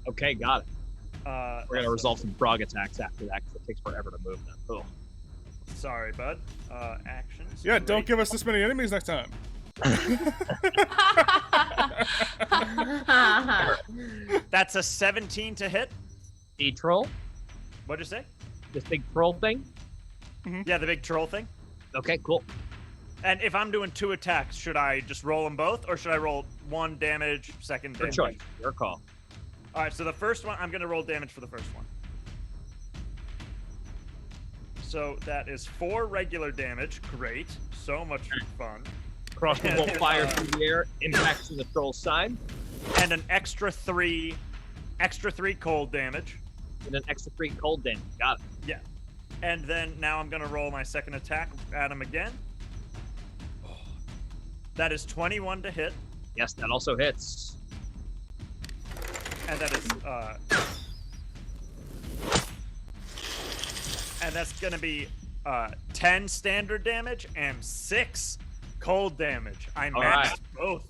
Okay, got it. We're going to resolve some frog attacks after that because it takes forever to move them. Cool. Sorry, bud. Actions. Yeah, don't give us this many enemies next time. That's a 17 to hit. The troll? What'd you say? This big troll thing? Yeah, the big troll thing. Okay, cool. And if I'm doing 2 attacks, should I just roll them both, or should I roll 1 damage, 2nd Your damage? choice. Your call. All right, so the first one, I'm going to roll damage for the first one. So that is 4 regular damage. Great. So much fun. Crossbow bolt fires through the air, impacts in the troll's side. And an extra 3 cold damage. And an extra 3 cold damage. Got it. Yeah. And then now I'm going to roll my second attack at him again. That is 21 to hit. Yes, that also hits. And that is and that's going to be 10 standard damage and 6 cold damage. I All maxed right. both.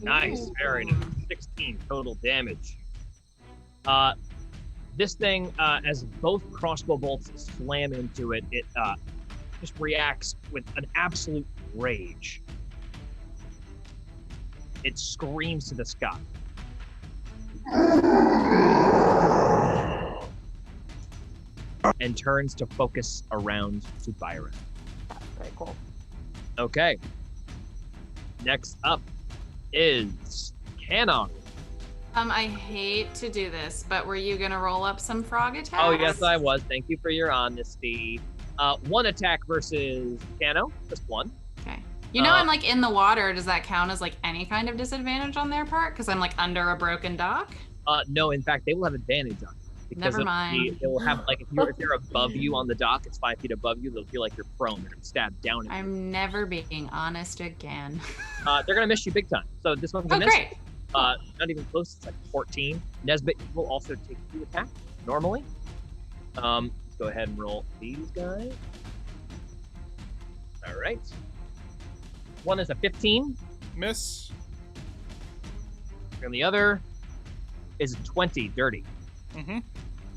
Nice. Very nice. 16 total damage. This thing, as both crossbow bolts slam into it, it just reacts with an absolute rage. It screams to the sky. And turns to focus around to Byron. Very cool. Okay. Next up is Canon. I hate to do this, but were you gonna roll up some frog attacks? Oh, yes, I was. Thank you for your honesty. 1 attack versus Cano, just 1. Okay. You know, I'm like in the water. Does that count as like any kind of disadvantage on their part? Because I'm like under a broken dock. No, in fact, they will have advantage on it. Because Never mind. They will have, like, if they're above you on the dock, it's 5 feet above you, they'll feel like you're prone. They're going to stab down at you. I'm never being honest again. They're going to miss you big time. So this one's a Oh, miss. great. Not even close. It's like 14. Nesbit will also take 2 attacks normally. Let's go ahead and roll these guys. All right. One is a 15. Miss. And the other is a 20, dirty. Mm-hmm.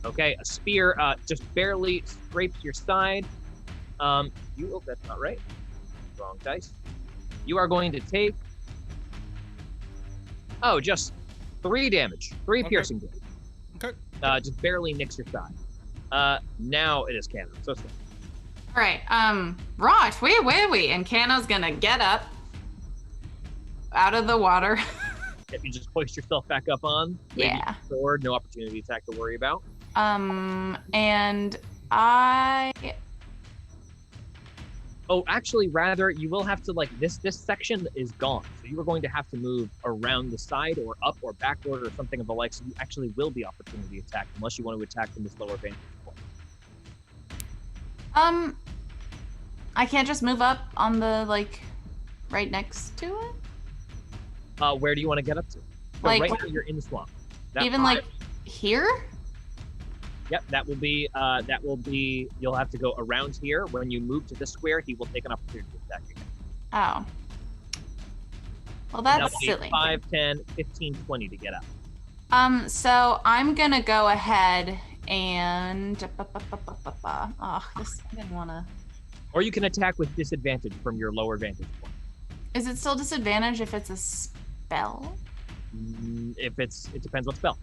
Okay, a spear just barely scrapes your side. Oh, that's not right. Wrong dice. You are going to take, just 3 damage. 3 piercing damage. Okay. Just barely nicks your side. Now it is Canon. So sorry. All right. Right. Wee. And Kano's gonna get up out of the water. If you just hoist yourself back up on, Yeah. sword, no opportunity attack to worry about. And I. Oh, actually, rather, you will have to, like, this section is gone. So you are going to have to move around the side or up or backward or something of the like. So you actually will be opportunity attacked unless you want to attack from this lower vantage point. I can't just move up on the, like, right next to it? Where do you want to get up to? So Like- right now you're in the swamp. That Even, like, here? Yep, that will be, you'll have to go around here. When you move to this square, he will take an opportunity attack again. Oh. Well, And that that's will be silly. 5, 10, 15, 20 to get up. So I'm gonna go ahead and. Oh, this, I didn't wanna. Or you can attack with disadvantage from your lower vantage point. Is it still disadvantage if it's a spell? It depends what spell.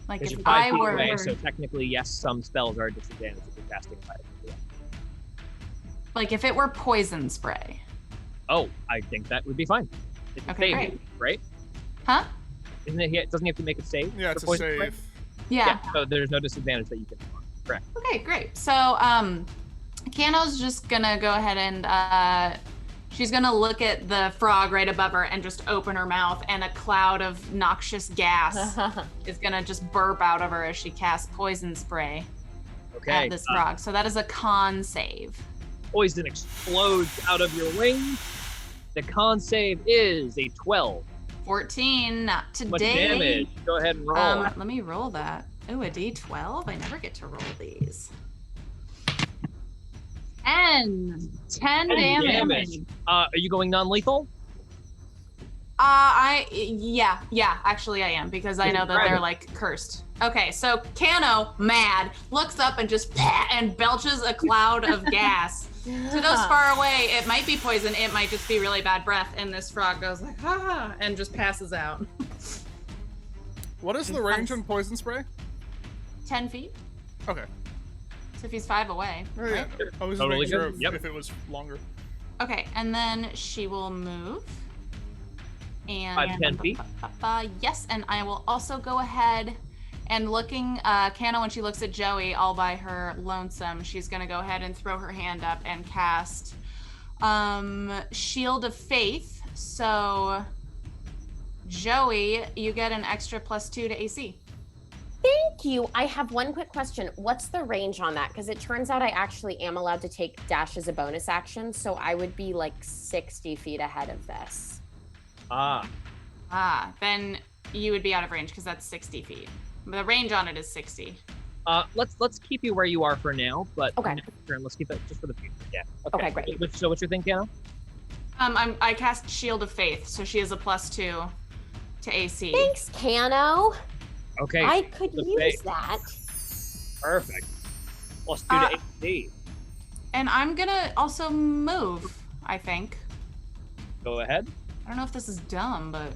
Like Because if you're 5 I feet were. away, so technically, yes, some spells are disadvantaged if you're casting fire. Yeah. Like if it were poison spray. Oh, I think that would be fine. It's a Okay, save, great. right? Huh? Isn't it? Doesn't he have to make a save? Yeah, it's for a poison spray? save. Yeah. So there's no disadvantage that you can. Correct. Okay, great. So, Kano's just gonna go ahead and she's gonna look at the frog right above her and just open her mouth, and a cloud of noxious gas is gonna just burp out of her as she casts poison spray Okay. at this frog. So that is a con save. Poison explodes out of your wings. The con save is a 12. 14, not Much today. damage. Go ahead and roll. Let me roll that. Oh, a d12. I never get to roll these. 10 damage. Are you going non-lethal? Yeah, actually I am, because I know that they're like cursed. Okay, so Kano, mad, looks up and just and belches a cloud of gas. To those far away, it might be poison, it might just be really bad breath, and this frog goes like, ha, and just passes out. What is the range on poison spray? 10 feet. Okay. So if he's 5 away. Oh, right? yeah. I was just Totally making sure good. Yep. if it was longer. Okay, and then she will move. And 5 to 10 feet. Yes, and I will also go ahead and looking, Kano, when she looks at Joey all by her lonesome, she's gonna go ahead and throw her hand up and cast Shield of Faith. So, Joey, you get an extra +2 to AC. Thank you. I have one quick question. What's the range on that? Because it turns out I actually am allowed to take dash as a bonus action, so I would be like 60 feet ahead of this. Then you would be out of range because that's 60 feet. The range on it is 60. Let's keep you where you are for now, but Okay. next turn, let's keep it just for the future. Yeah. Okay, great. So what's your thing, Kano? I cast Shield of Faith, so she has a +2 to AC. Thanks, Kano. Okay. I could the use face. that. Perfect. +2 to AC. And I'm gonna also move, I think. Go ahead. I don't know if this is dumb, but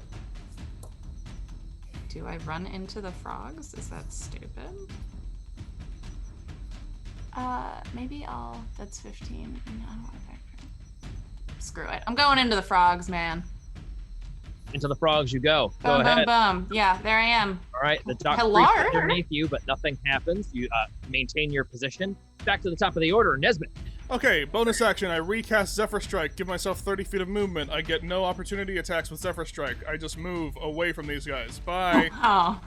do I run into the frogs? Is that stupid? Maybe that's 15. No, I don't want to Screw it. I'm going into the frogs, man. Into the frogs you go. Go Boom, ahead. boom, boom. Yeah, there I am. All right. The dock Hello? creeps underneath you, but nothing happens. You maintain your position. Back to the top of the order, Nesbit. Okay, bonus action. I recast Zephyr Strike. Give myself 30 feet of movement. I get no opportunity attacks with Zephyr Strike. I just move away from these guys. Bye. Oh.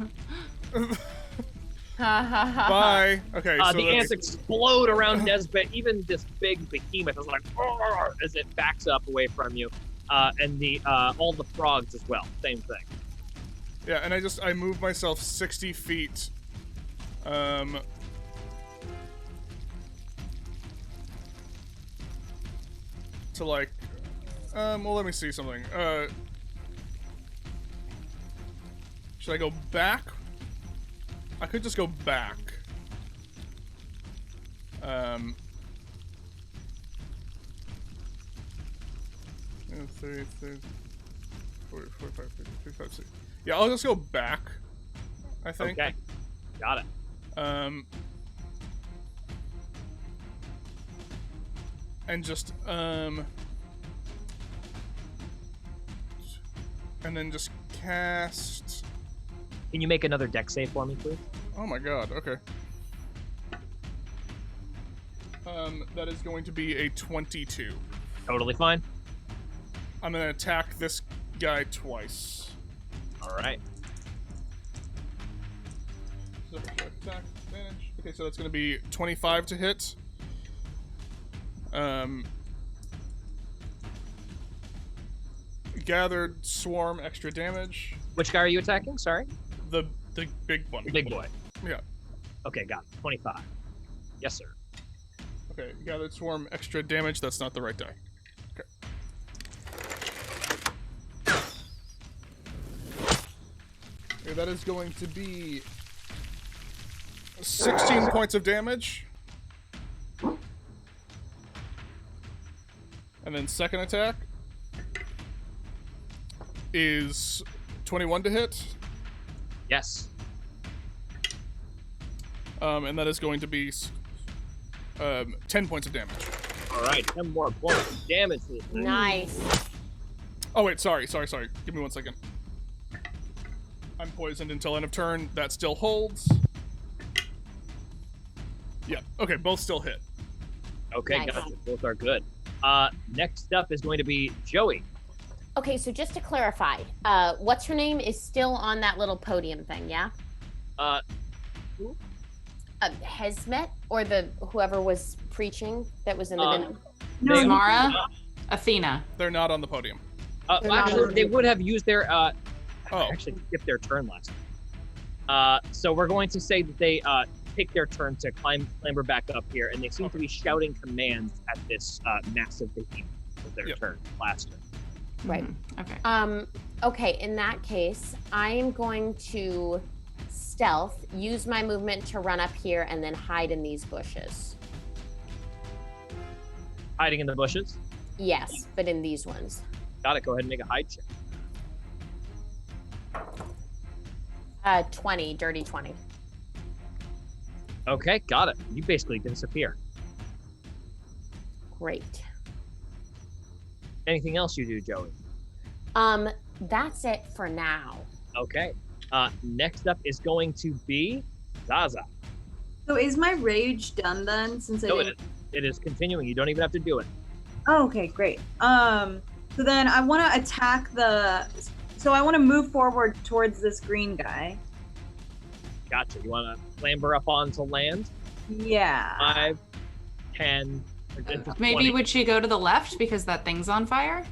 Bye. Okay, so The ants explode around Nesbit. Even this big behemoth is like, "Roar," as it backs up away from you. And the all the frogs as well. Same thing. yeah, and I move myself 60 feet. To like, well, let me see something. Should I go back? I could just go back. 30, 40, 45, 50, 55, 60. Yeah, I'll just go back, I think. Okay. Got it. And just, and then just cast... Can you make another deck save for me, please? Oh my god, okay. That is going to be a 22. Totally fine. I'm gonna attack this guy twice. All right. So, attack, advantage. Okay, so that's gonna be 25 to hit. Gathered swarm, extra damage. Which guy are you attacking? Sorry. The big one. The big boy. Yeah. Okay, got it. 25. Yes, sir. Okay, gathered swarm, extra damage. That's not the right die. Okay. Okay, that is going to be 16 points of damage. And then second attack is 21 to hit. Yes. And that is going to be 10 points of damage. All right, 10 more points of damage. To this thing. Nice. Oh wait, sorry. Give me 1 second. I'm poisoned until end of turn. That still holds. Yeah. Okay, both still hit. Okay, Nice. gotcha. Both are good. Next up is going to be Joey. Okay, so just to clarify, what's her name is still on that little podium thing, yeah? Who? Hesmet, or whoever was preaching that was in the middle? No, They- Mara, Athena. They're not on the podium. They're not Actually, on they the- would have used their. Oh. Actually, skipped their turn last time. So we're going to say that they take their turn to clamber back up here, and they seem to be shouting commands at this massive behemoth with their Yep. turn last turn. Right. Okay. Okay, in that case, I am going to stealth, use my movement to run up here, and then hide in these bushes. Hiding in the bushes. Yes, but in these ones. Got it. Go ahead and make a hide check. 20, dirty 20. Okay, got it. You basically disappear. Great. Anything else you do, Joey? That's it for now. Okay. Next up is going to be Zaza. So is my rage done then? Since I No, didn't. it is continuing. You don't even have to do it. Oh, okay, great. So then I want to attack the. So I want to move forward towards this green guy. Gotcha. You want to clamber up onto land? Yeah. 5, 10, or just Maybe 20. would she go to the left because that thing's on fire?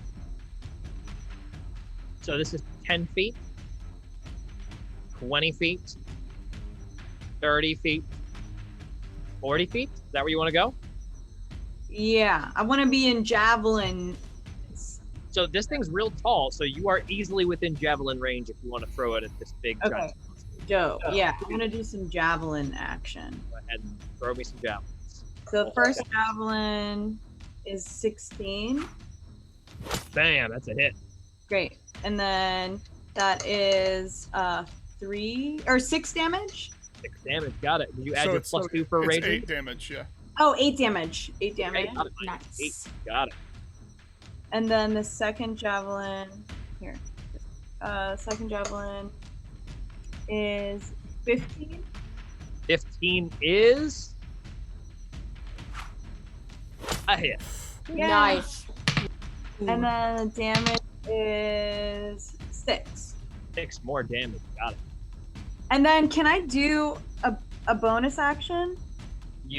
So this is 10 feet, 20 feet, 30 feet, 40 feet. Is that where you want to go? Yeah. I want to be in javelin. So this thing's real tall, so you are easily within javelin range if you want to throw it at this big Okay. giant. Dope. Yeah. I'm gonna do some javelin action. Go ahead and throw me some javelins. So the first javelin is 16. Bam, that's a hit. Great. And then that is 6 damage. 6 damage, got it. Did you add So your it's- +2 for it's raging? 8 damage, yeah. Oh, 8 damage. 8 Okay, damage. got it. Nice. 8, got it. And then the second javelin here. Second javelin is 15. 15 is a hit. Yeah. Nice. And then the damage is 6. 6 more damage, got it. And then can I do a bonus action?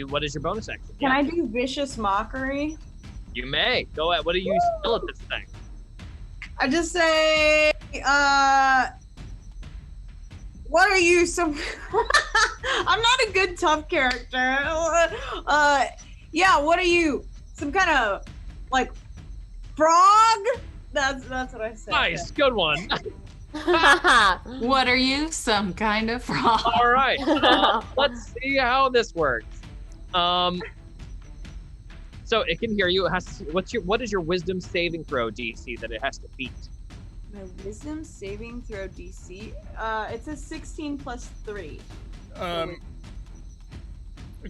What is your bonus action? Can I do vicious mockery? You may. Go ahead. What do you spell at this thing? I just say, what are you, some... I'm not a good tough character. Yeah, what are you, some kind of, like, frog? That's what I said. Nice, good one. What are you? Some kind of frog? All right, let's see how this works. So it can hear you. It has to, what is your wisdom saving throw DC that it has to beat? My wisdom saving throw DC, it's a 16 plus 3.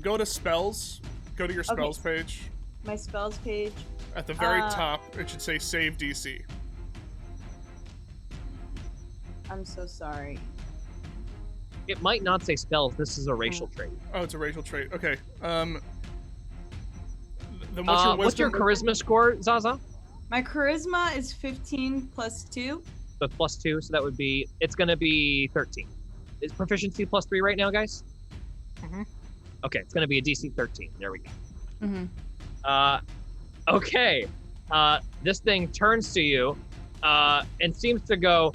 Go to spells. Go to your Okay. spells page. My spells page. At the very top, it should say save DC. I'm so sorry. It might not say spells. This is a racial trait. Oh, it's a racial trait. Okay. Then What's your charisma score, Zaza? My charisma is 15 plus 2. So +2, so that would be. It's going to be 13. Is proficiency +3 right now, guys? Mhm. Okay, it's going to be a DC 13. There we go. Mm-hmm. Okay. This thing turns to you and seems to go.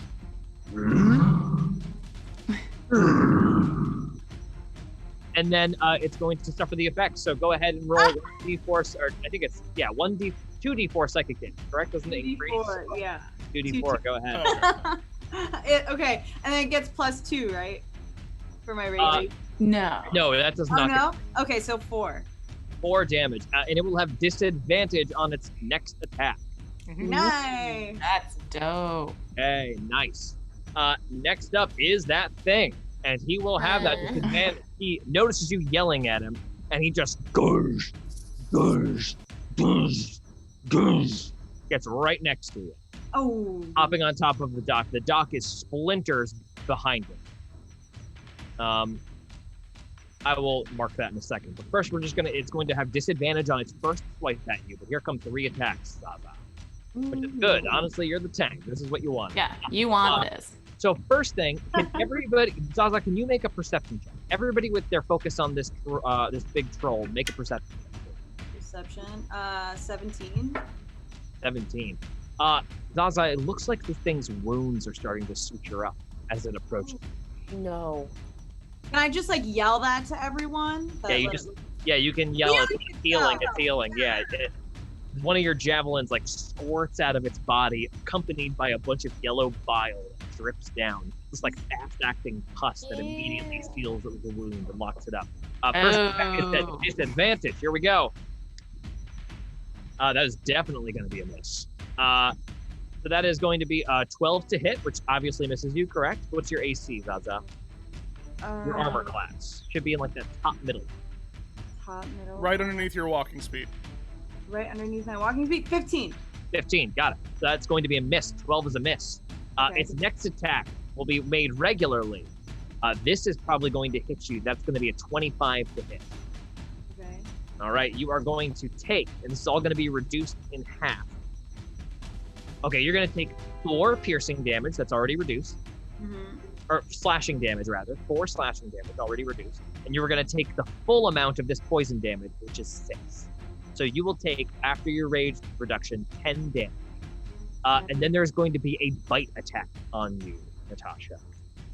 And then it's going to suffer the effects. So go ahead and roll 1d4, or I think it's 2d4 psychic damage. Correct? Doesn't it increase? 2d4, yeah. 2d4. Go ahead. Okay, and then it gets plus 2, right? For my rage. No. No, that does Oh not. no? Okay, so 4. 4 damage, and it will have disadvantage on its next attack. Nice. That's dope. Hey, nice. Next up is that thing, and he will have that disadvantage. He notices you yelling at him, and he just goes, gets right next to you. Oh. hopping on top of the dock. The dock is splinters behind it. I will mark that in a second. But first, it's going to have disadvantage on its first swipe at you. But here come 3 attacks, Zaza. Which is good. Honestly, you're the tank. This is what you want. Yeah, you want this. So first thing, can everybody, Zaza, can you make a perception check? Everybody with their focus on this this big troll, make a perception check. Perception, 17. 17. Zaza, it looks like this thing's wounds are starting to suture up as it approaches. No. Can I just like yell that to everyone? You can yell it. It's healing. Yeah. One of your javelins like squirts out of its body, accompanied by a bunch of yellow bile that drips down. It's like fast-acting pus that immediately seals the wound and locks it up. First attack is at disadvantage. Here we go. That is definitely going to be a miss. So that is going to be 12 to hit, which obviously misses you, correct? What's your AC, Zaza? Your armor class. Should be in like the top middle. Top middle. Right underneath your walking speed. Right underneath my walking speed. 15. 15, got it. So that's going to be a miss. 12 is a miss. Okay. Its next attack will be made regularly. This is probably going to hit you. That's going to be a 25 to hit. Okay. All right, you are going to take, and this is all going to be reduced in half. Okay, you're going to take 4 piercing damage. That's already reduced. Mm-hmm. Or slashing damage, rather. 4 slashing damage, already reduced. And you are going to take the full amount of this poison damage, which is 6. So you will take, after your rage reduction, 10 damage. And then there's going to be a bite attack on you, Natasha.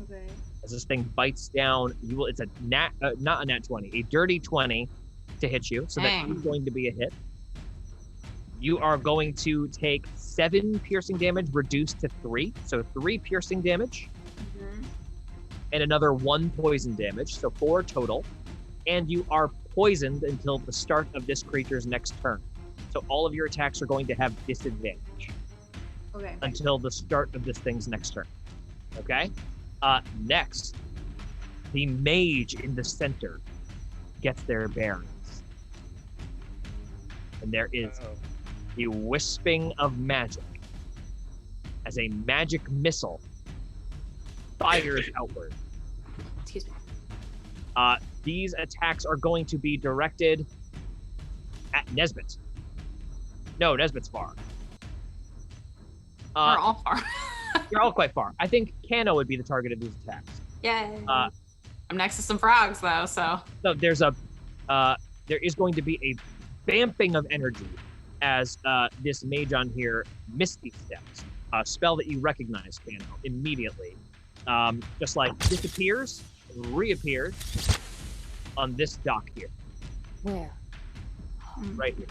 Okay. As this thing bites down, it's a not a nat 20, a dirty 20 to hit you. So that is going to be a hit. You are going to take 7 piercing damage reduced to 3. So 3 piercing damage. Mm-hmm. And another 1 poison damage. So 4 total. And you are poisoned until the start of this creature's next turn. So all of your attacks are going to have disadvantage. Okay. Until the start of this thing's next turn. Okay? Next, the mage in the center gets their bearings. And there is the wisping of magic as a magic missile fires outward. Excuse me. These attacks are going to be directed at Nesbit. No, Nesbit's far. We're all far. You're all quite far. I think Kano would be the target of these attacks. Yay. I'm next to some frogs though, so. So there is going to be a vamping of energy as this mage on here Misty Steps, a spell that you recognize, Kano, immediately. Just like disappears, reappears on this dock here. Where? Right here.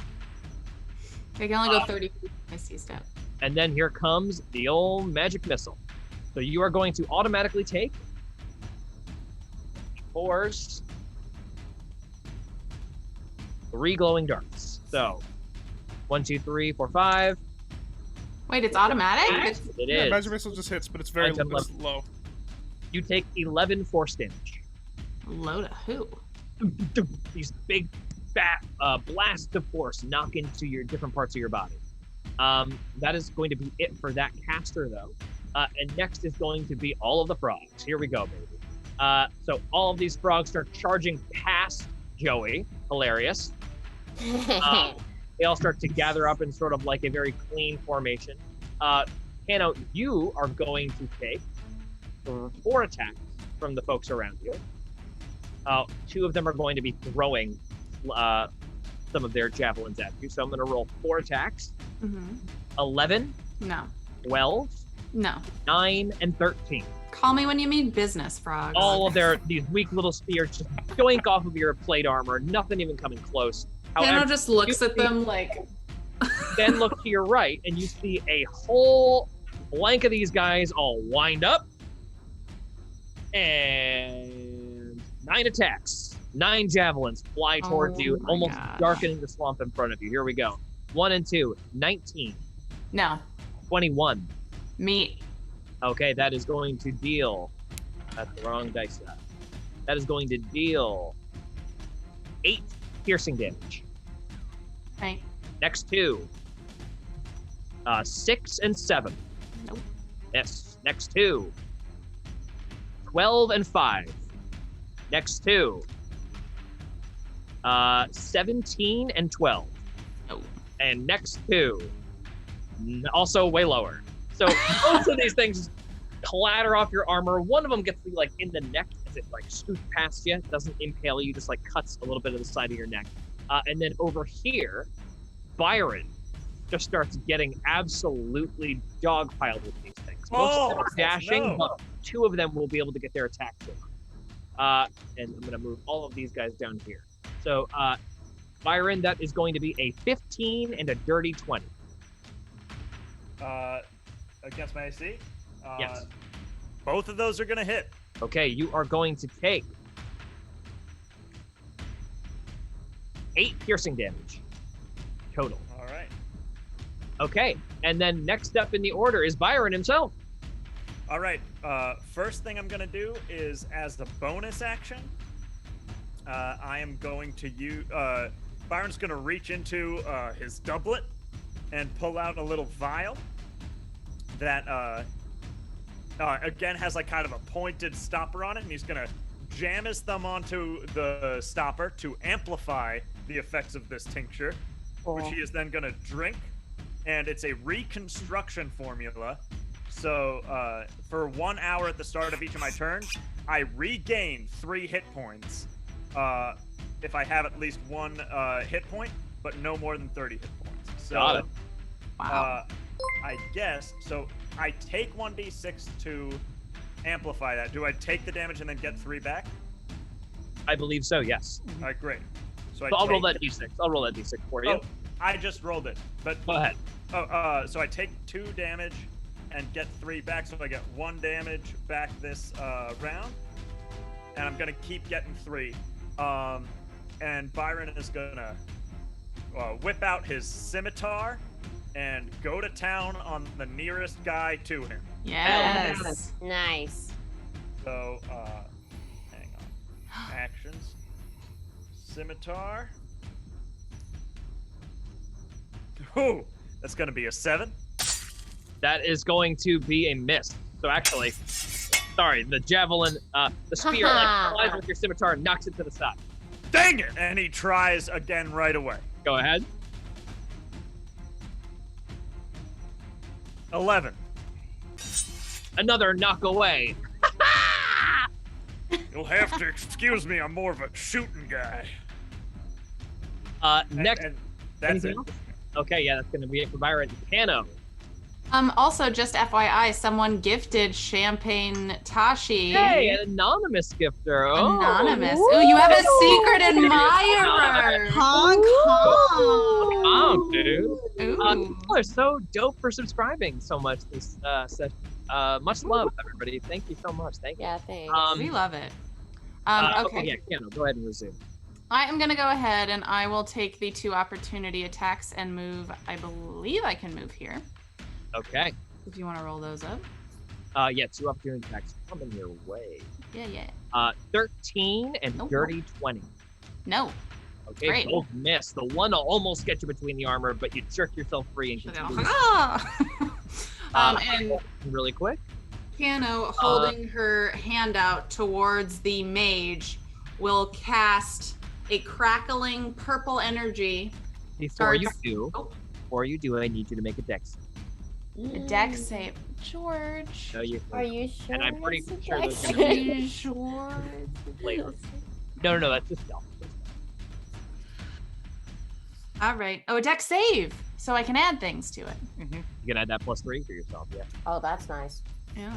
I can only go 30 feet with my C-step. And then here comes the old magic missile. So you are going to automatically take 4s, 3 glowing darts. So 1, 2, 3, 4, 5. Wait, it's automatic? It Yeah, is. magic missile just hits, but it's very low. You take 11 force damage. Low to who? These big fat blasts of force knock into your different parts of your body. That is going to be it for that caster, though. And next is going to be all of the frogs. Here we go, baby. So all of these frogs start charging past Joey. Hilarious. They all start to gather up in sort of like a very clean formation. Kano, you are going to take 4 attacks from the folks around you. 2 of them are going to be throwing some of their javelins at you. So I'm going to roll 4 attacks. Mm-hmm. 11. No. 12. No. 9 and 13. Call me when you mean business, frogs. All of these weak little spears just doink off of your plate armor. Nothing even coming close. Kano just looks at them like. Then look to your right, and you see a whole blank of these guys all wind up. And 9 attacks. 9 javelins fly towards you, almost darkening the swamp in front of you. Here we go. 1 and 2. 19. No. 21. Me. Okay, that is going to deal. That's the wrong dice set. That is going to deal 8 piercing damage. Right. Next 2. 6 and 7. Nope. Yes. Next 2. 12 and 5. Next 2. 17 and 12. Nope. And next 2. Also way lower. So most of these things clatter off your armor. One of them gets you like in the neck as it like scoots past you. It doesn't impale you, just like cuts a little bit of the side of your neck. And then over here, Byron just starts getting absolutely dogpiled with these things. Most of them are dashing, but 2 of them will be able to get their attacks in. And I'm going to move all of these guys down here. So, Byron, that is going to be a 15 and a dirty 20. Against my AC? Yes. Both of those are going to hit. Okay, you are going to take 8 piercing damage total. All right. Okay, and then next up in the order is Byron himself. All right. First thing I'm going to do is, as the bonus action, I am going to use... Byron's going to reach into his doublet and pull out a little vial that, again, has like kind of a pointed stopper on it, and he's going to jam his thumb onto the stopper to amplify the effects of this tincture, which he is then going to drink. And it's a reconstruction formula. So for 1 hour at the start of each of my turns, I regain 3 hit points if I have at least 1 hit point, but no more than 30 hit points. So, Got it. Wow. I guess, so I take 1d6 to amplify that. Do I take the damage and then get 3 back? I believe so, yes. All right, great. So I'll roll that d6. I'll roll that d6 for you. Oh, I just rolled it, but Go ahead. so I take 2 damage and get 3 back, so I get 1 damage back this round, and I'm gonna keep getting 3. And Byron is gonna whip out his scimitar and go to town on the nearest guy to him. Yes. Nice. So, hang on. Actions. Scimitar. Oh, that's gonna be a 7. That is going to be a miss. So actually, sorry, the javelin, the spear like flies with your scimitar and knocks it to the side. Dang it! And he tries again right away. Go ahead. 11. Another knock away. You'll have to excuse me. I'm more of a shooting guy. Next. And that's it. Anything else? Okay, yeah, that's going to be it for Byron. Kano. Also, just FYI, someone gifted Champagne Tashi. Hey, an anonymous gifter. Oh. Anonymous. Ooh, you have a secret admirer. Honk, honk. Oh, dude. Ooh. People are so dope for subscribing so much this session. Much love, everybody. Thank you so much. Thank you. Yeah, thanks. We love it. Okay, yeah, Kano, go ahead and resume. I am going to go ahead and I will take the 2 opportunity attacks and move. I believe I can move here. Okay. If you want to roll those up. Yeah, 2 opportunity attacks coming your way. Yeah. 13 and Nope. dirty 20. No. Okay, Great. both miss. The one will almost get you between the armor, but you jerk yourself free and continue. And Really quick. Kano, holding her hand out towards the mage, will cast a crackling purple energy. Before you Oh. do, I need you to make a dex. A dex save. George. No, you. Are you sure? And I'm pretty it's a sure dex there's gonna Are be you sure? later. No, that's just stealth. All right. Oh, a dex save. So I can add things to it. You can add that +3 for yourself, yeah. Oh, that's nice. Yeah.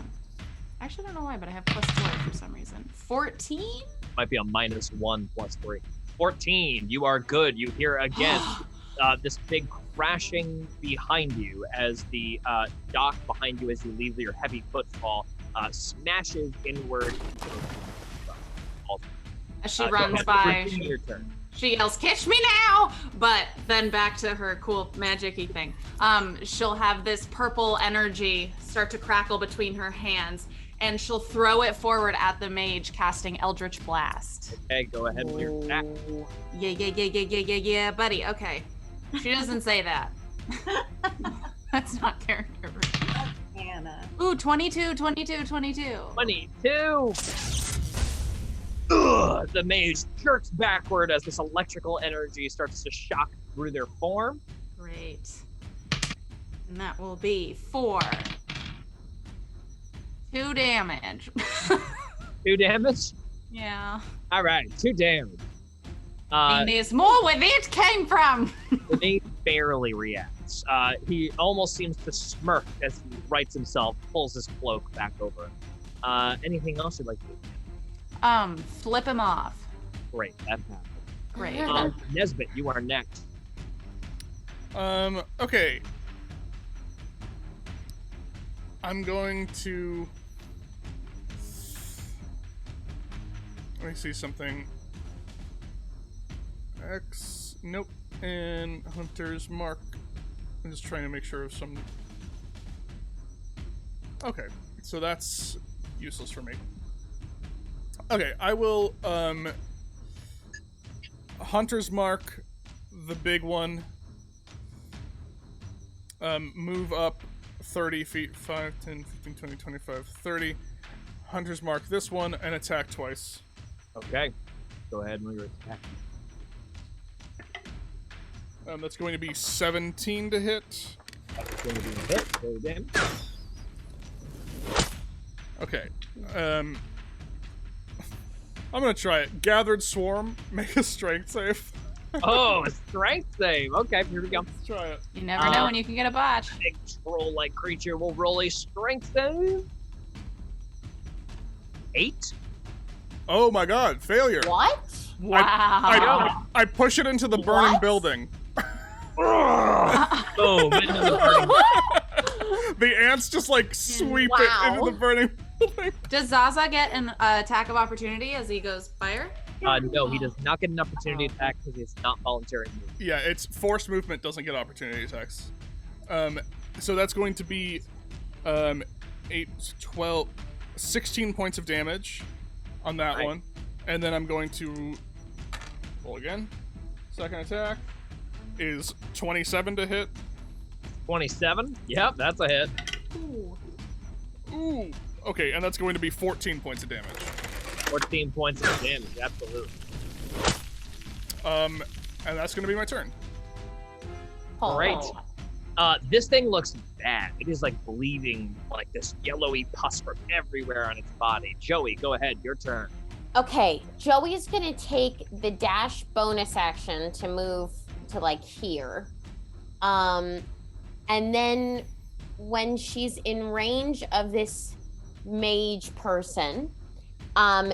Actually, I don't know why, but I have +4 for some reason. 14? Might be a -1 +3. 14. You are good. You hear again this big crashing behind you as the dock behind you as you leave your heavy footfall smashes inward into the As she runs by, your turn. she yells, "Catch me now!" But then back to her cool magic-y thing. She'll have this purple energy start to crackle between her hands, and she'll throw it forward at the mage, casting Eldritch Blast. Okay, go ahead with your attack. Yeah, buddy. Okay. She doesn't say that. That's not character. Hannah. Ooh, 22, 22, 22. 22. Ugh, the mage jerks backward as this electrical energy starts to shock through their form. Great. And that will be 4. 2 damage. 2 damage? Yeah. All right, 2 damage. And there's more where it came from. The mage barely reacts. He almost seems to smirk as he rights himself, pulls his cloak back over him. Anything else you'd like to do? Flip him off. Great, that happened. Great. Nesbit, you are next. Okay. I'm going to... Let me see something. X, nope. And Hunter's Mark. I'm just trying to make sure of some... Okay, so that's useless for me. Okay, I will, Hunter's Mark, the big one, move up 30 feet, 5, 10, 15, 20, 25, 30. Hunter's Mark this one, and attack twice. Okay, go ahead and move your attack. That's going to be 17 to hit. That's going to be a hit. Go damage. Okay, I'm gonna try it. Gathered Swarm, make a strength save. Oh, a strength save. Okay, here we go. Let's try it. You never know when you can get a botch. Big troll-like creature will roll a strength save. 8. Oh my god, failure. What? Wow. I push it into the burning What? building. Oh, The ants just like sweep it Wow. into the burning building. Does Zaza get an attack of opportunity as he goes fire? no, he does not get an opportunity attack because it's not voluntary movement. Yeah, it's forced movement, doesn't get opportunity attacks. So that's going to be 8, 12, 16 points of damage on that Right. one. And then I'm going to roll again. Second attack is 27 to hit. 27. Yep, that's a hit. Ooh. Okay, and that's going to be 14 points of damage. 14 points of damage, absolutely. And that's going to be my turn. Oh. Great. This thing looks bad. It is like bleeding, like this yellowy pus from everywhere on its body. Joey, go ahead, your turn. Okay, Joey's gonna take the dash bonus action to move to like here. And then when she's in range of this mage person,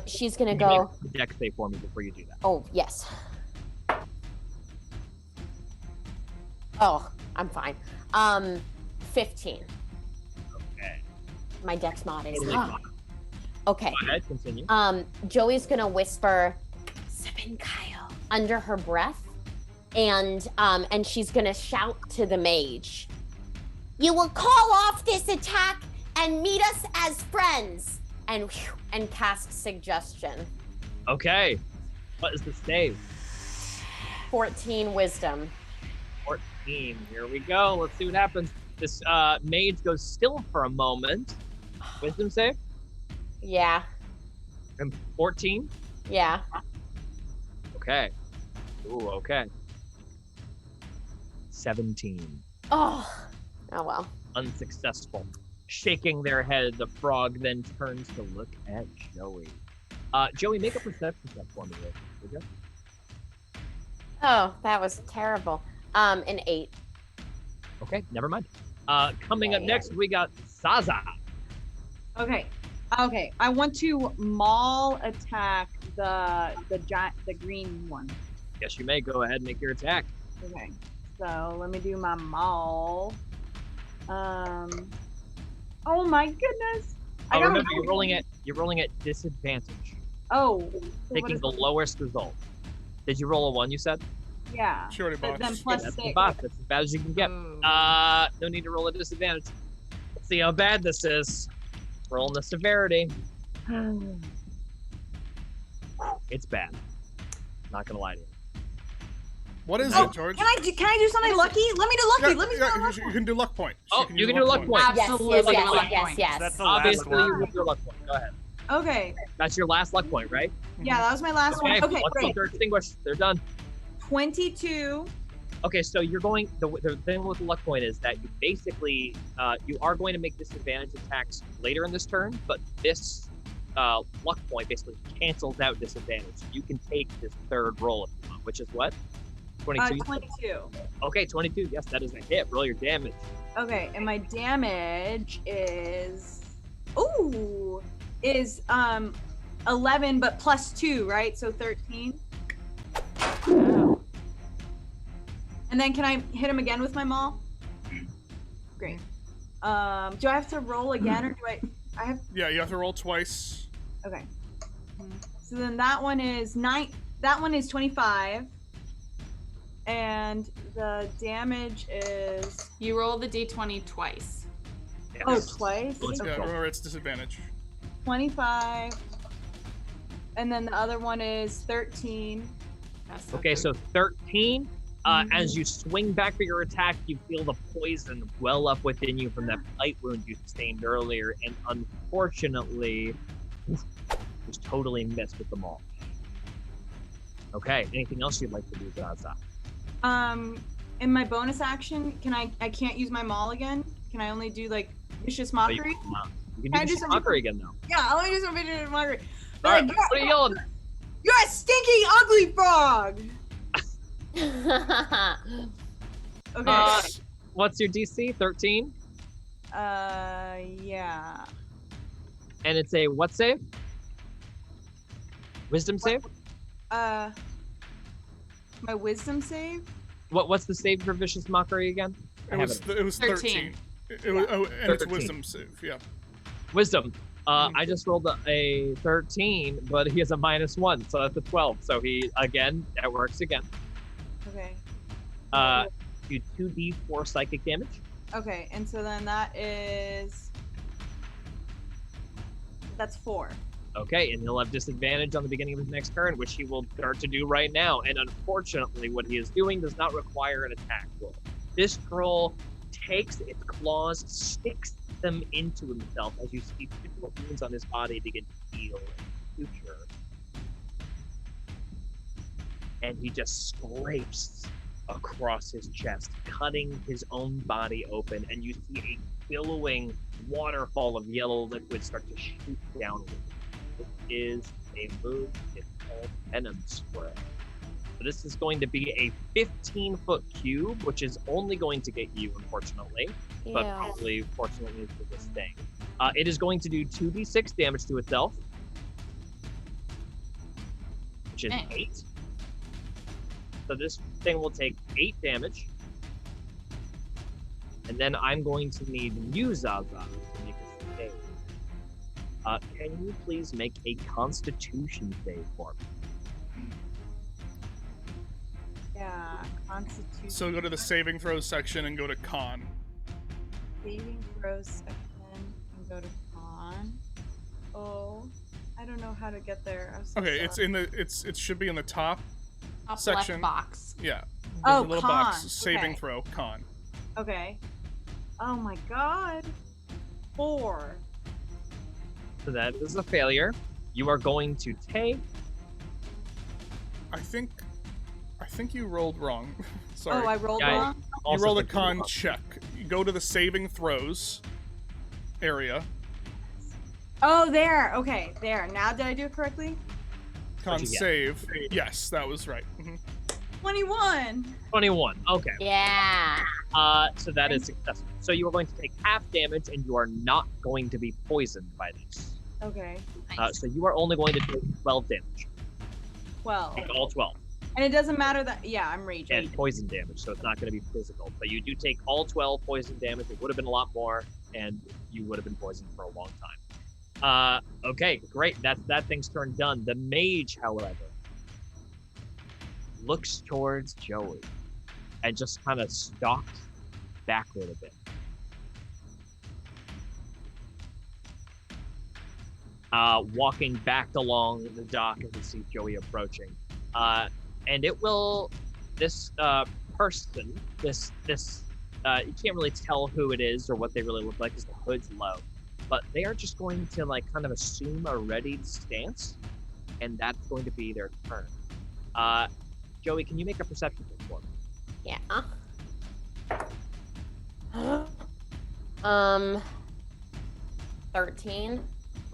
she's gonna go. Make a dex save for me before you do that. Oh, yes. Oh, I'm fine. 15. Okay. My dex mod is. Totally fine. Okay. Go ahead, continue. Joey's gonna whisper Sven Kyle under her breath, and she's gonna shout to the mage. You will call off this attack and meet us as friends. And cast suggestion. Okay. What is the save? 14 wisdom. 14. Here we go. Let's see what happens. This mage goes still for a moment. Wisdom save? Yeah. And 14? Yeah. Okay. Ooh, okay. 17. Oh well. Unsuccessful. Shaking their head, the frog then turns to look at Joey. Joey, make a perception check for me, would you? Oh, that was terrible. An 8. Okay, never mind. Coming up next, we got Zaza. Okay. I want to maul attack the green one. Yes, you may go ahead and make your attack. Okay. So let me do my maul. Oh my goodness! Remember, you're rolling at disadvantage, Oh. so what taking is the it? lowest result. Did you roll a 1? You said. Yeah. She already But then botched. plus That's the 6. boss. That's as bad as you can get. Ooh. No need to roll a disadvantage. Let's see how bad this is. Rolling the severity. It's bad. Not gonna lie to you. What is Oh, it, George? Can I do something lucky? Let me do lucky. Let me do luck you can do luck point. Oh, you can do a luck point. Absolutely. Yes, luck yes, point. yes. That's the last Obviously, one. with your luck point. Go ahead. Okay. That's your last luck point, right? Yeah, that was my last one. Okay, once great. they're extinguished, they're done. 22. Okay, so you're going. The thing with the luck point is that you basically you are going to make disadvantage attacks later in this turn, but this luck point basically cancels out disadvantage. You can take this third roll if you want, which is what? 22. 22. Okay, 22. Yes, that is a hit. Roll your damage. Okay, and my damage is 11, but plus 2, right? So 13. And then can I hit him again with my maul? Great. Do I have to roll again, or do I have? Yeah, you have to roll twice. Okay. So then that one is 9. That one is 25. And the damage is You roll the d20 twice. twice. Yeah, remember it's disadvantage. 25. And then the other one is 13. That's Okay, so 13. As you swing back for your attack, you feel the poison well up within you from that bite wound you sustained earlier, and unfortunately, just totally missed with them all. Okay, anything else you'd like to do, Zaza? In my bonus action, I can't use my maul again? Can I only do like vicious Oh, mockery? you Can I can do do some- mockery again, though. Yeah, let me do some vicious mockery. All right, Like, what are you yelling? you're a stinky, ugly frog. Okay. What's your DC? 13? Yeah. And it's a what save? Wisdom save? My wisdom save? What's the save for vicious mockery again? It was 13. 13. It was, and it's 13. wisdom save. Yeah. Wisdom. I just rolled a 13, but he has a -1, so that's a 12. So that works again. Okay. Do 2d4 psychic damage. Okay, and so then that's 4. Okay, and he'll have disadvantage on the beginning of his next turn, which he will start to do right now. And unfortunately, what he is doing does not require an attack roll. This troll takes its claws, sticks them into himself as you see physical wounds on his body begin to heal and suture. And he just scrapes across his chest, cutting his own body open, and you see a billowing waterfall of yellow liquid start to shoot downward. This is a move. It's called Venom Spray. So this is going to be a 15-foot cube, which is only going to get you, unfortunately, but probably fortunately for this thing. It is going to do 2d6 damage to itself, which is 8. So this thing will take 8 damage. And then I'm going to need you, Zaza, to make a save. Can you please make a Constitution save for me? Yeah, Constitution. So go to the saving throws section and go to con. Saving throws section and go to con. Oh, I don't know how to get there. I'm so Okay, sorry. it should be in the top Top section. left box. Yeah. Oh, There's a little con. box. Saving Okay. throw con. Okay. Oh my god. 4. So that is a failure. You are going to take. I think you rolled wrong. Sorry. Oh, I rolled Yeah, wrong? You also rolled a think con check. You go to the saving throws area. Oh, there. Okay, there. Now did I do it correctly? Con you get? save. Yes, that was right. 21. 21. Okay. Yeah. So that is successful. So you are going to take half damage, and you are not going to be poisoned by these. Okay. So you are only going to take 12 damage. 12. Take all 12. And it doesn't matter that. Yeah, I'm raging. And poison damage, so it's not going to be physical. But you do take all 12 poison damage. It would have been a lot more, and you would have been poisoned for a long time. Okay, great. That thing's turn done. The mage, however, looks towards Joey and just kind of stalks backward a bit. Walking back along the dock as you see Joey approaching. And it will this person, this you can't really tell who it is or what they really look like because the hood's low, but they are just going to like kind of assume a readied stance, and that's going to be their turn. Joey, can you make a perception check for me? Yeah. 13.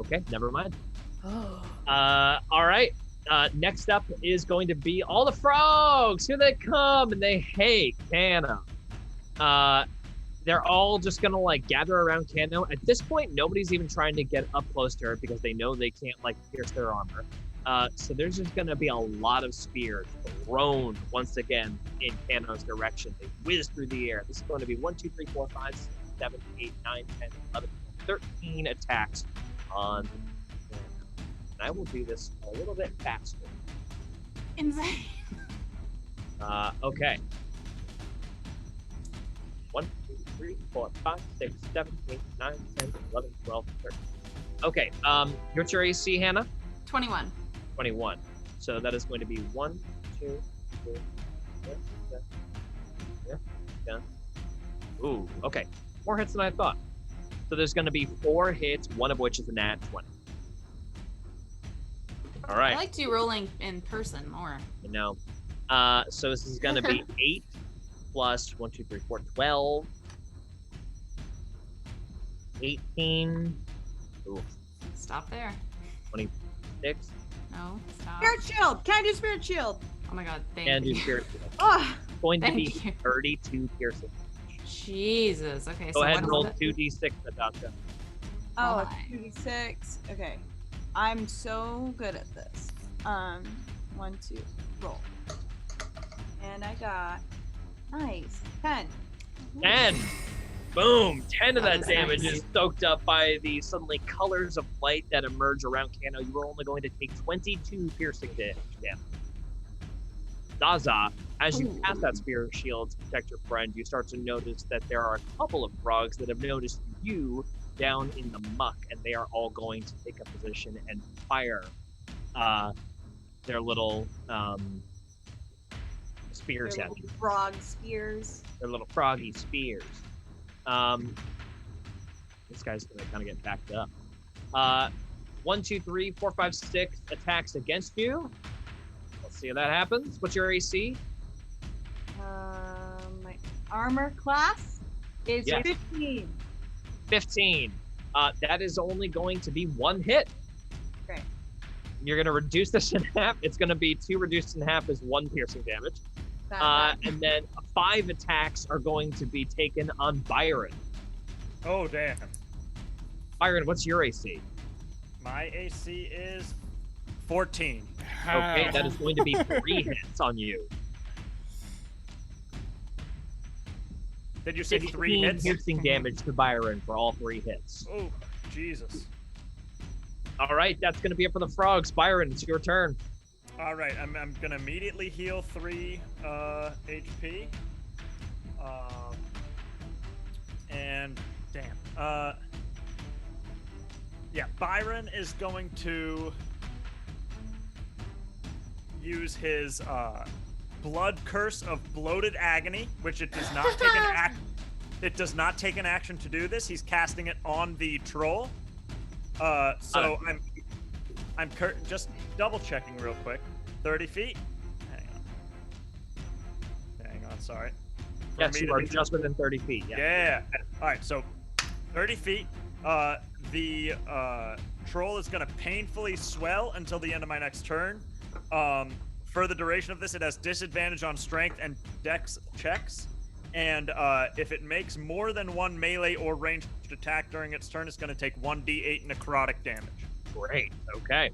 Okay, never mind. All right. Next up is going to be all the frogs. Here they come, and they hate Kano. They're all just gonna like gather around Kano. At this point, nobody's even trying to get up close to her because they know they can't like pierce their armor. So there's just gonna be a lot of spears thrown once again in Kano's direction. They whiz through the air. This is going to be 1, 2, 3, 4, 5, 6, 7, 8, 9, 10, 11, 13 attacks on Kano. And I will do this a little bit faster. Insane. Okay. 1, 2, 3, 4, 5, 6, 7, 8, 9, 10, 11, 12, 13. Okay, what's your AC, Hannah? 21. 21. So that is going to be 1, 2, 3, 4, 5. Ooh, okay. More hits than I thought. So there's going to be 4 hits, one of which is a nat 20. All right. I like you rolling in person more. I know. So this is going to be 8 plus 1, 2, 3, 4, 12. 18. Ooh, Stop there. 26. No, stop. Spirit shield. Can I do spirit shield? Oh my god, thank And do you. spirit shield. Oh, Going to Thank be you. 32 piercing. Jesus. Okay, Go so ahead and roll what is 2d6, Natasha. oh, Why? 2d6. Okay. I'm so good at this. 1, 2, roll. And I got nice 10. 10. Boom. 10 of That that was damage nice. is soaked up by the suddenly colors of light that emerge around Kano. You are only going to take 22 piercing damage. Zaza, as you Ooh. cast that spear shield to protect your friend, you start to notice that there are a couple of frogs that have noticed you down in the muck, and they are all going to take a position and fire their little spears Their at little you. frog spears. Their little froggy spears. This guy's gonna kind of get backed up. 1, 2, 3, 4, 5, 6 attacks against you. Let's see if that happens. What's your AC? My armor class is Yes. 15. 15. That is only going to be 1 hit. Great. You're gonna reduce this in half. It's gonna be 2 reduced in half is 1 piercing damage. And then 5 attacks are going to be taken on Byron. Oh, damn. Byron, what's your AC? My AC is 14. Okay, that is going to be 3 hits on you. Did you say 3 16 hits? piercing damage to Byron for all 3 hits. Oh, Jesus. All right, that's going to be it for the frogs. Byron, it's your turn. All right, I'm going to immediately heal 3 HP. And, damn. Yeah, Byron is going to use his blood curse of bloated agony, which it does not take an It does not take an action to do this. He's casting it on the troll. So I'm just double checking real quick. 30 feet. Hang on. Sorry. For Yes, me you to are be- just within 30 feet. Yeah. Yeah. All right. So 30 feet. The troll is going to painfully swell until the end of my next turn. For the duration of this, it has disadvantage on strength and dex checks. And if it makes more than 1 melee or ranged attack during its turn, it's going to take 1d8 necrotic damage. Great. Okay.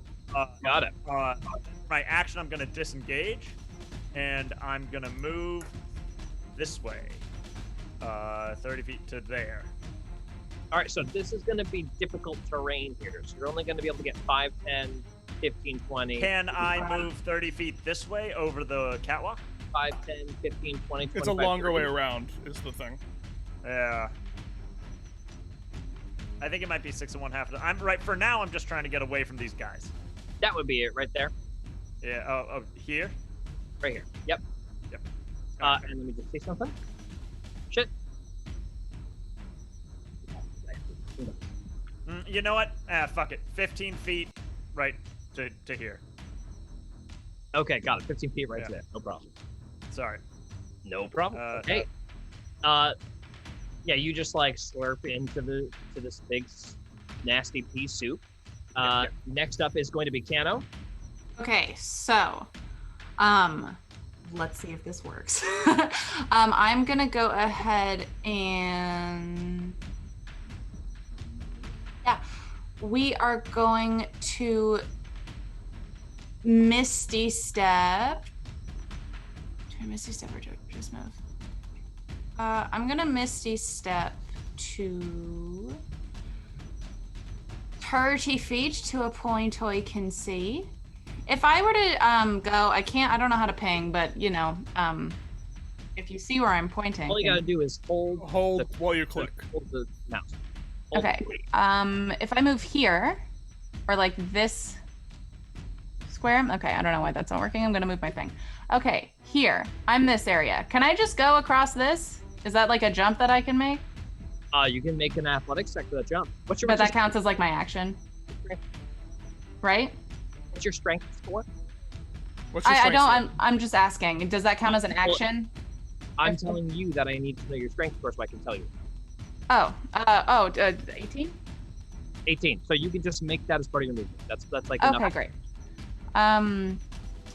Got it. My action, I'm going to disengage, and I'm going to move this way, 30 feet to there. All right, so this is going to be difficult terrain here. So you're only going to be able to get 5, 10, 15, 20. Can I move 30 feet this way over the catwalk? 5, 10, 15, 20, 25, It's a longer 30. way around, is the thing. Yeah. I think it might be 6 1/2. I'm right for now. I'm just trying to get away from these guys. That would be it right there. Yeah. Oh, here. Right here. Yep. And let me just say something. Shit. You know what? Fuck it. 15 feet right to here. Okay, got it. 15 feet right Yeah. there. No problem. Sorry. No problem. Okay. Yeah, you just like slurp into this big nasty pea soup. Next up is going to be Cano. Okay, so, let's see if this works. I'm gonna go ahead and, yeah, we are going to Misty Step. Do I Misty Step or just move? I'm gonna Misty Step to 30 feet to a point I can see. If I were to go, I don't know how to ping, but you know, if you see where I'm pointing. All you gotta do is hold while you click. Hold the mouse. Okay. If I move here, or like this square. Okay, I don't know why that's not working. I'm gonna move my thing. Okay, here. I'm this area. Can I just go across this? Is that like a jump that I can make? You can make an athletics check for that jump. What's your? But that counts as like my action, right? What's your strength score? What's your strength score? I'm just asking. Does that count as an action? I'm telling you that I need to know your strength score so I can tell you. 18? 18. So you can just make that as part of your movement. That's like Okay, enough. great.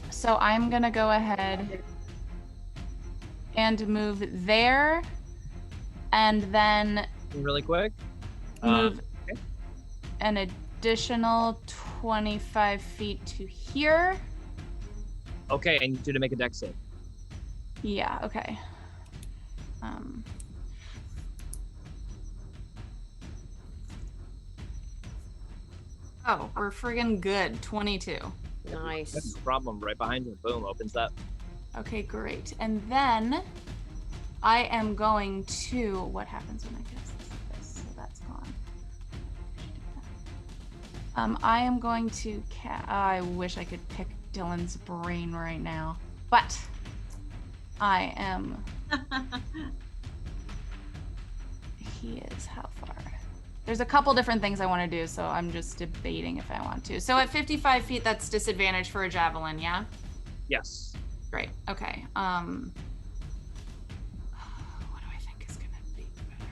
So I'm gonna go ahead and move there, and then Really quick. move Okay. an additional 25 feet to here. Okay, I need you to make a dex save. Yeah, okay. Oh, we're friggin' good. 22. Nice. That's no problem. Right behind you. Boom. Opens that. Okay, great. And then I am going to. What happens when I cast this? So that's gone. I am going to. I wish I could pick Dylan's brain right now, but I am. He is how far? There's a couple different things I want to do, so I'm just debating if I want to. So at 55 feet, that's disadvantage for a javelin, yeah? Yes. Great. Okay. What do I think is gonna be better?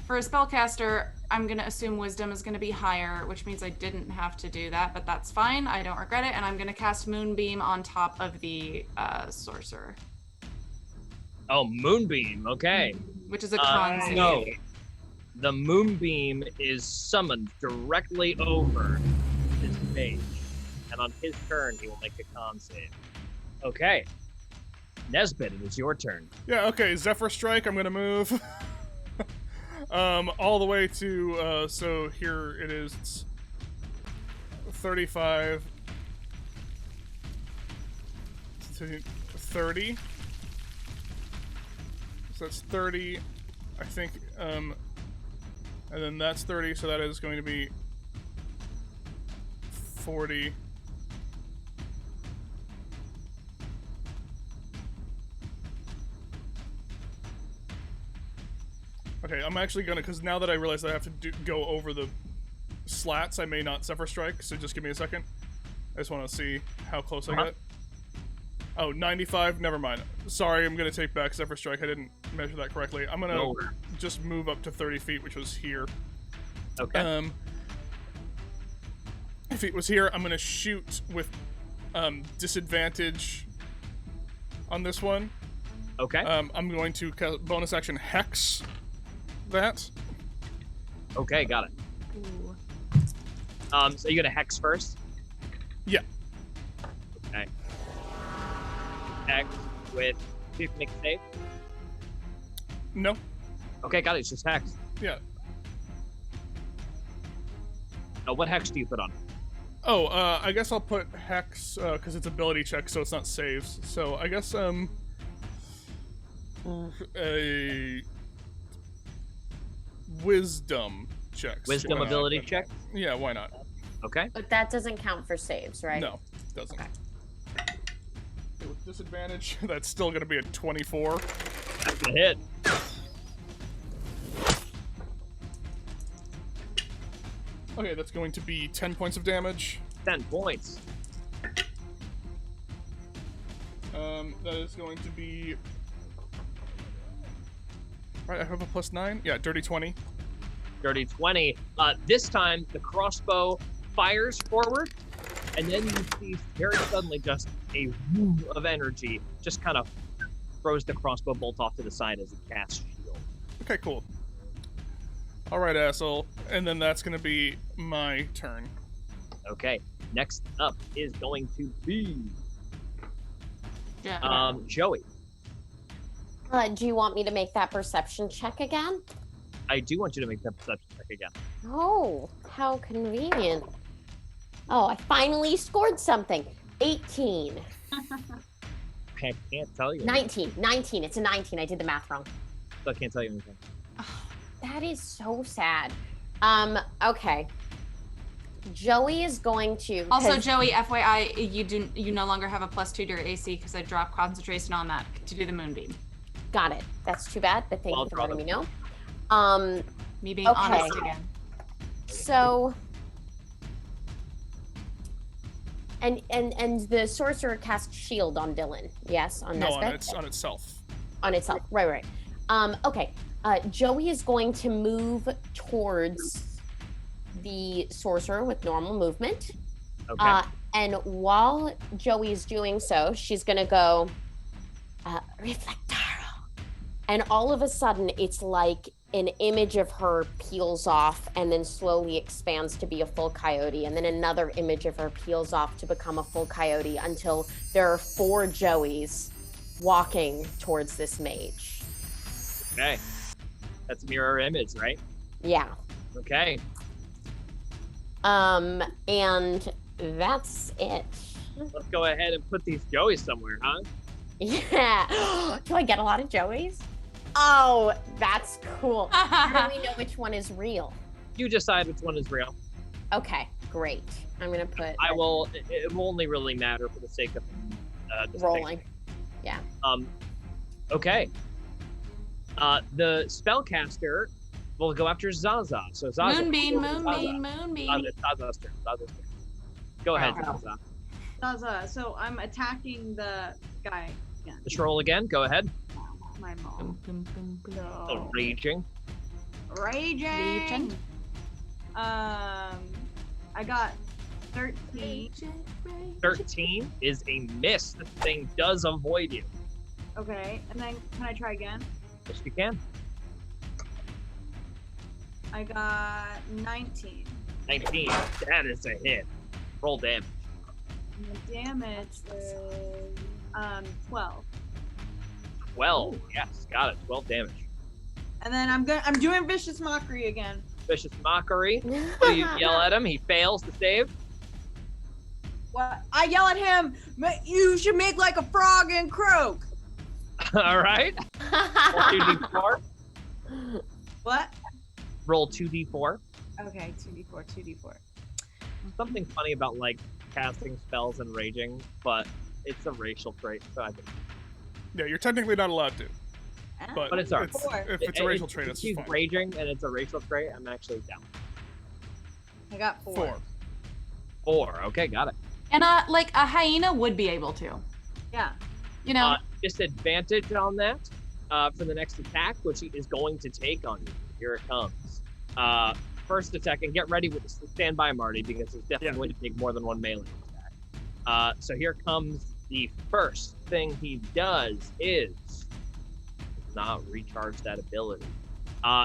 For a spellcaster, I'm gonna assume wisdom is gonna be higher, which means I didn't have to do that, but that's fine. I don't regret it, and I'm gonna cast Moonbeam on top of the sorcerer. Oh, Moonbeam. Okay. Which is a con save. No. The Moonbeam is summoned directly over his mage, and on his turn, he will make a con save. Okay. Nesbit, it is your turn. Yeah, okay, Zephyr Strike, I'm gonna move. All the way to, so here it is, it's 35 to 30. So that's 30, I think, and then that's 30, so that is going to be 40. Okay, I'm actually gonna, because now that I realize that I have to go over the slats, I may not Zephyr Strike, so just give me a second. I just want to see how close I get. Oh, 95, never mind. Sorry, I'm gonna take back Zephyr Strike, I didn't measure that correctly. I'm gonna just move up to 30 feet, which was here. Okay. If it was here, I'm gonna shoot with disadvantage on this one. Okay. I'm going to bonus action Hex that. Okay, got it. Ooh. So you get a hex first? Yeah. Okay. Hex with, see if you make a save. No. Okay, got it. It's just hex. Yeah. What hex do you put on? Oh, I guess I'll put Hex, because it's ability check, so it's not saves. So I guess, a wisdom check. Wisdom ability check? Yeah, why not? Okay. But that doesn't count for saves, right? No, it doesn't. Okay. disadvantage. That's still going to be a 24. That's a hit. Okay, that's going to be 10 points of damage. 10 points. That is going to be... Right, I have a +9? Yeah, dirty 20. Dirty 20. This time, the crossbow fires forward, and then you see very suddenly just a woo of energy just kind of throws the crossbow bolt off to the side as it casts shield. Okay, cool. Alright, asshole. And then that's going to be my turn. Okay, next up is going to be Yeah. Joey. Do you want me to make that perception check again? I do want you to make that perception check again. Oh, how convenient. Oh, I finally scored something. 18. I can't tell you. 19. 19. It's a 19. I did the math wrong. So I can't tell you anything. That is so sad. Okay. Joey is going to... Also, 'cause- Joey, FYI, you no longer have a +2 to your AC because I dropped concentration on that to do the moonbeam. Got it. That's too bad, but thank Well you for drawn. letting me know. Me being Okay. honest again. So... And the sorcerer cast shield on Dylan. Yes, on No, Nesbeth? on itself. On itself. Right. Okay. Joey is going to move towards the sorcerer with normal movement. Okay. And while Joey is doing so, she's going to go, Reflectaro. And all of a sudden, it's like an image of her peels off and then slowly expands to be a full coyote. And then another image of her peels off to become a full coyote until there are 4 Joeys walking towards this mage. Okay. That's mirror image, right? Yeah. Okay. And that's it. Let's go ahead and put these Joeys somewhere, huh? Yeah. Do I get a lot of Joeys? Oh, that's cool. How do we know which one is real? You decide which one is real. Okay, great. I'm gonna put I will. It will only really matter for the sake of this thing. rolling. Yeah. Okay. The spellcaster will go after Zaza. So Zaza. Moonbeam. Zaza's turn. Go ahead, Wow. Zaza. Zaza, so I'm attacking the guy again. Just roll again. Go ahead. My mom. Oh, raging. Raging. I got 13. 13 is a miss. This thing does avoid you. Okay, and then can I try again? Yes, you can. I got 19. 19. That is a hit. Roll damage. And the damage is 12. 12. Yes, got it. 12 damage. And then I'm doing vicious mockery again. Vicious mockery. So you yell at him. He fails to save. What? I yell at him. You should make like a frog and croak. All right. Roll 2d4. What? Roll 2d4. Okay, 2d4. Something funny about like casting spells and raging, but it's a racial trait, so I think. Yeah, you're technically not allowed to. But it's alright. if it's a racial trait, if it's he's fine. raging and it's a racial trait, I'm actually down. I got 4. 4. 4. Okay, got it. And like a hyena would be able to. Yeah. You know. Disadvantage on that for the next attack, which he is going to take on you. Here it comes. First attack, and get ready with stand by, Marty, because it's definitely going to take more than one melee attack. So here comes the first thing he does is not recharge that ability.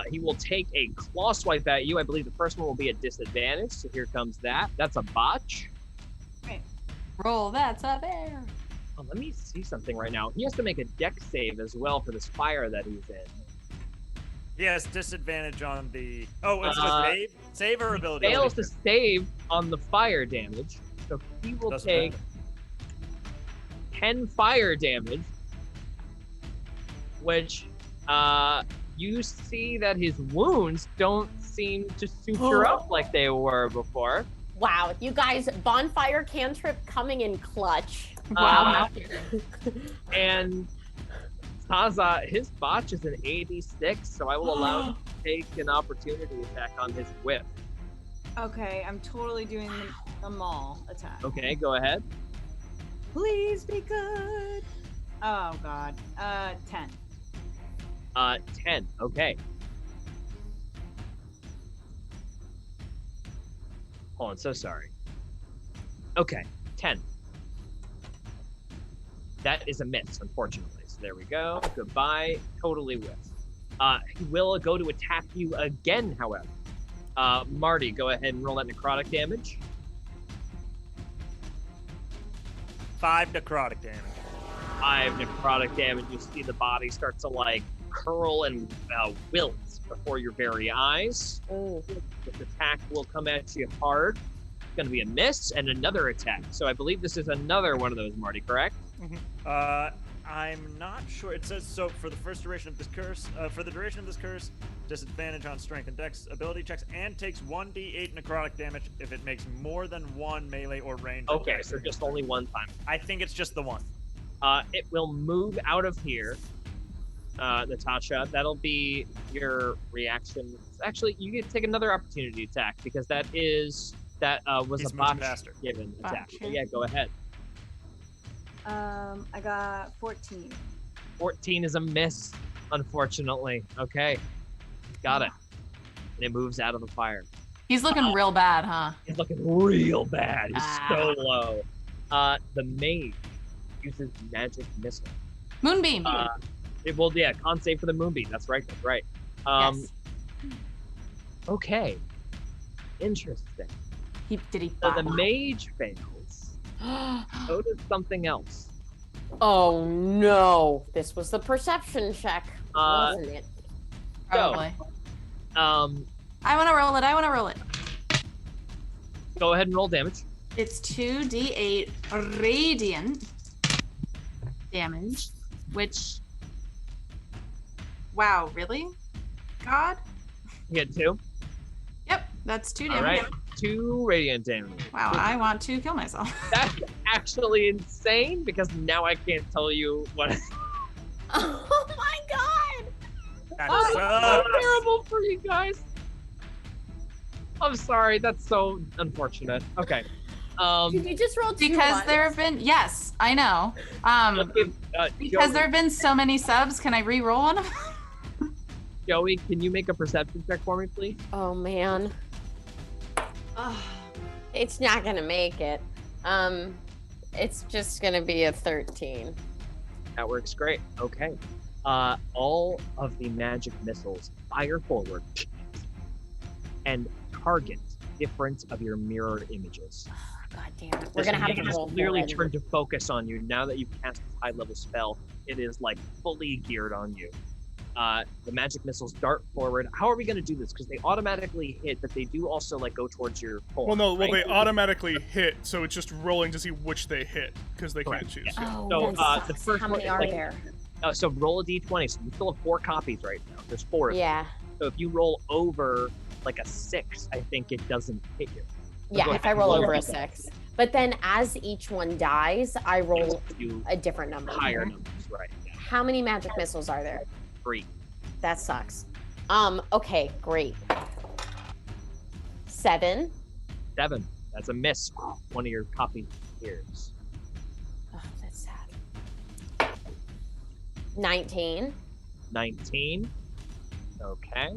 He will take a claw swipe at you. I believe the first one will be a disadvantage. So here comes that. That's a botch. Roll, that's a bear. Oh, let me see something right now. He has to make a dex save as well for this fire that he's in. He has disadvantage on the. Oh, it's a save or ability. Fails to save on the fire damage, so he will Doesn't take matter. 10 fire damage, which you see that his wounds don't seem to suture up like they were before. Wow, you guys, bonfire cantrip coming in clutch. Wow. And Taza, his botch is an 86, so I will allow him to take an opportunity attack on his whip. Okay, I'm totally doing the maul attack. Okay, go ahead. Please be good. Oh god. 10. 10. Okay. Hold on, so sorry. Okay, 10. That is a miss, unfortunately. So there we go. Goodbye. Totally whiff. He will go to attack you again, however. Marty, go ahead and roll that necrotic damage. 5 necrotic damage. 5 necrotic damage. You see the body start to like curl and wilt before your very eyes. Ooh. This attack will come at you hard. It's going to be a miss and another attack. So I believe this is another one of those, Marty, correct? I'm not sure. It says so for the first duration of this curse. For the duration of this curse, disadvantage on strength and dex ability checks, and takes 1d8 necrotic damage if it makes more than one melee or range. Okay, so just only one time. I think it's just the one. It will move out of here. Natasha, that'll be your reaction. Actually, you get to take another opportunity attack because that was He's a moving botch faster. given attack. Botch, So yeah, go ahead. I got 14. 14 is a miss, unfortunately. Okay, got it. And it moves out of the fire. He's looking real bad, huh? He's looking real bad. He's so low. The mage uses magic missile. Moonbeam. Con save for the moonbeam. That's right. That's right. Yes. Okay. Interesting. Did he? So the mage fails. So does something else. Oh no! This was the perception check, wasn't it? Probably. I want to roll it. I want to roll it. Go ahead and roll damage. It's 2d8 radiant damage, which. Wow, really? God? You get 2. Yep, that's 2 damage. All right. 2 radiant damage. Wow, I want to kill myself. That's actually insane because now I can't tell you what. Oh my god! That's so terrible for you guys. I'm sorry. That's so unfortunate. Okay. Did you just roll 2 Because ones? there have been, yes, I know. Because there have been so many subs, can I re-roll one of them? Joey, can you make a perception check for me, please? Oh man. It's not gonna make it. It's just gonna be a 13. That works great. Okay. All of the magic missiles fire forward and target different of your mirror images. God damn it. We're gonna have to roll. Clearly turned to focus on you now that you've cast a high level spell. It is like fully geared on you. The magic missiles dart forward. How are we going to do this? Because they automatically hit, but they do also like go towards your form. Well, no, right? they automatically hit, so it's just rolling to see which they hit because they Correct. can't choose. Oh, So, that sucks. the first How one many is are like- there? So roll a d20. So you still have 4 copies right now. There's 4 of them. Yeah. So if you roll over like a 6, I think it doesn't hit you. Yeah, go if I ahead. roll Roll over a it. 6. But then as each one dies, I roll You a different number. higher numbers, right? Yeah. How many magic missiles are there? 3. That sucks. Okay, great. 7. 7. That's a miss. One of your copies appears. Oh, that's sad. 19. 19. Okay.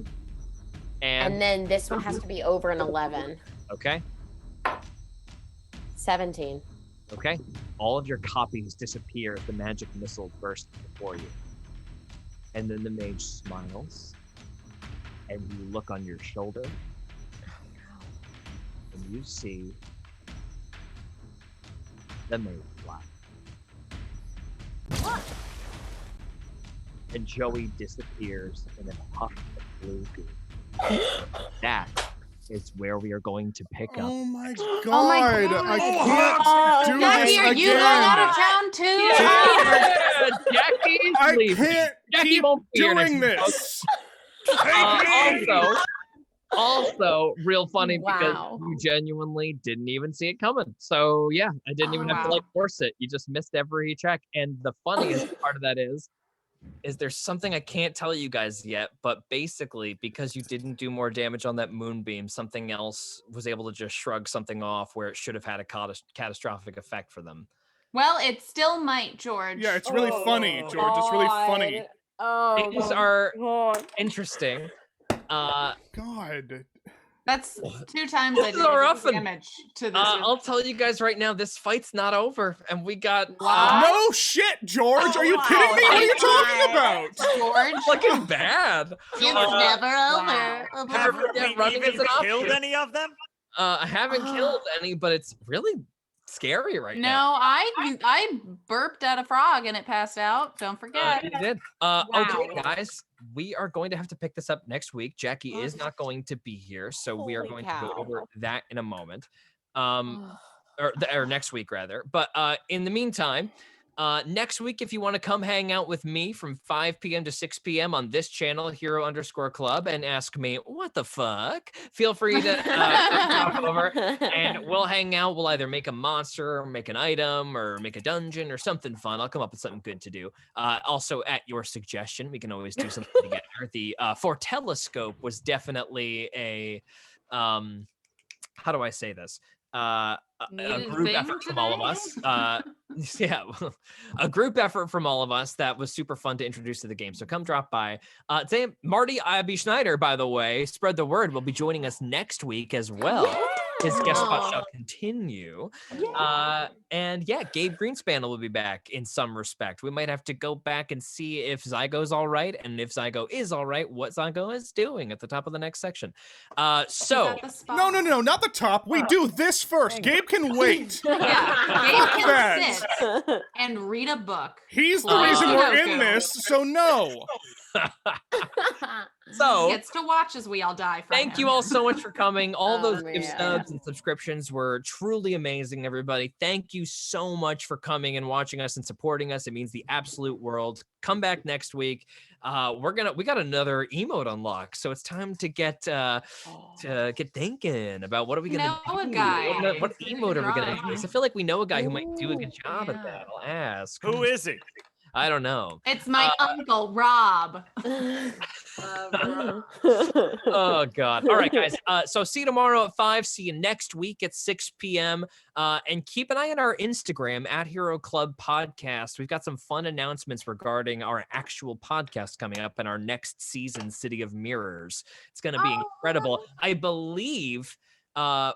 And then this one has to be over an 11. Okay. 17. Okay. All of your copies disappear as the magic missile bursts before you. And then the mage smiles. And you look on your shoulder. And you see the mage fly. And Joey disappears in a puff of blue goo. That is where we are going to pick up. Oh my god! Oh my I God. can't do Jackie, this are again. you going out of town too? Jackie's I leaving. can't Jackie keep won't be here doing next week. this. Also, real funny because Wow. you genuinely didn't even see it coming. So yeah, I didn't even have to Wow. like force it. You just missed every check. And the funniest part of that is there's something I can't tell you guys yet, but basically because you didn't do more damage on that moonbeam, something else was able to just shrug something off where it should have had a catastrophic effect for them. Well, it still might, George. Yeah, it's really funny, Oh, George. It's really funny. Oh, Things are interesting. God. That's 2 times I This did is a rough one. damage to this. I'll tell you guys right now, this fight's not over, and we got Wow. No shit, George. Are you Oh, kidding me? What are you wow. talking about? George, looking bad. it's never over. Have Yeah, we running is even an option. killed any of them? I haven't killed any, but it's really scary right now. No, I burped at a frog and it passed out. Don't forget. You did. Okay, guys, we are going to have to pick this up next week. Jackie is not going to be here, so we are Holy going to go cow. over that in a moment. Or next week rather. But in the meantime, next week, if you want to come hang out with me from 5 p.m. to 6 p.m. on this channel, Hero_Club, and ask me, what the fuck? Feel free to come over and we'll hang out. We'll either make a monster or make an item or make a dungeon or something fun. I'll come up with something good to do. Also, at your suggestion, we can always do something together. The For Telescope was definitely a, how do I say this? A Needed group thing effort from all of today? us. Yeah, a group effort from all of us that was super fun to introduce to the game. So come drop by. Today, Marty Abbe-Schneider, by the way, spread the word, will be joining us next week as well. His guest spot shall continue. And yeah, Gabe Greenspan will be back in some respect. We might have to go back and see if Zygo's all right. And if Zygo is all right, what Zygo is doing at the top of the next section. So, No, not the top. We do this first. Gabe can wait. Yeah, Gabe can That. sit and read a book. He's the Play reason we're Sudoku. in this, so no. so Gets to watch as we all die for thank him. you all so much for coming. All those gift man. stubs and subscriptions were truly amazing, everybody. Thank you so much for coming and watching us and supporting us. It means the absolute world. Come back next week. We got another emote unlock, so it's time to get thinking about what are we gonna Know a do? guy. What emote are we gonna Drawing. use? I feel like we know a guy who might do a good job at yeah. that. I'll ask. Who is he? I don't know. It's my uncle Rob. Oh God. All right, guys. So see you tomorrow at 5. See you next week at 6 p.m. And keep an eye on our Instagram at Hero Club Podcast. We've got some fun announcements regarding our actual podcast coming up in our next season, City of Mirrors. It's going to be incredible. I believe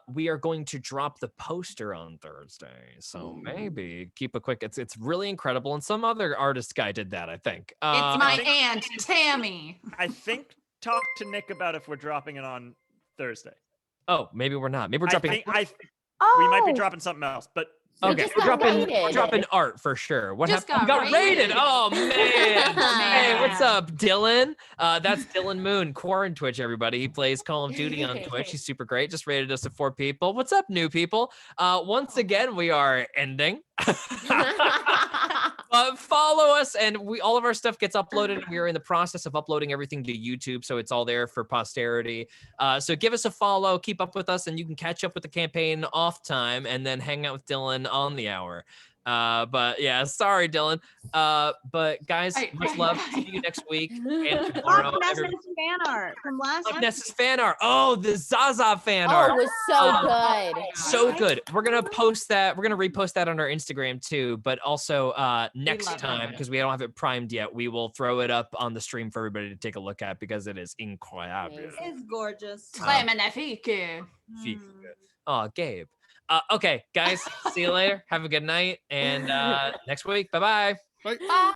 we are going to drop the poster on Thursday, so maybe keep a quick. It's really incredible, and some other artist guy did that, I think. It's my aunt Tammy. I think talk to Nick about if we're dropping it on Thursday. Oh, maybe we're not. Maybe we're dropping. we might be dropping something else, but Okay, just we're got dropping raided. art for sure. What Just happened? got We got raided. raided. Oh man. Hey, what's Man. up, Dylan? That's Dylan Moon, Quarren Twitch, everybody. He plays Call of Duty on Twitch. He's super great. Just rated us at 4 people. What's up, new people? Once again, we are ending. Follow us, and all of our stuff gets uploaded. We are in the process of uploading everything to YouTube, so it's all there for posterity. So give us a follow, keep up with us, and you can catch up with the campaign off time, and then hang out with Dylan on the hour. But yeah, sorry, Dylan. But guys, much love. See you next week and tomorrow. Loch Ness's fan art from last Loch episode. Ness's fan art. Oh, the Zaza fan Oh, art. it was so good. So good. We're gonna post that. We're gonna repost that on our Instagram too. But also next love time, it. because we don't have it primed yet, we will throw it up on the stream for everybody to take a look at because it is incredible. It's gorgeous. Très magnifique. Oh, Gabe. Okay, guys. See you later. Have a good night, and next week. Bye-bye. Bye. Bye.